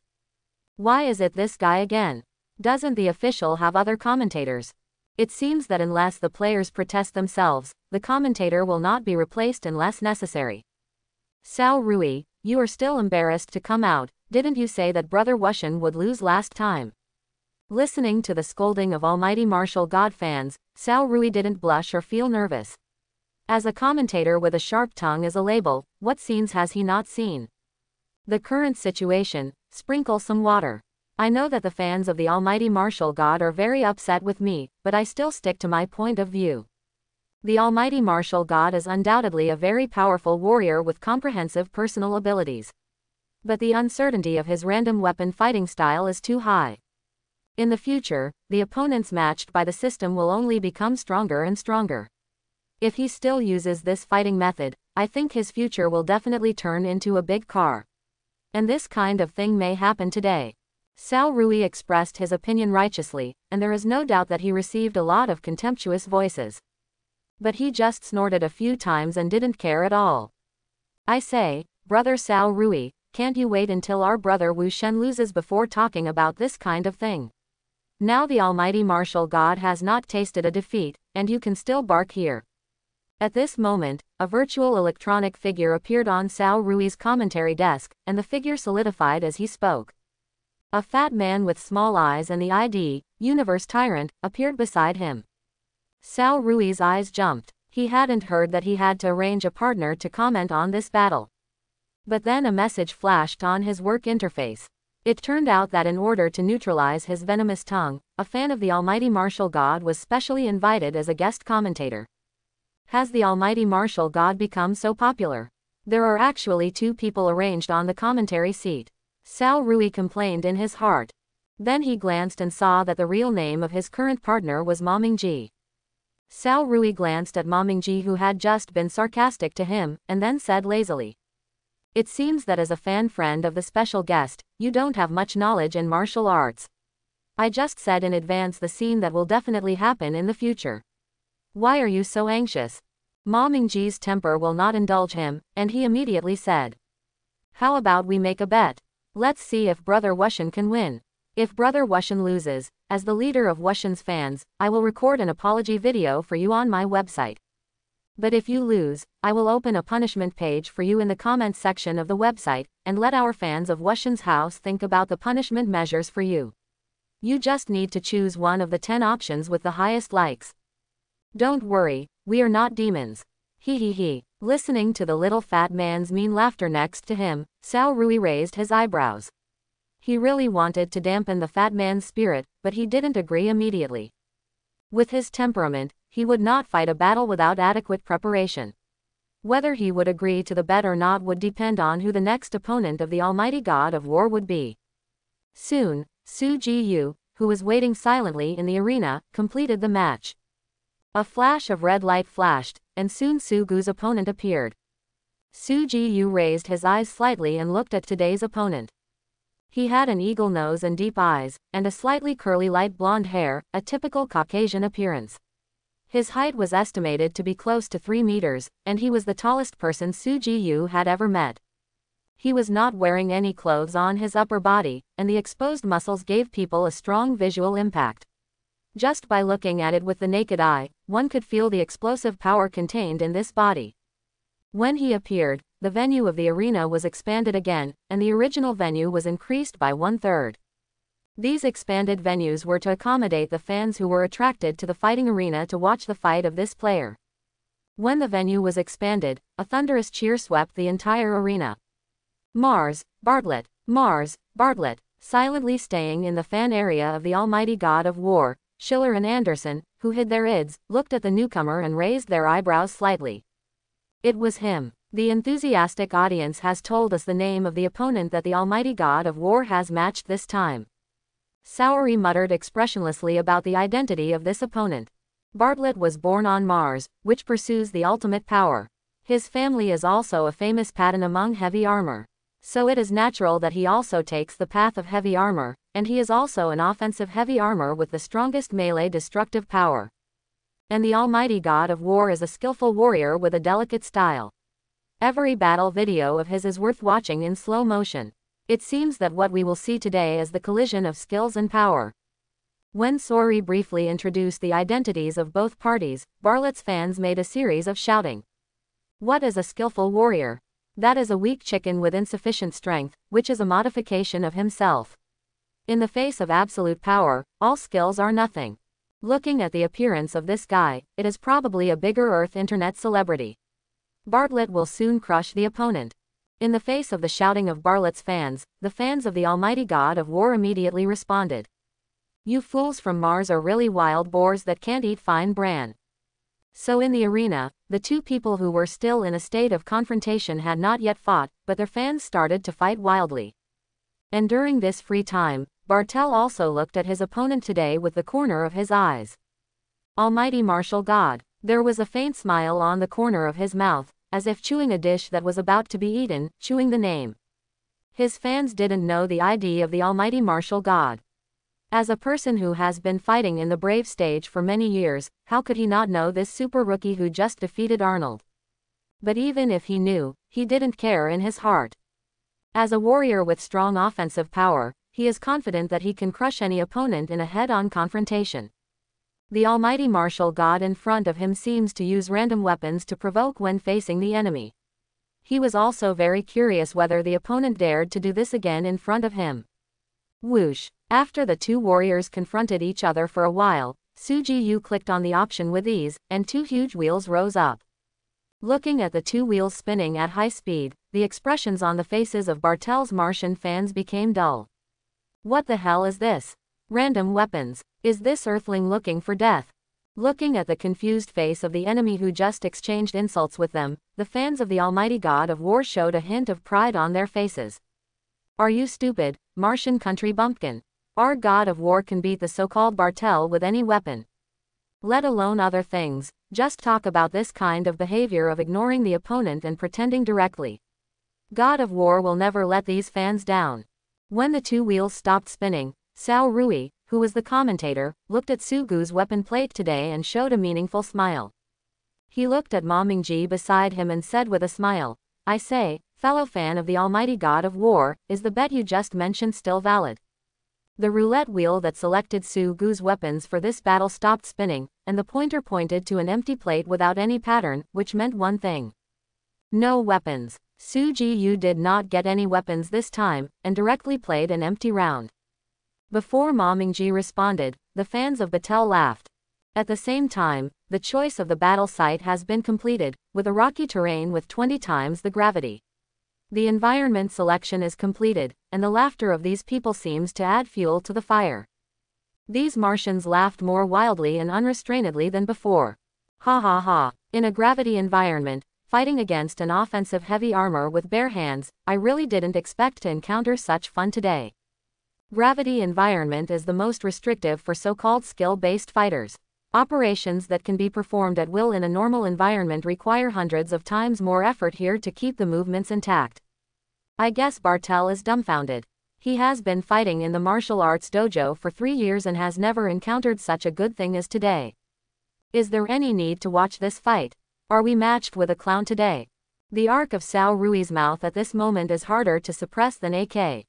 Why is it this guy again? Doesn't the official have other commentators? It seems that unless the players protest themselves, the commentator will not be replaced unless necessary. Sao Rui, you are still embarrassed to come out, didn't you say that Brother Wushan would lose last time? Listening to the scolding of Almighty Martial God fans, Sao Rui didn't blush or feel nervous. As a commentator with a sharp tongue is a label, what scenes has he not seen? The current situation, sprinkle some water. I know that the fans of the Almighty Martial God are very upset with me, but I still stick to my point of view. The Almighty Martial God is undoubtedly a very powerful warrior with comprehensive personal abilities. But the uncertainty of his random weapon fighting style is too high. In the future, the opponents matched by the system will only become stronger and stronger. If he still uses this fighting method, I think his future will definitely turn into a big car. And this kind of thing may happen today. Sao Rui expressed his opinion righteously, and there is no doubt that he received a lot of contemptuous voices. But he just snorted a few times and didn't care at all. I say, brother Sao Rui, can't you wait until our brother Wu Shen loses before talking about this kind of thing? Now the Almighty Martial God has not tasted a defeat, and you can still bark here. At this moment, a virtual electronic figure appeared on Sao Rui's commentary desk, and the figure solidified as he spoke. A fat man with small eyes and the ID, Universe Tyrant, appeared beside him. Sao Rui's eyes jumped. He hadn't heard that he had to arrange a partner to comment on this battle. But then a message flashed on his work interface. It turned out that in order to neutralize his venomous tongue, a fan of the Almighty Martial God was specially invited as a guest commentator. Has the Almighty Martial God become so popular? There are actually 2 people arranged on the commentary seat. Sao Rui complained in his heart. Then he glanced and saw that the real name of his current partner was Ma Mingji. Sao Rui glanced at Ma Mingji, who had just been sarcastic to him, and then said lazily, "It seems that as a fan friend of the special guest, you don't have much knowledge in martial arts. I just said in advance the scene that will definitely happen in the future. Why are you so anxious?" Ma Mingji's temper will not indulge him, and he immediately said, "How about we make a bet? Let's see if Brother Wushan can win." If Brother Wushan loses, as the leader of Wushan's fans, I will record an apology video for you on my website. But if you lose, I will open a punishment page for you in the comments section of the website, and let our fans of Wushan's house think about the punishment measures for you. You just need to choose one of the 10 options with the highest likes. Don't worry, we are not demons. He he he. Listening to the little fat man's mean laughter next to him, Sao Rui raised his eyebrows. He really wanted to dampen the fat man's spirit, but he didn't agree immediately. With his temperament, he would not fight a battle without adequate preparation. Whether he would agree to the bet or not would depend on who the next opponent of the Almighty God of War would be. Soon, Su Ji-yu, who was waiting silently in the arena, completed the match. A flash of red light flashed, and soon Su Gu's opponent appeared. Su Ji-yu raised his eyes slightly and looked at today's opponent. He had an eagle nose and deep eyes, and a slightly curly light blonde hair, a typical Caucasian appearance. His height was estimated to be close to 3 meters, and he was the tallest person Su Ji-yu had ever met. He was not wearing any clothes on his upper body, and the exposed muscles gave people a strong visual impact. Just by looking at it with the naked eye, one could feel the explosive power contained in this body. When he appeared, the venue of the arena was expanded again, and the original venue was increased by 1/3. These expanded venues were to accommodate the fans who were attracted to the fighting arena to watch the fight of this player. When the venue was expanded, a thunderous cheer swept the entire arena. Mars, Bartlett, Mars, Bartlett, silently staying in the fan area of the Almighty God of War, Schiller and Anderson, who hid their ids, looked at the newcomer and raised their eyebrows slightly. It was him. The enthusiastic audience has told us the name of the opponent that the Almighty God of War has matched this time. Saori muttered expressionlessly about the identity of this opponent. Bartlett was born on Mars, which pursues the ultimate power. His family is also a famous pattern among heavy armor. So it is natural that he also takes the path of heavy armor, and he is also an offensive heavy armor with the strongest melee destructive power. And the Almighty God of War is a skillful warrior with a delicate style. Every battle video of his is worth watching in slow motion. It seems that what we will see today is the collision of skills and power. When Saori briefly introduced the identities of both parties, Bartlett's fans made a series of shouting. What is a skillful warrior? That is a weak chicken with insufficient strength, which is a modification of himself. In the face of absolute power, all skills are nothing. Looking at the appearance of this guy, it is probably a bigger Earth internet celebrity. Bartlett will soon crush the opponent. In the face of the shouting of Bartlett's fans, the fans of the Almighty God of War immediately responded. You fools from Mars are really wild boars that can't eat fine bran. So in the arena, the two people who were still in a state of confrontation had not yet fought, but their fans started to fight wildly. And during this free time, Bartel also looked at his opponent today with the corner of his eyes. Almighty Martial God. There was a faint smile on the corner of his mouth, as if chewing a dish that was about to be eaten, chewing the name. His fans didn't know the ID of the Almighty Martial God. As a person who has been fighting in the Brave stage for many years, how could he not know this super rookie who just defeated Arnold? But even if he knew, he didn't care in his heart. As a warrior with strong offensive power, he is confident that he can crush any opponent in a head-on confrontation. The Almighty Martial God in front of him seems to use random weapons to provoke when facing the enemy. He was also very curious whether the opponent dared to do this again in front of him. Whoosh! After the two warriors confronted each other for a while, Su Ji-yu clicked on the option with ease, and two huge wheels rose up. Looking at the two wheels spinning at high speed, the expressions on the faces of Bartel's Martian fans became dull. What the hell is this? Random weapons. Is this Earthling looking for death? Looking at the confused face of the enemy who just exchanged insults with them, the fans of the Almighty God of War showed a hint of pride on their faces. Are you stupid, Martian country bumpkin? Our God of War can beat the so-called Bartel with any weapon. Let alone other things, just talk about this kind of behavior of ignoring the opponent and pretending directly. God of War will never let these fans down. When the two wheels stopped spinning, Sao Rui, who was the commentator, looked at Sugu's weapon plate today and showed a meaningful smile. He looked at Ma Mingji beside him and said with a smile, I say, fellow fan of the Almighty God of War, is the bet you just mentioned still valid? The roulette wheel that selected Su-Gu's weapons for this battle stopped spinning, and the pointer pointed to an empty plate without any pattern, which meant one thing. No weapons. Su-Gu did not get any weapons this time, and directly played an empty round. Before Ma Mingji responded, the fans of Batel laughed. At the same time, the choice of the battle site has been completed, with a rocky terrain with 20 times the gravity. The environment selection is completed, and the laughter of these people seems to add fuel to the fire. These Martians laughed more wildly and unrestrainedly than before. Ha ha ha. In a gravity environment, fighting against an offensive heavy armor with bare hands, I really didn't expect to encounter such fun today. Gravity environment is the most restrictive for so-called skill-based fighters. Operations that can be performed at will in a normal environment require hundreds of times more effort here to keep the movements intact. I guess Bartel is dumbfounded. He has been fighting in the martial arts dojo for 3 years and has never encountered such a good thing as today. Is there any need to watch this fight? Are we matched with a clown today? The arc of Cao Rui's mouth at this moment is harder to suppress than AK.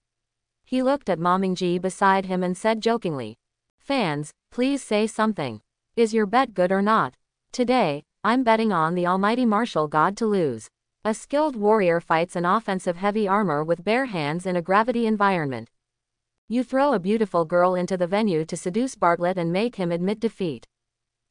He looked at Ma Mingji beside him and said jokingly, "Fans, please say something. Is your bet good or not? Today, I'm betting on the almighty martial god to lose." A skilled warrior fights an offensive heavy armor with bare hands in a gravity environment. You throw a beautiful girl into the venue to seduce Bartlett and make him admit defeat.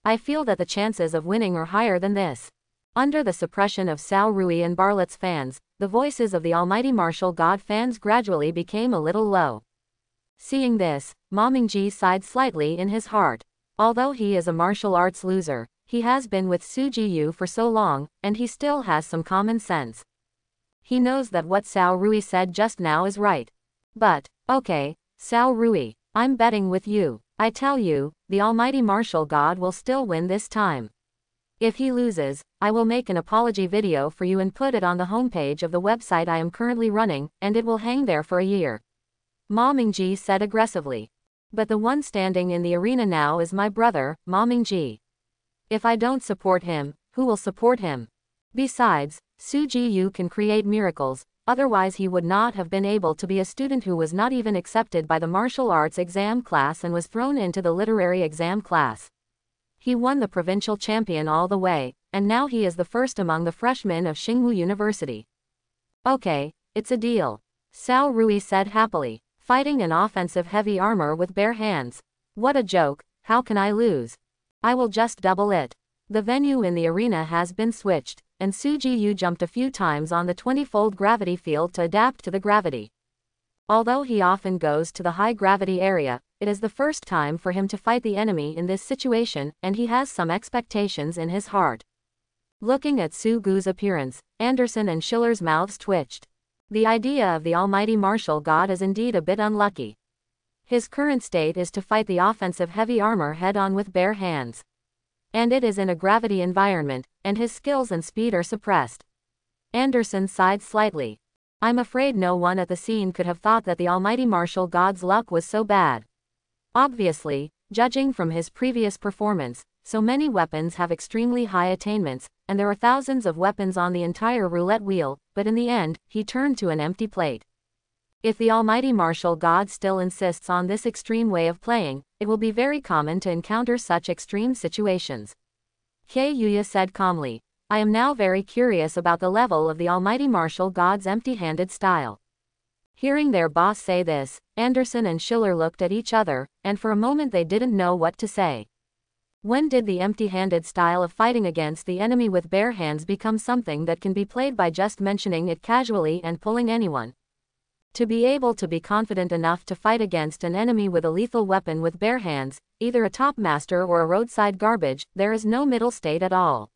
I feel that the chances of winning are higher than this. Under the suppression of Cao Rui and Bartlett's fans, the voices of the almighty martial god fans gradually became a little low. Seeing this, Ma Mingji sighed slightly in his heart. Although he is a martial arts loser, he has been with Su-Gu for so long, and he still has some common sense. He knows that what Cao Rui said just now is right. But, okay, Cao Rui, I'm betting with you. I tell you, the almighty martial god will still win this time. If he loses, I will make an apology video for you and put it on the homepage of the website I am currently running, and it will hang there for a year. Ma Mingji said aggressively. But the one standing in the arena now is my brother, Ma Mingji. If I don't support him, who will support him? Besides, Su-Gu can create miracles, otherwise he would not have been able to be a student who was not even accepted by the martial arts exam class and was thrown into the literary exam class. He won the provincial champion all the way, and now he is the first among the freshmen of Xingwu University. Okay, it's a deal. Cao Rui said happily. Fighting an offensive heavy armor with bare hands. What a joke, how can I lose? I will just double it. The venue in the arena has been switched, and Su-Gu jumped a few times on the 20-fold gravity field to adapt to the gravity. Although he often goes to the high gravity area, it is the first time for him to fight the enemy in this situation, and he has some expectations in his heart. Looking at Su-Gu's appearance, Anderson and Schiller's mouths twitched. The idea of the almighty martial god is indeed a bit unlucky. His current state is to fight the offensive heavy armor head-on with bare hands. And it is in a gravity environment, and his skills and speed are suppressed. Anderson sighed slightly. I'm afraid no one at the scene could have thought that the almighty martial god's luck was so bad. Obviously, judging from his previous performance, so many weapons have extremely high attainments, and there are thousands of weapons on the entire roulette wheel, but in the end, he turned to an empty plate. If the almighty martial god still insists on this extreme way of playing, it will be very common to encounter such extreme situations. Kei Yuya said calmly, I am now very curious about the level of the almighty martial god's empty-handed style. Hearing their boss say this, Anderson and Schiller looked at each other, and for a moment they didn't know what to say. When did the empty-handed style of fighting against the enemy with bare hands become something that can be played by just mentioning it casually and pulling anyone? To be able to be confident enough to fight against an enemy with a lethal weapon with bare hands, either a top master or a roadside garbage, there is no middle state at all.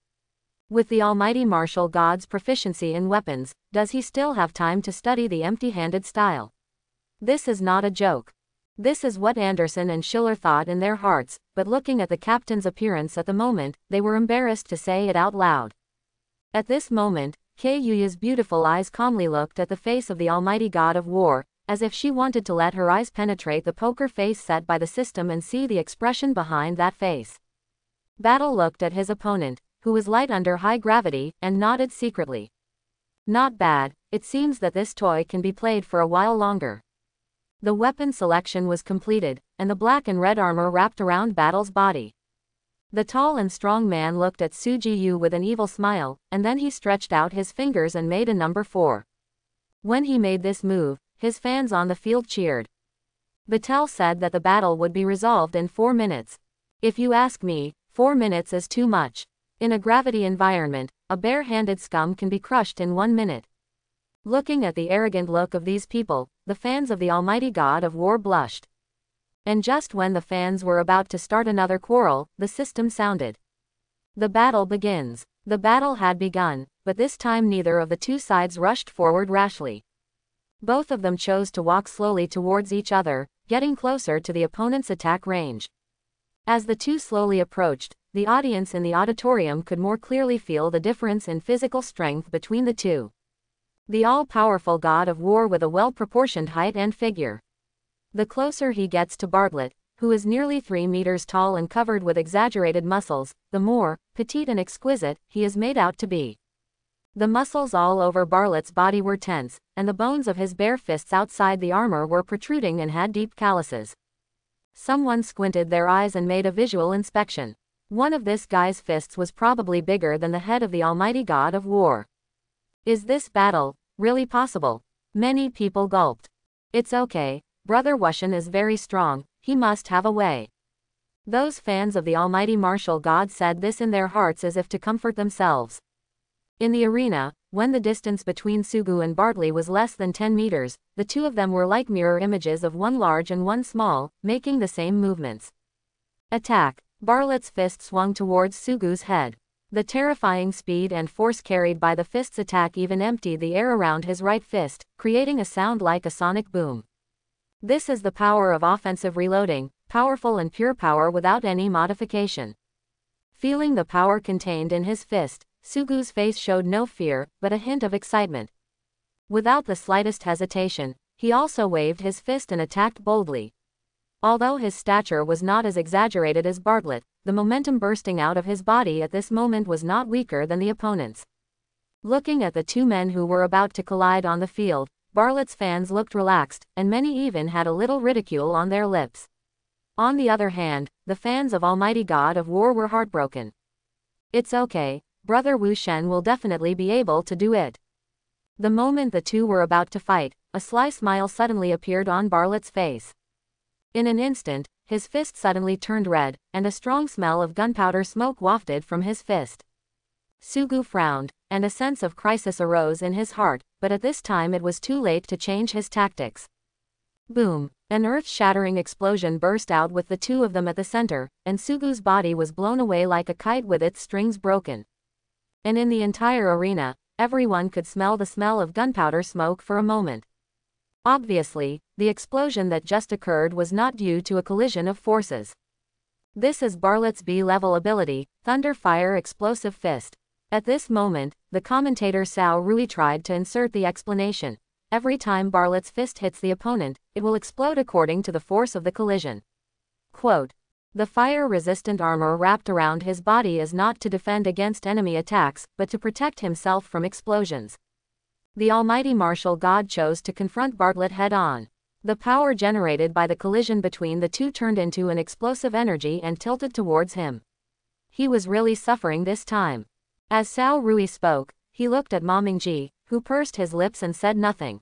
With the almighty martial god's proficiency in weapons, does he still have time to study the empty-handed style? This is not a joke. This is what Anderson and Schiller thought in their hearts, but looking at the captain's appearance at the moment, they were embarrassed to say it out loud. At this moment, Kei Yuya's beautiful eyes calmly looked at the face of the almighty god of war, as if she wanted to let her eyes penetrate the poker face set by the system and see the expression behind that face. Battle looked at his opponent, who was light under high gravity, and nodded secretly. Not bad, it seems that this toy can be played for a while longer. The weapon selection was completed, and the black and red armor wrapped around Battle's body. The tall and strong man looked at Suji with an evil smile, and then he stretched out his fingers and made a number 4. When he made this move, his fans on the field cheered. Battle said that the battle would be resolved in 4 minutes. If you ask me, 4 minutes is too much. In a gravity environment, a bare-handed scum can be crushed in 1 minute. Looking at the arrogant look of these people, the fans of the Almighty God of War blushed. And just when the fans were about to start another quarrel, the system sounded. The battle begins. The battle had begun, but this time neither of the two sides rushed forward rashly. Both of them chose to walk slowly towards each other, getting closer to the opponent's attack range. As the two slowly approached, the audience in the auditorium could more clearly feel the difference in physical strength between the two. The all-powerful God of War with a well-proportioned height and figure. The closer he gets to Bartlett, who is nearly 3 meters tall and covered with exaggerated muscles, the more petite and exquisite he is made out to be. The muscles all over Bartlett's body were tense, and the bones of his bare fists outside the armor were protruding and had deep calluses. Someone squinted their eyes and made a visual inspection. One of this guy's fists was probably bigger than the head of the Almighty God of War. Is this battle really possible? Many people gulped. It's okay, Brother Wushan is very strong, he must have a way. Those fans of the Almighty Martial God said this in their hearts as if to comfort themselves. In the arena, when the distance between Sugu and Bartley was less than 10 meters, the two of them were like mirror images of one large and one small, making the same movements. Attack! Bartlett's fist swung towards Sugu's head. The terrifying speed and force carried by the fist's attack even emptied the air around his right fist, creating a sound like a sonic boom. This is the power of offensive reloading, powerful and pure power without any modification. Feeling the power contained in his fist, Sugu's face showed no fear, but a hint of excitement. Without the slightest hesitation, he also waved his fist and attacked boldly. Although his stature was not as exaggerated as Bartlett, the momentum bursting out of his body at this moment was not weaker than the opponent's. Looking at the two men who were about to collide on the field, Bartlett's fans looked relaxed, and many even had a little ridicule on their lips. On the other hand, the fans of Almighty God of War were heartbroken. It's okay, Brother Wu Shen will definitely be able to do it. The moment the two were about to fight, a sly smile suddenly appeared on Bartlett's face. In an instant, his fist suddenly turned red, and a strong smell of gunpowder smoke wafted from his fist. Sugu frowned, and a sense of crisis arose in his heart, but at this time it was too late to change his tactics. Boom! An earth-shattering explosion burst out with the two of them at the center, and Sugu's body was blown away like a kite with its strings broken. And in the entire arena, everyone could smell the smell of gunpowder smoke for a moment. Obviously, the explosion that just occurred was not due to a collision of forces. This is Bartlett's B-level ability, Thunder Fire Explosive Fist. At this moment, the commentator Cao Rui tried to insert the explanation. Every time Bartlett's fist hits the opponent, it will explode according to the force of the collision. Quote, the fire-resistant armor wrapped around his body is not to defend against enemy attacks, but to protect himself from explosions. The Almighty Martial God chose to confront Bartlett head-on. The power generated by the collision between the two turned into an explosive energy and tilted towards him. He was really suffering this time. As Cao Rui spoke, he looked at Ma Mingji, who pursed his lips and said nothing.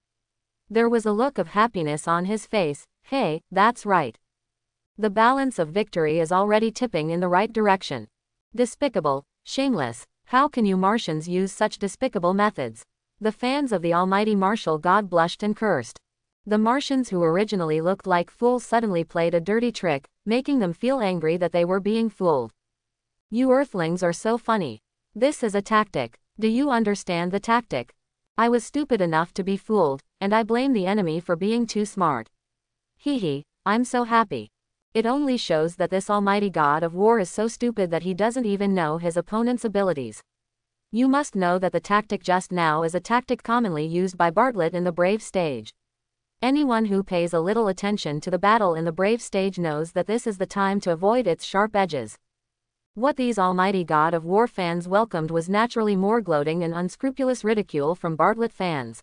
There was a look of happiness on his face. Hey, that's right. The balance of victory is already tipping in the right direction. Despicable, shameless, how can you Martians use such despicable methods? The fans of the Almighty Martial God blushed and cursed. The Martians who originally looked like fools suddenly played a dirty trick, making them feel angry that they were being fooled. You Earthlings are so funny. This is a tactic. Do you understand the tactic? I was stupid enough to be fooled, and I blame the enemy for being too smart. Hee, I'm so happy. It only shows that this Almighty God of War is so stupid that he doesn't even know his opponent's abilities. You must know that the tactic just now is a tactic commonly used by Bartlett in the Brave stage. Anyone who pays a little attention to the battle in the Brave stage knows that this is the time to avoid its sharp edges. What these Almighty God of War fans welcomed was naturally more gloating and unscrupulous ridicule from Bartlett fans.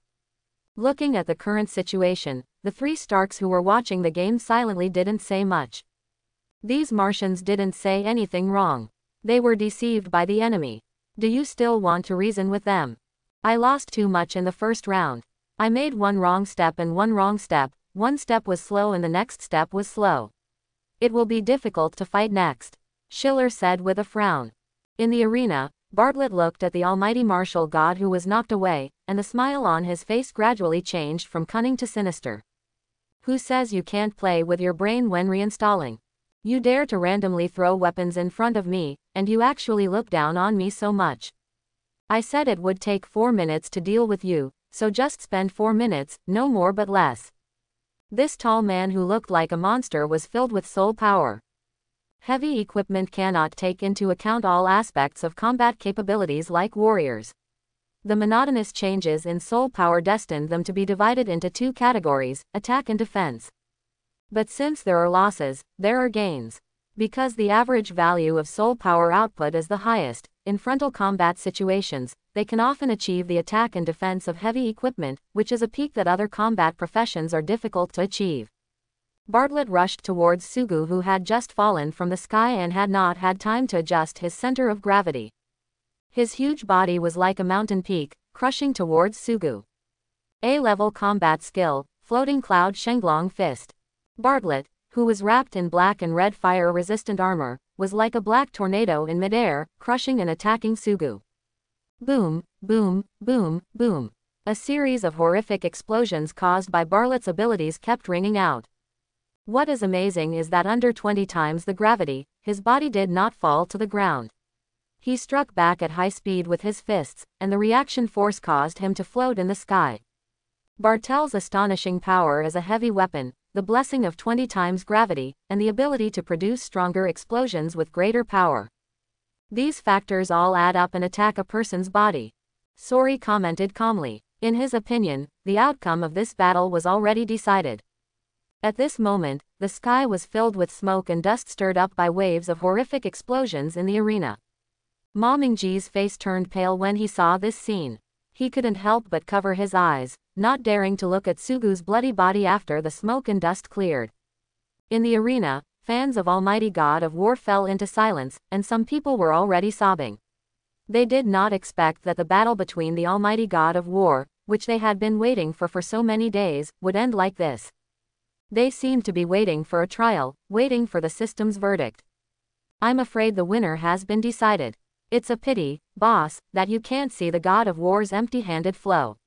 Looking at the current situation, the three Starks who were watching the game silently didn't say much. These Martians didn't say anything wrong. They were deceived by the enemy. Do you still want to reason with them? I lost too much in the first round. I made one wrong step and one wrong step, one step was slow and the next step was slow. It will be difficult to fight next, Schiller said with a frown. In the arena, Bartlett looked at the almighty martial god who was knocked away, and the smile on his face gradually changed from cunning to sinister. Who says you can't play with your brain when reinstalling? You dare to randomly throw weapons in front of me, and you actually look down on me so much. I said it would take 4 minutes to deal with you, so just spend 4 minutes, no more but less. This tall man who looked like a monster was filled with soul power. Heavy equipment cannot take into account all aspects of combat capabilities like warriors. The monotonous changes in soul power destined them to be divided into 2 categories, attack and defense. But since there are losses, there are gains. Because the average value of soul power output is the highest, in frontal combat situations, they can often achieve the attack and defense of heavy equipment, which is a peak that other combat professions are difficult to achieve. Bartlett rushed towards Sugu, who had just fallen from the sky and had not had time to adjust his center of gravity. His huge body was like a mountain peak, crushing towards Sugu. A-level combat skill, floating cloud Shenglong fist. Bartlett, who was wrapped in black and red fire-resistant armor, was like a black tornado in midair, crushing and attacking Sugu. Boom, boom, boom, boom. A series of horrific explosions caused by Bartlett's abilities kept ringing out. What is amazing is that under 20 times the gravity, his body did not fall to the ground. He struck back at high speed with his fists, and the reaction force caused him to float in the sky. Bartel's astonishing power as a heavy weapon, the blessing of 20 times gravity, and the ability to produce stronger explosions with greater power. These factors all add up and attack a person's body. Sori commented calmly. In his opinion, the outcome of this battle was already decided. At this moment, the sky was filled with smoke and dust stirred up by waves of horrific explosions in the arena. Ma Mingji's face turned pale when he saw this scene. He couldn't help but cover his eyes, not daring to look at Sugu's bloody body after the smoke and dust cleared. In the arena, fans of Almighty God of War fell into silence, and some people were already sobbing. They did not expect that the battle between the Almighty God of War, which they had been waiting for so many days, would end like this. They seemed to be waiting for a trial, waiting for the system's verdict. I'm afraid the winner has been decided. It's a pity, boss, that you can't see the God of War's empty-handed flow.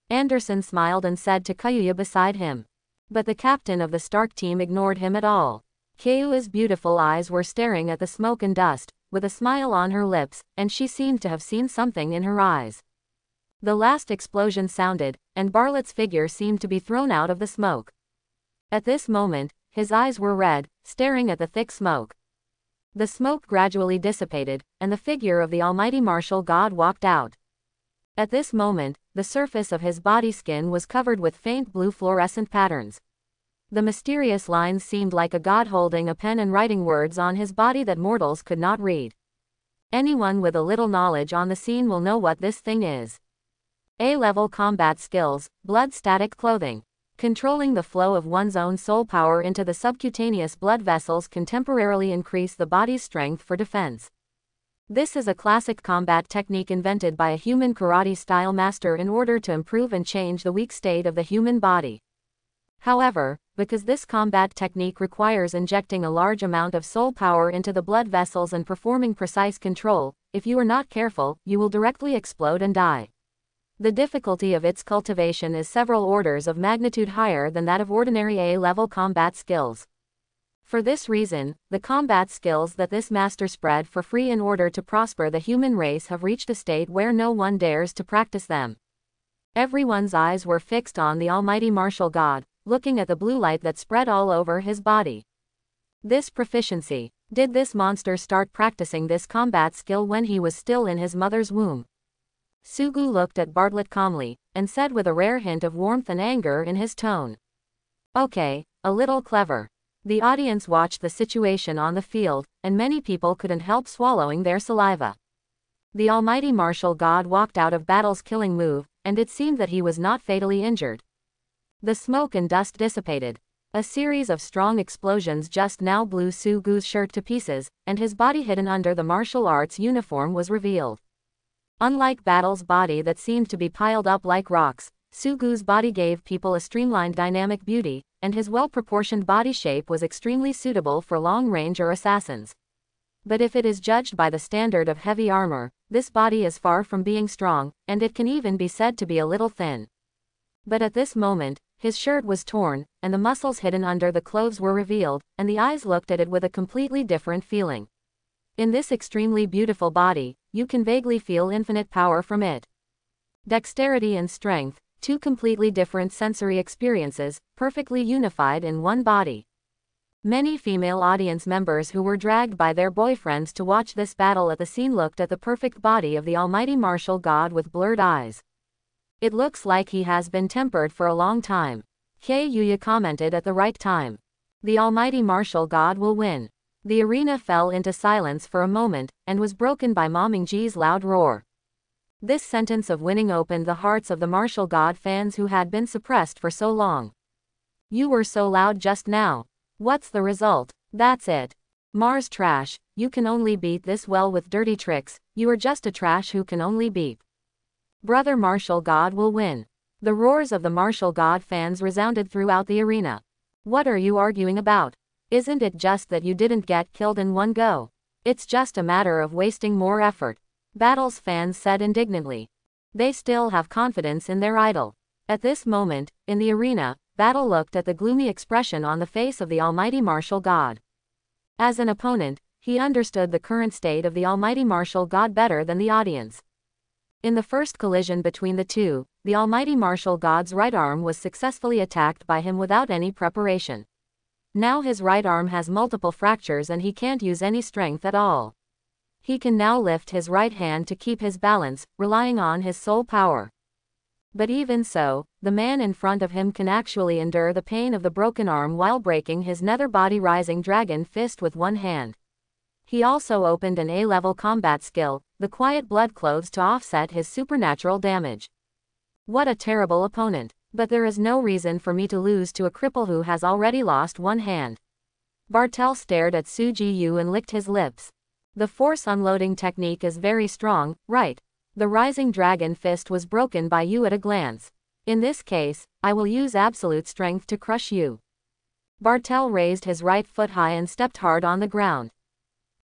Anderson smiled and said to Kayuya beside him. But the captain of the Stark team ignored him at all. Kayuya's beautiful eyes were staring at the smoke and dust, with a smile on her lips, and she seemed to have seen something in her eyes. The last explosion sounded, and Bartlett's figure seemed to be thrown out of the smoke. At this moment, his eyes were red, staring at the thick smoke. The smoke gradually dissipated, and the figure of the almighty martial god walked out. At this moment, the surface of his body skin was covered with faint blue fluorescent patterns. The mysterious lines seemed like a god holding a pen and writing words on his body that mortals could not read. Anyone with a little knowledge on the scene will know what this thing is. A-level combat skills, blood static clothing. Controlling the flow of one's own soul power into the subcutaneous blood vessels can temporarily increase the body's strength for defense. This is a classic combat technique invented by a human karate-style master in order to improve and change the weak state of the human body. However, because this combat technique requires injecting a large amount of soul power into the blood vessels and performing precise control, if you are not careful, you will directly explode and die. The difficulty of its cultivation is several orders of magnitude higher than that of ordinary A-level combat skills. For this reason, the combat skills that this master spread for free in order to prosper the human race have reached a state where no one dares to practice them. Everyone's eyes were fixed on the almighty martial god, looking at the blue light that spread all over his body. This proficiency. Did this monster start practicing this combat skill when he was still in his mother's womb? Sugu looked at Bartlett calmly, and said with a rare hint of warmth and anger in his tone. Okay, a little clever. The audience watched the situation on the field, and many people couldn't help swallowing their saliva. The almighty martial god walked out of battle's killing move, and it seemed that he was not fatally injured. The smoke and dust dissipated. A series of strong explosions just now blew Sugu's shirt to pieces, and his body hidden under the martial arts uniform was revealed. Unlike Battle's body that seemed to be piled up like rocks, Sugu's body gave people a streamlined dynamic beauty, and his well-proportioned body shape was extremely suitable for long-range or assassins. But if it is judged by the standard of heavy armor, this body is far from being strong, and it can even be said to be a little thin. But at this moment, his shirt was torn, and the muscles hidden under the clothes were revealed, and the eyes looked at it with a completely different feeling. In this extremely beautiful body, you can vaguely feel infinite power from it. Dexterity and strength, two completely different sensory experiences, perfectly unified in one body. Many female audience members who were dragged by their boyfriends to watch this battle at the scene looked at the perfect body of the almighty martial god with blurred eyes. It looks like he has been tempered for a long time. Kei Yuya commented at the right time. The almighty martial god will win. The arena fell into silence for a moment, and was broken by Ma Mingji's loud roar. This sentence of winning opened the hearts of the martial god fans who had been suppressed for so long. You were so loud just now. What's the result? That's it. Mars trash, you can only beat this well with dirty tricks, you are just a trash who can only beep. Brother martial god will win. The roars of the martial god fans resounded throughout the arena. What are you arguing about? Isn't it just that you didn't get killed in one go? It's just a matter of wasting more effort. Battle's fans said indignantly. They still have confidence in their idol. At this moment, in the arena, Battle looked at the gloomy expression on the face of the almighty martial god. As an opponent, he understood the current state of the almighty martial god better than the audience. In the first collision between the two, the almighty martial god's right arm was successfully attacked by him without any preparation. Now his right arm has multiple fractures and he can't use any strength at all. He can now lift his right hand to keep his balance, relying on his soul power. But even so, the man in front of him can actually endure the pain of the broken arm while breaking his nether body rising dragon fist with one hand. He also opened an A-level combat skill, the quiet blood clothes, to offset his supernatural damage. What a terrible opponent. But there is no reason for me to lose to a cripple who has already lost one hand. Bartel stared at Su Jiyu and licked his lips. The force unloading technique is very strong, right? The rising dragon fist was broken by you at a glance. In this case, I will use absolute strength to crush you. Bartel raised his right foot high and stepped hard on the ground.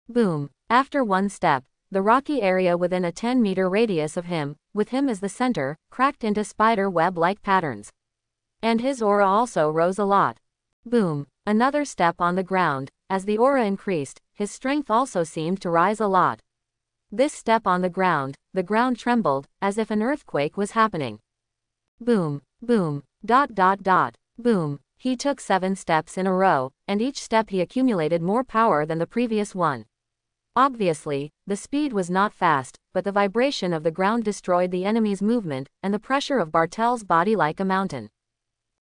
Boom. After one step, the rocky area within a 10-meter radius of him, with him as the center, cracked into spider web-like patterns. And his aura also rose a lot. Boom. Another step on the ground. As the aura increased, his strength also seemed to rise a lot. This step on the ground trembled, as if an earthquake was happening. Boom, boom, ... boom. He took 7 steps in a row, and each step he accumulated more power than the previous one. Obviously, the speed was not fast, but the vibration of the ground destroyed the enemy's movement, and the pressure of Bartel's body like a mountain.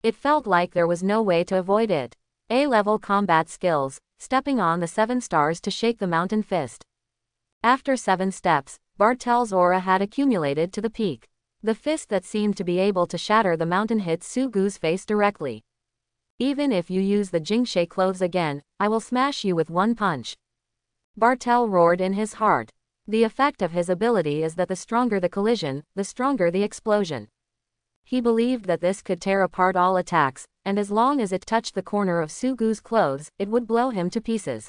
It felt like there was no way to avoid it. A-level combat skills, stepping on the 7 stars to shake the mountain fist. After 7 steps, Bartel's aura had accumulated to the peak. The fist that seemed to be able to shatter the mountain hit Sugu's face directly. Even if you use the Jingshe clothes again, I will smash you with one punch. Bartel roared in his heart. The effect of his ability is that the stronger the collision, the stronger the explosion. He believed that this could tear apart all attacks, and as long as it touched the corner of Sugu's clothes, it would blow him to pieces.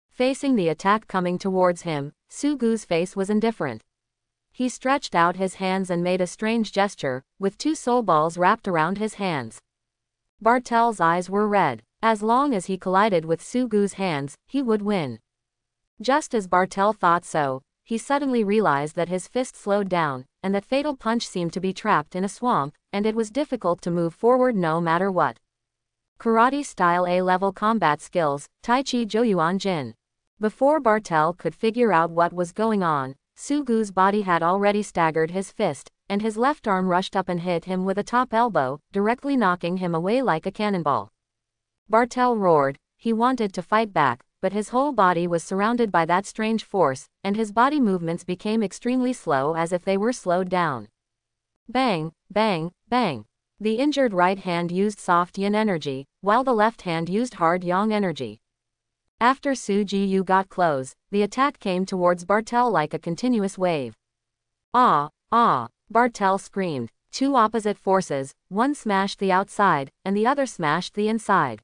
Facing the attack coming towards him, Sugu's face was indifferent. He stretched out his hands and made a strange gesture, with 2 soul balls wrapped around his hands. Bartel's eyes were red. As long as he collided with Sugu's hands, he would win. Just as Bartel thought so, he suddenly realized that his fist slowed down, and that fatal punch seemed to be trapped in a swamp, and it was difficult to move forward no matter what. Karate-style A-level combat skills, Tai Chi Joyuan Jin. Before Bartel could figure out what was going on, Sugu's body had already staggered his fist, and his left arm rushed up and hit him with a top elbow, directly knocking him away like a cannonball. Bartel roared. He wanted to fight back, but his whole body was surrounded by that strange force, and his body movements became extremely slow as if they were slowed down. Bang, bang, bang. The injured right hand used soft yin energy, while the left hand used hard yang energy. After Su Ji-yu got close, the attack came towards Bartel like a continuous wave. Ah, ah, Bartel screamed. Two opposite forces, one smashed the outside, and the other smashed the inside.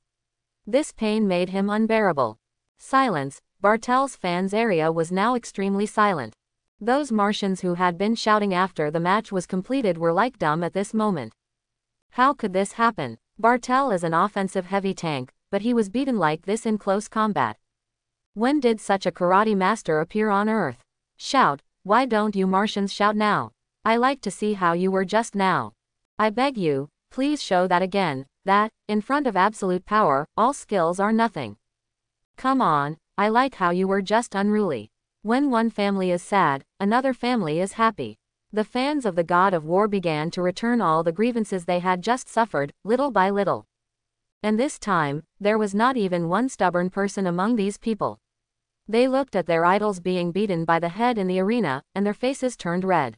This pain made him unbearable. Silence. Bartel's fans area was now extremely silent. Those Martians who had been shouting after the match was completed were like dumb at this moment. How could this happen? Bartel is an offensive heavy tank, but he was beaten like this in close combat. When did such a karate master appear on Earth? Shout, why don't you Martians shout now? I like to see how you were just now. I beg you, please show that again, that, in front of absolute power, all skills are nothing. Come on, I like how you were just unruly. When one family is sad, another family is happy. The fans of the God of War began to return all the grievances they had just suffered, little by little. And this time, there was not even one stubborn person among these people. They looked at their idols being beaten by the head in the arena, and their faces turned red.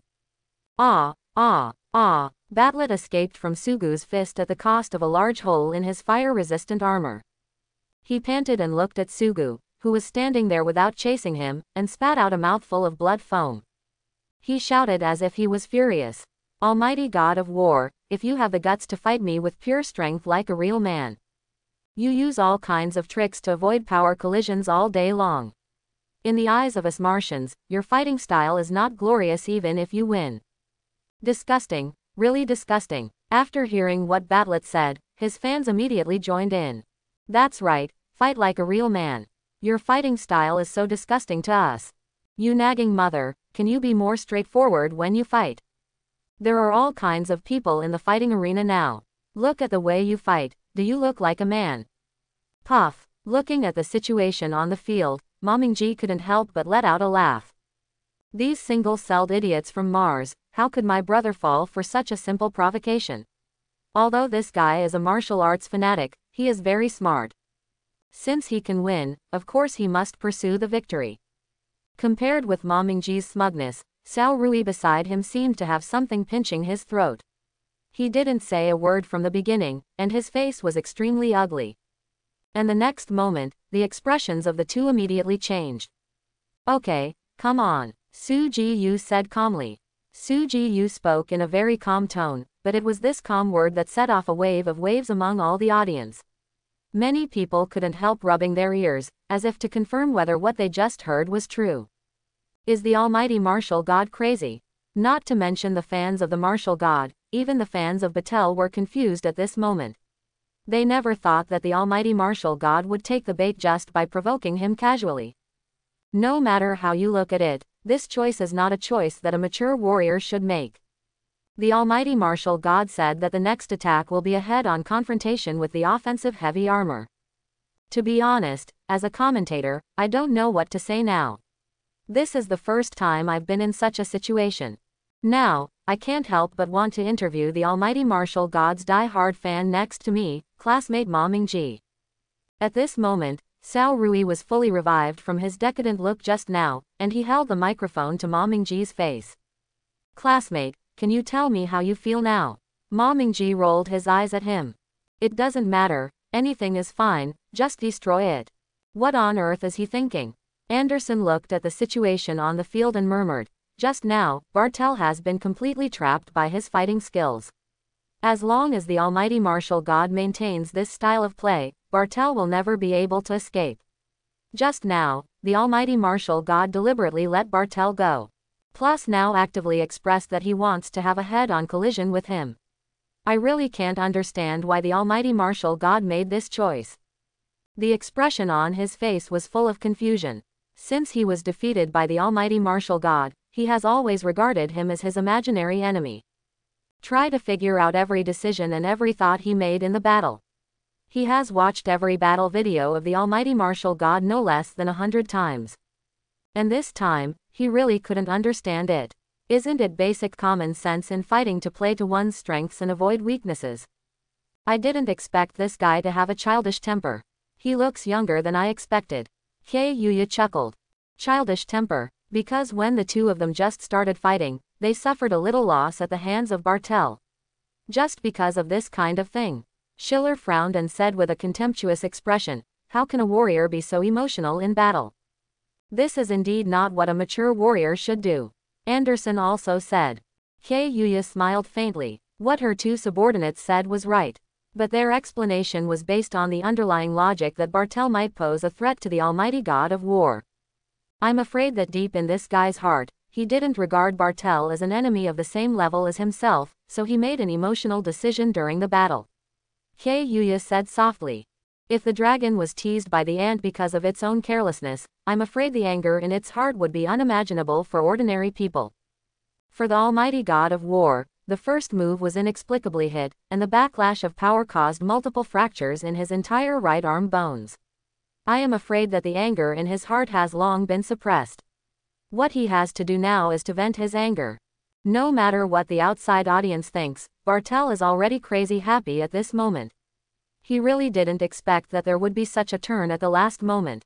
Ah, ah, ah, Batlet escaped from Sugu's fist at the cost of a large hole in his fire-resistant armor. He panted and looked at Sugu, who was standing there without chasing him, and spat out a mouthful of blood foam. He shouted as if he was furious. Almighty God of War, if you have the guts to fight me with pure strength like a real man. You use all kinds of tricks to avoid power collisions all day long. In the eyes of us Martians, your fighting style is not glorious even if you win. Disgusting, really disgusting. After hearing what Batlet said, his fans immediately joined in. That's right, fight like a real man. Your fighting style is so disgusting to us. You nagging mother, can you be more straightforward when you fight? There are all kinds of people in the fighting arena now. Look at the way you fight, do you look like a man? Puff. Looking at the situation on the field, Ma Mingji couldn't help but let out a laugh. These single-celled idiots from Mars, how could my brother fall for such a simple provocation? Although this guy is a martial arts fanatic, he is very smart. Since he can win, of course he must pursue the victory. Compared with Ma Mingji's smugness, Cao Rui beside him seemed to have something pinching his throat. He didn't say a word from the beginning, and his face was extremely ugly. And the next moment, the expressions of the two immediately changed. Okay, come on, Su Ji-yu said calmly. Su Ji-yu spoke in a very calm tone, but it was this calm word that set off a wave of waves among all the audience. Many people couldn't help rubbing their ears, as if to confirm whether what they just heard was true. Is the almighty martial god crazy? Not to mention the fans of the martial god, even the fans of Batel were confused at this moment. They never thought that the almighty martial god would take the bait just by provoking him casually. No matter how you look at it, this choice is not a choice that a mature warrior should make. The almighty martial god said that the next attack will be a head-on confrontation with the offensive heavy armor. To be honest, as a commentator, I don't know what to say now. This is the first time I've been in such a situation. Now, I can't help but want to interview the almighty martial god's die-hard fan next to me, classmate Ma Mingji. At this moment, Cao Rui was fully revived from his decadent look just now, and he held the microphone to Ma Mingji's face. Classmate, can you tell me how you feel now? Ma Mingji rolled his eyes at him. It doesn't matter, anything is fine, just destroy it. What on earth is he thinking? Anderson looked at the situation on the field and murmured, just now, Bartel has been completely trapped by his fighting skills. As long as the almighty martial god maintains this style of play, Bartel will never be able to escape. Just now, the almighty martial god deliberately let Bartel go. Plus now actively expressed that he wants to have a head-on collision with him. I really can't understand why the almighty martial god made this choice. The expression on his face was full of confusion. Since he was defeated by the almighty martial god, he has always regarded him as his imaginary enemy. Try to figure out every decision and every thought he made in the battle. He has watched every battle video of the almighty martial god no less than 100 times. And this time, he really couldn't understand it. Isn't it basic common sense in fighting to play to one's strengths and avoid weaknesses? I didn't expect this guy to have a childish temper. He looks younger than I expected. Kei Yuya chuckled. Childish temper, because when the two of them just started fighting, they suffered a little loss at the hands of Bartel. Just because of this kind of thing. Schiller frowned and said with a contemptuous expression, "How can a warrior be so emotional in battle? This is indeed not what a mature warrior should do." Anderson also said. Yuya smiled faintly. What her two subordinates said was right. But their explanation was based on the underlying logic that Bartel might pose a threat to the almighty god of war. I'm afraid that deep in this guy's heart, he didn't regard Bartel as an enemy of the same level as himself, so he made an emotional decision during the battle. Yuya said softly. If the dragon was teased by the ant because of its own carelessness, I'm afraid the anger in its heart would be unimaginable for ordinary people. For the almighty god of war, the first move was inexplicably hit, and the backlash of power caused multiple fractures in his entire right arm bones. I am afraid that the anger in his heart has long been suppressed. What he has to do now is to vent his anger. No matter what the outside audience thinks, Bartel is already crazy happy at this moment. He really didn't expect that there would be such a turn at the last moment.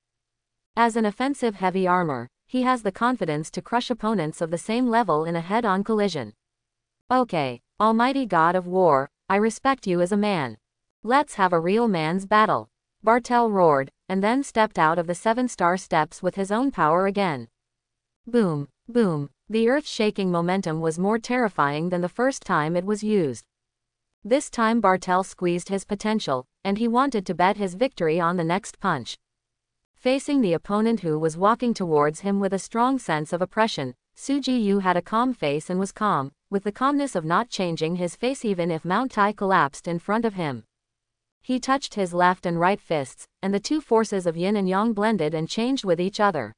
As an offensive heavy armor, he has the confidence to crush opponents of the same level in a head-on collision. Okay, almighty god of war, I respect you as a man. Let's have a real man's battle. Bartel roared, and then stepped out of the 7-star steps with his own power again. Boom, boom, the earth-shaking momentum was more terrifying than the first time it was used. This time Bartel squeezed his potential, and he wanted to bet his victory on the next punch. Facing the opponent who was walking towards him with a strong sense of oppression, Suji-Yu had a calm face and was calm, with the calmness of not changing his face even if Mount Tai collapsed in front of him. He touched his left and right fists, and the two forces of yin and yang blended and changed with each other.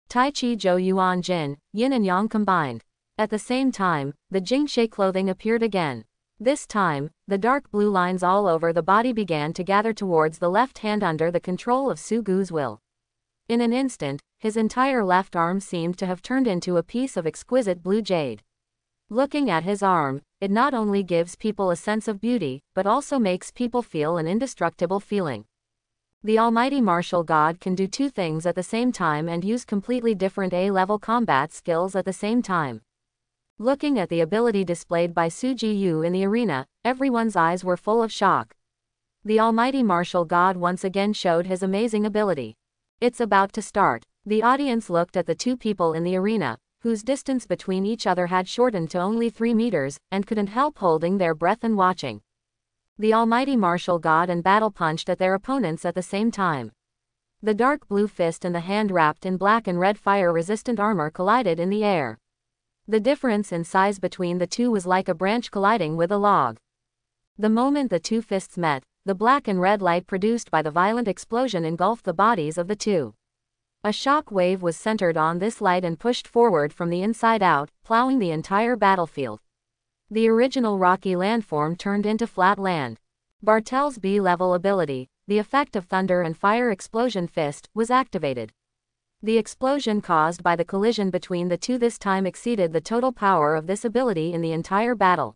Tai Chi Zhou Yuan Jin, yin and yang combined. At the same time, the Jingxie clothing appeared again. This time, the dark blue lines all over the body began to gather towards the left hand under the control of Su Gu's will. In an instant, his entire left arm seemed to have turned into a piece of exquisite blue jade. Looking at his arm, it not only gives people a sense of beauty, but also makes people feel an indestructible feeling. The almighty martial god can do two things at the same time and use completely different A-level combat skills at the same time. Looking at the ability displayed by Suji-Yu in the arena, everyone's eyes were full of shock. The almighty martial god once again showed his amazing ability. It's about to start. The audience looked at the two people in the arena, whose distance between each other had shortened to only 3 meters, and couldn't help holding their breath and watching. The almighty martial god and battle punched at their opponents at the same time. The dark blue fist and the hand wrapped in black and red fire-resistant armor collided in the air. The difference in size between the two was like a branch colliding with a log. The moment the two fists met, the black and red light produced by the violent explosion engulfed the bodies of the two. A shock wave was centered on this light and pushed forward from the inside out, plowing the entire battlefield. The original rocky landform turned into flat land. Bartel's B-level ability, the effect of thunder and fire explosion fist, was activated. The explosion caused by the collision between the two this time exceeded the total power of this ability in the entire battle.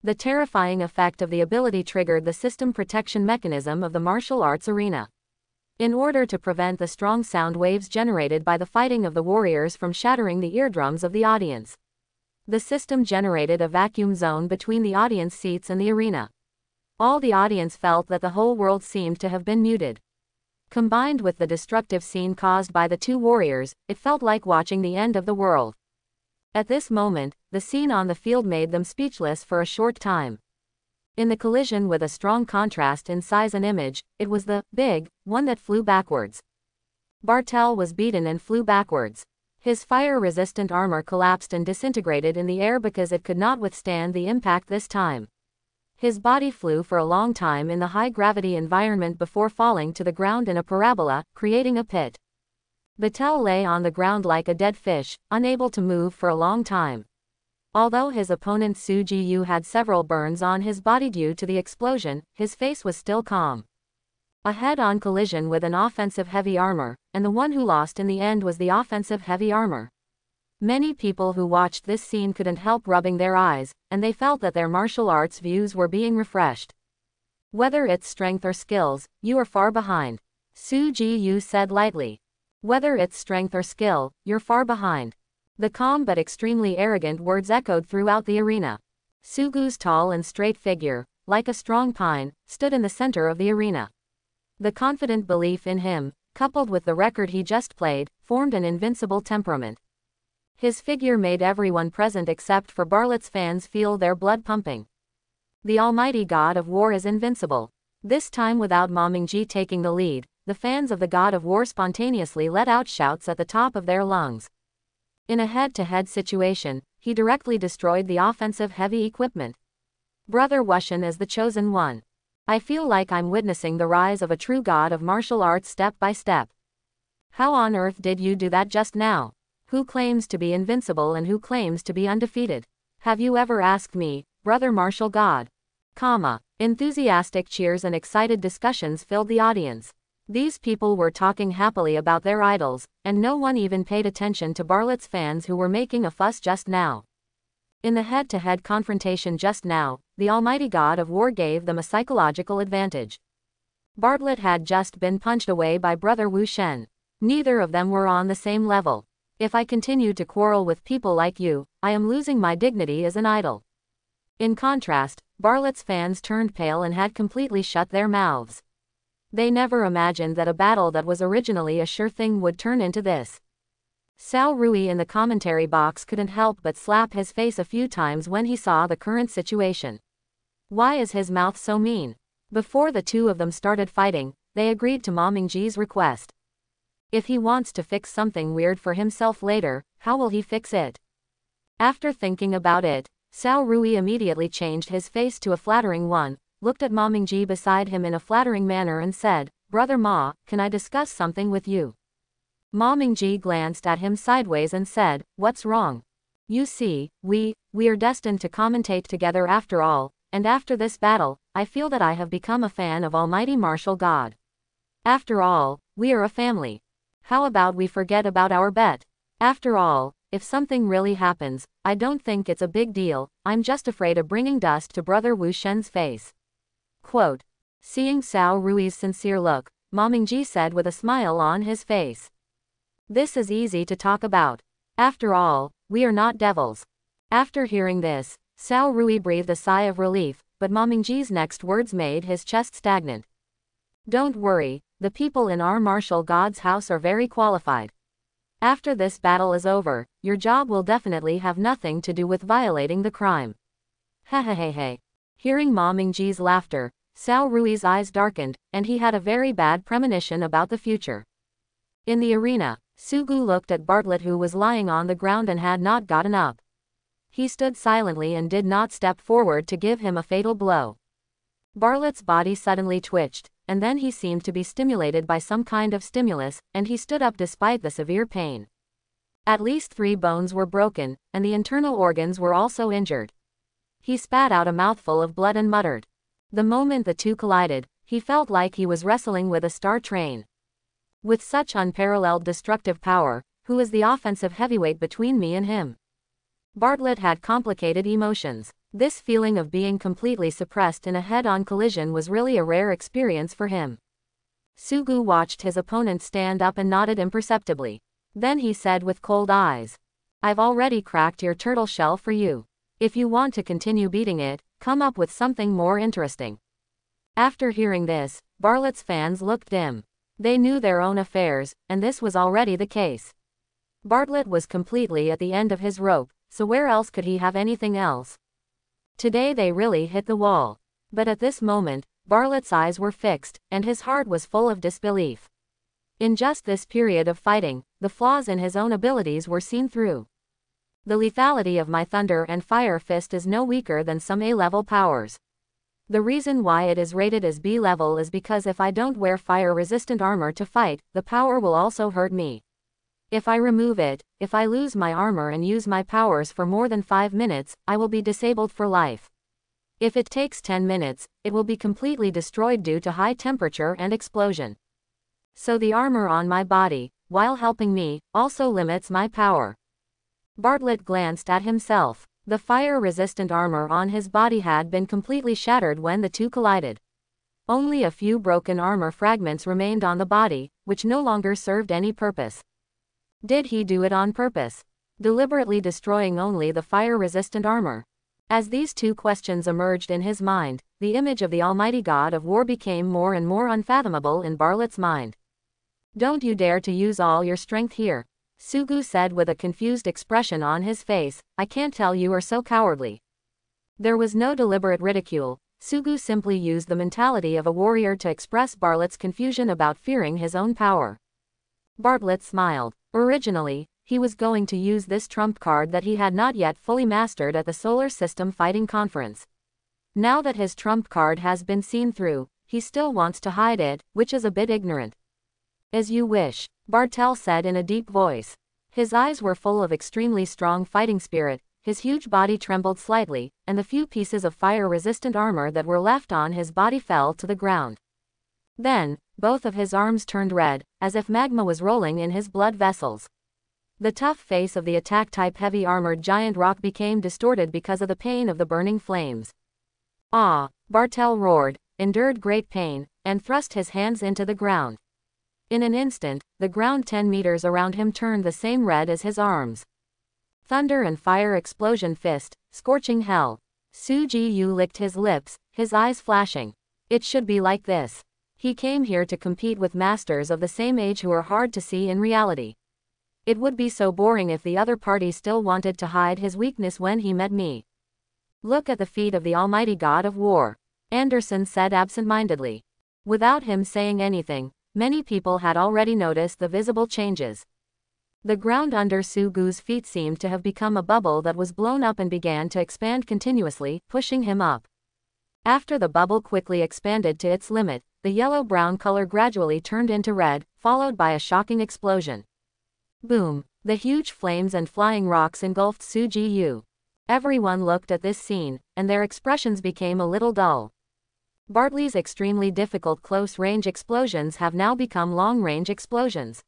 The terrifying effect of the ability triggered the system protection mechanism of the martial arts arena. In order to prevent the strong sound waves generated by the fighting of the warriors from shattering the eardrums of the audience, the system generated a vacuum zone between the audience seats and the arena. All the audience felt that the whole world seemed to have been muted. Combined with the destructive scene caused by the two warriors, it felt like watching the end of the world. At this moment, the scene on the field made them speechless for a short time. In the collision with a strong contrast in size and image, it was the big one that flew backwards. Bartel was beaten and flew backwards. His fire-resistant armor collapsed and disintegrated in the air because it could not withstand the impact this time. His body flew for a long time in the high-gravity environment before falling to the ground in a parabola, creating a pit. Bartel lay on the ground like a dead fish, unable to move for a long time. Although his opponent Suji-Yu had several burns on his body due to the explosion, his face was still calm. A head-on collision with an offensive heavy armor, and the one who lost in the end was the offensive heavy armor. Many people who watched this scene couldn't help rubbing their eyes, and they felt that their martial arts views were being refreshed. Whether it's strength or skills, you are far behind. Suji-Yu said lightly. Whether it's strength or skill, you're far behind. The calm but extremely arrogant words echoed throughout the arena. Sugu's tall and straight figure, like a strong pine, stood in the center of the arena. The confident belief in him, coupled with the record he just played, formed an invincible temperament. His figure made everyone present except for Bartlett's fans feel their blood pumping. The almighty God of War is invincible. This time without Ma Mingji taking the lead, the fans of the God of War spontaneously let out shouts at the top of their lungs. In a head-to-head situation, he directly destroyed the offensive heavy equipment. Brother Wushan is the chosen one. I feel like I'm witnessing the rise of a true god of martial arts step by step. How on earth did you do that just now? Who claims to be invincible and who claims to be undefeated? Have you ever asked me, brother martial god? Enthusiastic cheers and excited discussions filled the audience. These people were talking happily about their idols, and no one even paid attention to Bartlett's fans who were making a fuss just now. In the head-to-head confrontation just now, the almighty God of War gave them a psychological advantage. Bartlett had just been punched away by brother Wu Shen. Neither of them were on the same level. If I continue to quarrel with people like you, I am losing my dignity as an idol. In contrast, Bartlett's fans turned pale and had completely shut their mouths. They never imagined that a battle that was originally a sure thing would turn into this. Cao Rui in the commentary box couldn't help but slap his face a few times when he saw the current situation. Why is his mouth so mean? Before the two of them started fighting, they agreed to Ma Mingji's request. If he wants to fix something weird for himself later, how will he fix it? After thinking about it, Cao Rui immediately changed his face to a flattering one, looked at Ma Mingji beside him in a flattering manner and said, "Brother Ma, can I discuss something with you?" Ma Mingji glanced at him sideways and said, "What's wrong? You see, we are destined to commentate together after all, and after this battle, I feel that I have become a fan of Almighty Martial God. After all, we are a family. How about we forget about our bet? After all, if something really happens, I don't think it's a big deal, I'm just afraid of bringing dust to brother Wu Shen's face." Quote. Seeing Cao Rui's sincere look, Ma Mingji said with a smile on his face, "This is easy to talk about. After all, we are not devils." After hearing this, Cao Rui breathed a sigh of relief, but Ma Mingji's next words made his chest stagnant. "Don't worry, the people in our martial god's house are very qualified. After this battle is over, your job will definitely have nothing to do with violating the crime." Hehehehe. Hearing Ma Mingji's laughter, Cao Rui's eyes darkened, and he had a very bad premonition about the future. In the arena, Sugu looked at Bartlett who was lying on the ground and had not gotten up. He stood silently and did not step forward to give him a fatal blow. Bartlett's body suddenly twitched, and then he seemed to be stimulated by some kind of stimulus, and he stood up despite the severe pain. At least 3 bones were broken, and the internal organs were also injured. He spat out a mouthful of blood and muttered. The moment the two collided, he felt like he was wrestling with a star train. With such unparalleled destructive power, who is the offensive heavyweight between me and him? Bartlett had complicated emotions. This feeling of being completely suppressed in a head-on collision was really a rare experience for him. Sugu watched his opponent stand up and nodded imperceptibly. Then he said with cold eyes, "I've already cracked your turtle shell for you. If you want to continue beating it, come up with something more interesting." After hearing this, Bartlett's fans looked dim. They knew their own affairs, and this was already the case. Bartlett was completely at the end of his rope, so where else could he have anything else? Today they really hit the wall. But at this moment, Bartlett's eyes were fixed, and his heart was full of disbelief. In just this period of fighting, the flaws in his own abilities were seen through. The lethality of my Thunder and Fire Fist is no weaker than some A-level powers. The reason why it is rated as B-level is because if I don't wear fire-resistant armor to fight, the power will also hurt me. If I remove it, if I lose my armor and use my powers for more than 5 minutes, I will be disabled for life. If it takes 10 minutes, it will be completely destroyed due to high temperature and explosion. So the armor on my body, while helping me, also limits my power." Bartlett glanced at himself. The fire-resistant armor on his body had been completely shattered when the two collided. Only a few broken armor fragments remained on the body, which no longer served any purpose. Did he do it on purpose? deliberately destroying only the fire-resistant armor? As these two questions emerged in his mind, the image of the almighty god of war became more and more unfathomable in Bartlet's mind. Don't you dare to use all your strength here, Sugu said with a confused expression on his face. I can't tell you are so cowardly. There was no deliberate ridicule. Sugu simply used the mentality of a warrior to express Bartlet's confusion about fearing his own power. Bartlet smiled. Originally, he was going to use this trump card that he had not yet fully mastered at the Solar System Fighting Conference. Now that his trump card has been seen through, he still wants to hide it, which is a bit ignorant. As you wish, Bartel said in a deep voice. His eyes were full of extremely strong fighting spirit, his huge body trembled slightly, and the few pieces of fire-resistant armor that were left on his body fell to the ground. Then, both of his arms turned red, as if magma was rolling in his blood vessels. The tough face of the attack-type heavy-armored giant rock became distorted because of the pain of the burning flames. Ah! Bartel roared, endured great pain, and thrust his hands into the ground. In an instant, the ground 10 meters around him turned the same red as his arms. Thunder and fire explosion fist, scorching hell. Su Ji-yu licked his lips, his eyes flashing. It should be like this. He came here to compete with masters of the same age who are hard to see in reality. It would be so boring if the other party still wanted to hide his weakness when he met me. Look at the feet of the almighty god of war, Anderson said absent-mindedly. Without him saying anything, many people had already noticed the visible changes. The ground under Sugu's feet seemed to have become a bubble that was blown up and began to expand continuously, pushing him up. After the bubble quickly expanded to its limit, the yellow-brown color gradually turned into red, followed by a shocking explosion. Boom! The huge flames and flying rocks engulfed Su Ji-yu. Everyone looked at this scene, and their expressions became a little dull. Bartley's extremely difficult close-range explosions have now become long-range explosions.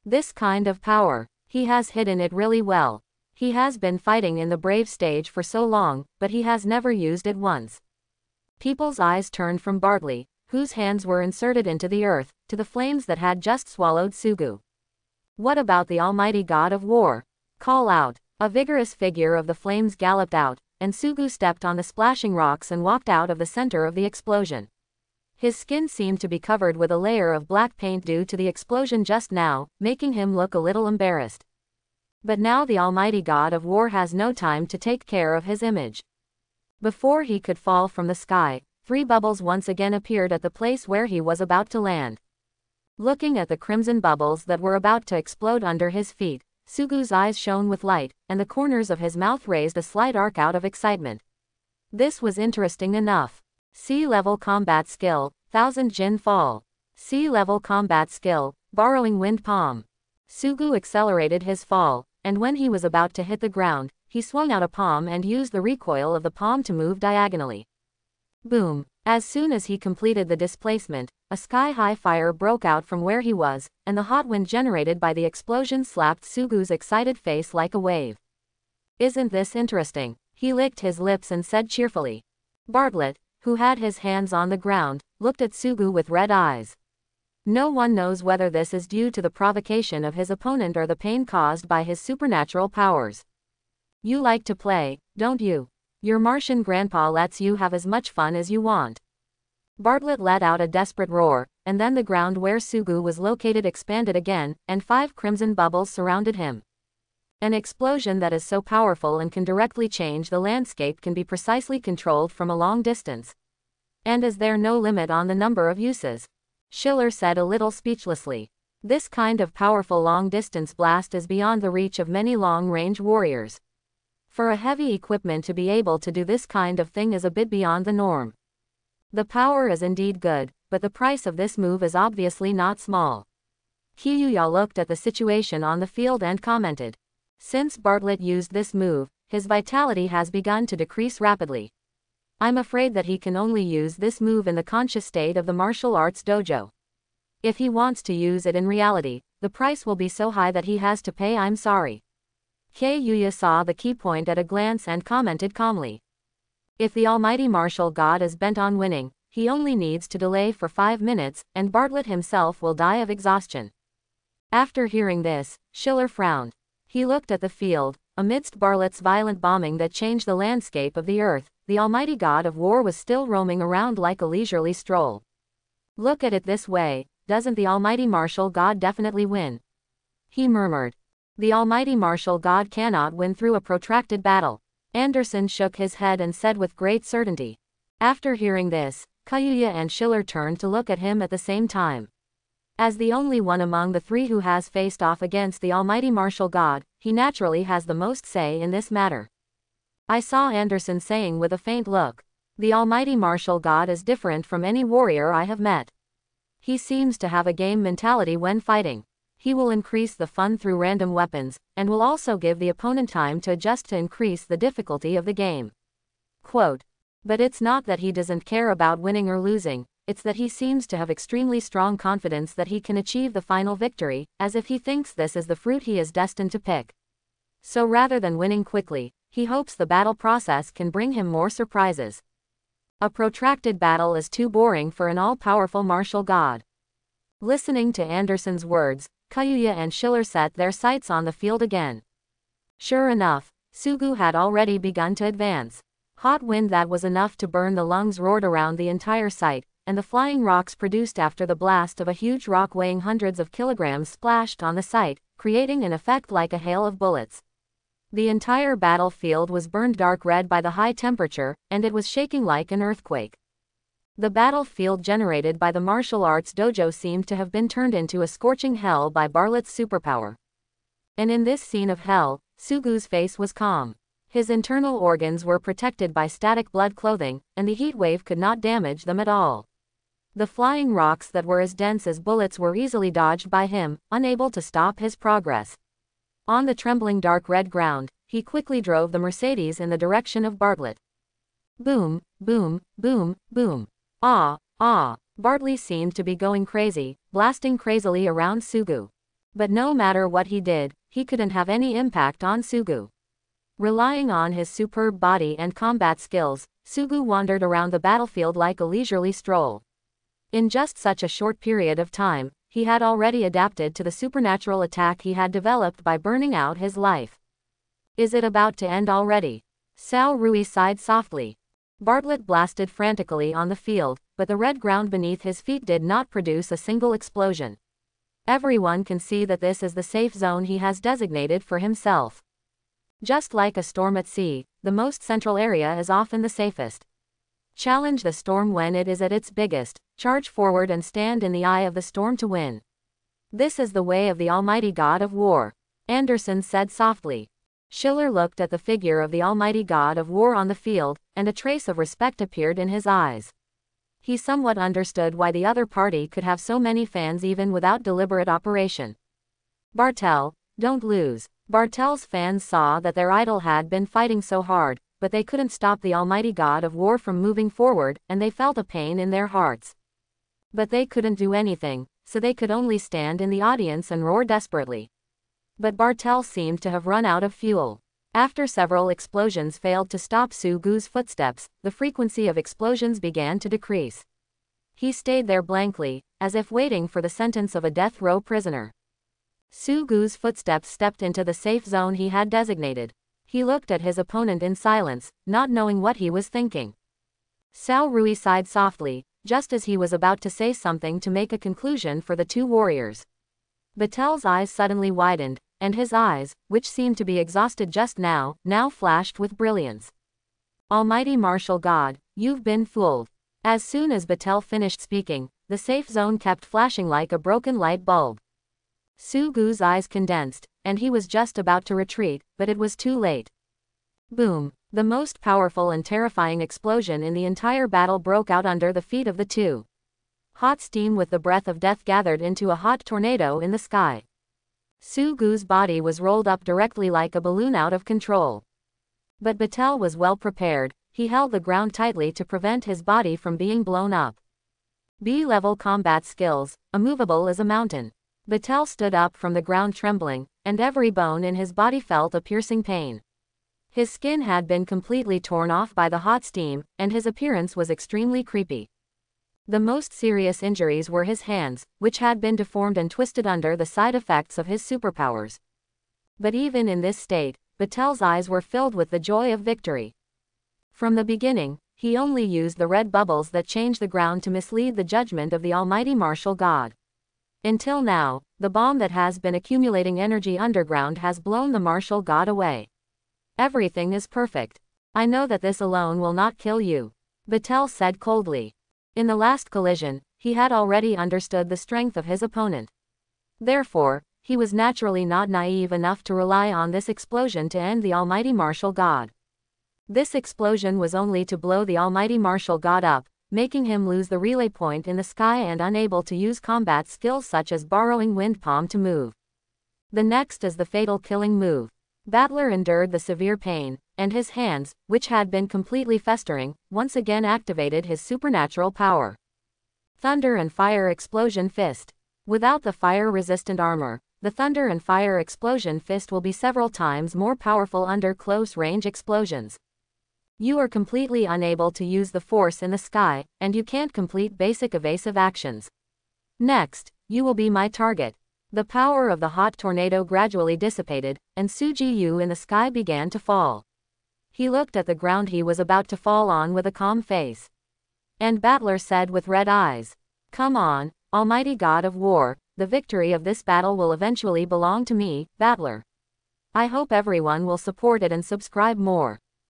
This kind of power, he has hidden it really well. He has been fighting in the brave stage for so long, but he has never used it once. People's eyes turned from Bartley, whose hands were inserted into the earth, to the flames that had just swallowed Sugu. What about the almighty god of war? Call out. A vigorous figure of the flames galloped out, and Sugu stepped on the splashing rocks and walked out of the center of the explosion. His skin seemed to be covered with a layer of black paint due to the explosion just now, making him look a little embarrassed. But now the almighty god of war has no time to take care of his image. Before he could fall from the sky, 3 bubbles once again appeared at the place where he was about to land. Looking at the crimson bubbles that were about to explode under his feet, Sugu's eyes shone with light, and the corners of his mouth raised a slight arc out of excitement. This was interesting enough. Sea-level combat skill, 1000 Jin fall. Sea-level combat skill, borrowing wind palm. Sugu accelerated his fall, and when he was about to hit the ground, he swung out a palm and used the recoil of the palm to move diagonally. Boom! As soon as he completed the displacement, a sky-high fire broke out from where he was, and the hot wind generated by the explosion slapped Sugu's excited face like a wave. Isn't this interesting? He licked his lips and said cheerfully. Bartlett, who had his hands on the ground, looked at Sugu with red eyes. No one knows whether this is due to the provocation of his opponent or the pain caused by his supernatural powers. You like to play, don't you? Your Martian grandpa lets you have as much fun as you want. Bartlett let out a desperate roar, and then the ground where Sugu was located expanded again, and 5 crimson bubbles surrounded him. An explosion that is so powerful and can directly change the landscape can be precisely controlled from a long distance. And is there no limit on the number of uses? Schiller said a little speechlessly. This kind of powerful long-distance blast is beyond the reach of many long-range warriors. For a heavy equipment to be able to do this kind of thing is a bit beyond the norm. The power is indeed good, but the price of this move is obviously not small. Kyuya looked at the situation on the field and commented. Since Bartlett used this move, his vitality has begun to decrease rapidly. I'm afraid that he can only use this move in the conscious state of the martial arts dojo. If he wants to use it in reality, the price will be so high that he has to pay. I'm sorry. Kyuya saw the key point at a glance and commented calmly. If the almighty martial god is bent on winning, he only needs to delay for 5 minutes, and Bartlett himself will die of exhaustion. After hearing this, Schiller frowned. He looked at the field. Amidst Bartlet's violent bombing that changed the landscape of the earth, the almighty god of war was still roaming around like a leisurely stroll. Look at it this way, doesn't the almighty martial god definitely win? He murmured. The almighty martial god cannot win through a protracted battle. Anderson shook his head and said with great certainty. After hearing this, Kayuya and Schiller turned to look at him at the same time. As the only one among the three who has faced off against the almighty martial god, he naturally has the most say in this matter. I saw Anderson saying with a faint look. The almighty martial god is different from any warrior I have met. He seems to have a game mentality when fighting. He will increase the fun through random weapons, and will also give the opponent time to adjust to increase the difficulty of the game. Quote. But it's not that he doesn't care about winning or losing, it's that he seems to have extremely strong confidence that he can achieve the final victory, as if he thinks this is the fruit he is destined to pick. So rather than winning quickly, he hopes the battle process can bring him more surprises. A protracted battle is too boring for an all-powerful martial god. Listening to Anderson's words, Kayuya and Schiller set their sights on the field again. Sure enough, Sugu had already begun to advance. Hot wind that was enough to burn the lungs roared around the entire site, and the flying rocks produced after the blast of a huge rock weighing hundreds of kilograms splashed on the site, creating an effect like a hail of bullets. The entire battlefield was burned dark red by the high temperature, and it was shaking like an earthquake. The battlefield generated by the martial arts dojo seemed to have been turned into a scorching hell by Bartlet's superpower. And in this scene of hell, Sugu's face was calm. His internal organs were protected by static blood clothing, and the heat wave could not damage them at all. The flying rocks that were as dense as bullets were easily dodged by him, unable to stop his progress. On the trembling dark red ground, he quickly drove the Mercedes in the direction of Bartlet. Boom, boom, boom, boom. Ah, ah, Bartley seemed to be going crazy, blasting crazily around Sugu. But no matter what he did, he couldn't have any impact on Sugu. Relying on his superb body and combat skills, Sugu wandered around the battlefield like a leisurely stroll. In just such a short period of time, he had already adapted to the supernatural attack he had developed by burning out his life. Is it about to end already? Sao Rui sighed softly. Bartlet blasted frantically on the field, but the red ground beneath his feet did not produce a single explosion. Everyone can see that this is the safe zone he has designated for himself. Just like a storm at sea, the most central area is often the safest. Challenge the storm when it is at its biggest, charge forward and stand in the eye of the storm to win. This is the way of the almighty god of war, Anderson said softly. Schiller looked at the figure of the almighty god of war on the field, and a trace of respect appeared in his eyes. He somewhat understood why the other party could have so many fans even without deliberate operation. Bartel, don't lose. Bartel's fans saw that their idol had been fighting so hard, but they couldn't stop the almighty god of war from moving forward, and they felt a pain in their hearts. But they couldn't do anything, so they could only stand in the audience and roar desperately. But Bartel seemed to have run out of fuel. After several explosions failed to stop Sugu's footsteps, the frequency of explosions began to decrease. He stayed there blankly, as if waiting for the sentence of a death row prisoner. Sugu's footsteps stepped into the safe zone he had designated. He looked at his opponent in silence, not knowing what he was thinking. Sao Rui sighed softly, just as he was about to say something to make a conclusion for the two warriors. Batel's eyes suddenly widened, and his eyes, which seemed to be exhausted just now flashed with brilliance. Almighty martial god, you've been fooled. As soon as Batel finished speaking, the safe zone kept flashing like a broken light bulb. Sugu's eyes condensed, and he was just about to retreat, but it was too late. Boom! The most powerful and terrifying explosion in the entire battle broke out under the feet of the two. Hot steam with the breath of death gathered into a hot tornado in the sky. Sugu's body was rolled up directly like a balloon out of control. But Batel was well prepared. He held the ground tightly to prevent his body from being blown up. B-level combat skills, immovable as a mountain. Batel stood up from the ground trembling, and every bone in his body felt a piercing pain. His skin had been completely torn off by the hot steam, and his appearance was extremely creepy. The most serious injuries were his hands, which had been deformed and twisted under the side effects of his superpowers. But even in this state, Batel's eyes were filled with the joy of victory. From the beginning, he only used the red bubbles that change the ground to mislead the judgment of the Almighty Martial God. Until now, the bomb that has been accumulating energy underground has blown the Martial God away. Everything is perfect. I know that this alone will not kill you, Batel said coldly. In the last collision, he had already understood the strength of his opponent. Therefore, he was naturally not naive enough to rely on this explosion to end the Almighty Martial God. This explosion was only to blow the Almighty Martial God up, making him lose the relay point in the sky and unable to use combat skills such as borrowing wind palm to move. The next is the fatal killing move. Battler endured the severe pain, and his hands, which had been completely festering, once again activated his supernatural power. Thunder and Fire Explosion Fist. Without the fire-resistant armor, the Thunder and Fire Explosion Fist will be several times more powerful under close-range explosions. You are completely unable to use the force in the sky, and you can't complete basic evasive actions. Next, you will be my target. The power of the hot tornado gradually dissipated, and Suji-Yu in the sky began to fall. He looked at the ground he was about to fall on with a calm face. And Battler said with red eyes, "Come on, Almighty God of War, the victory of this battle will eventually belong to me, Battler. I hope everyone will support it and subscribe more."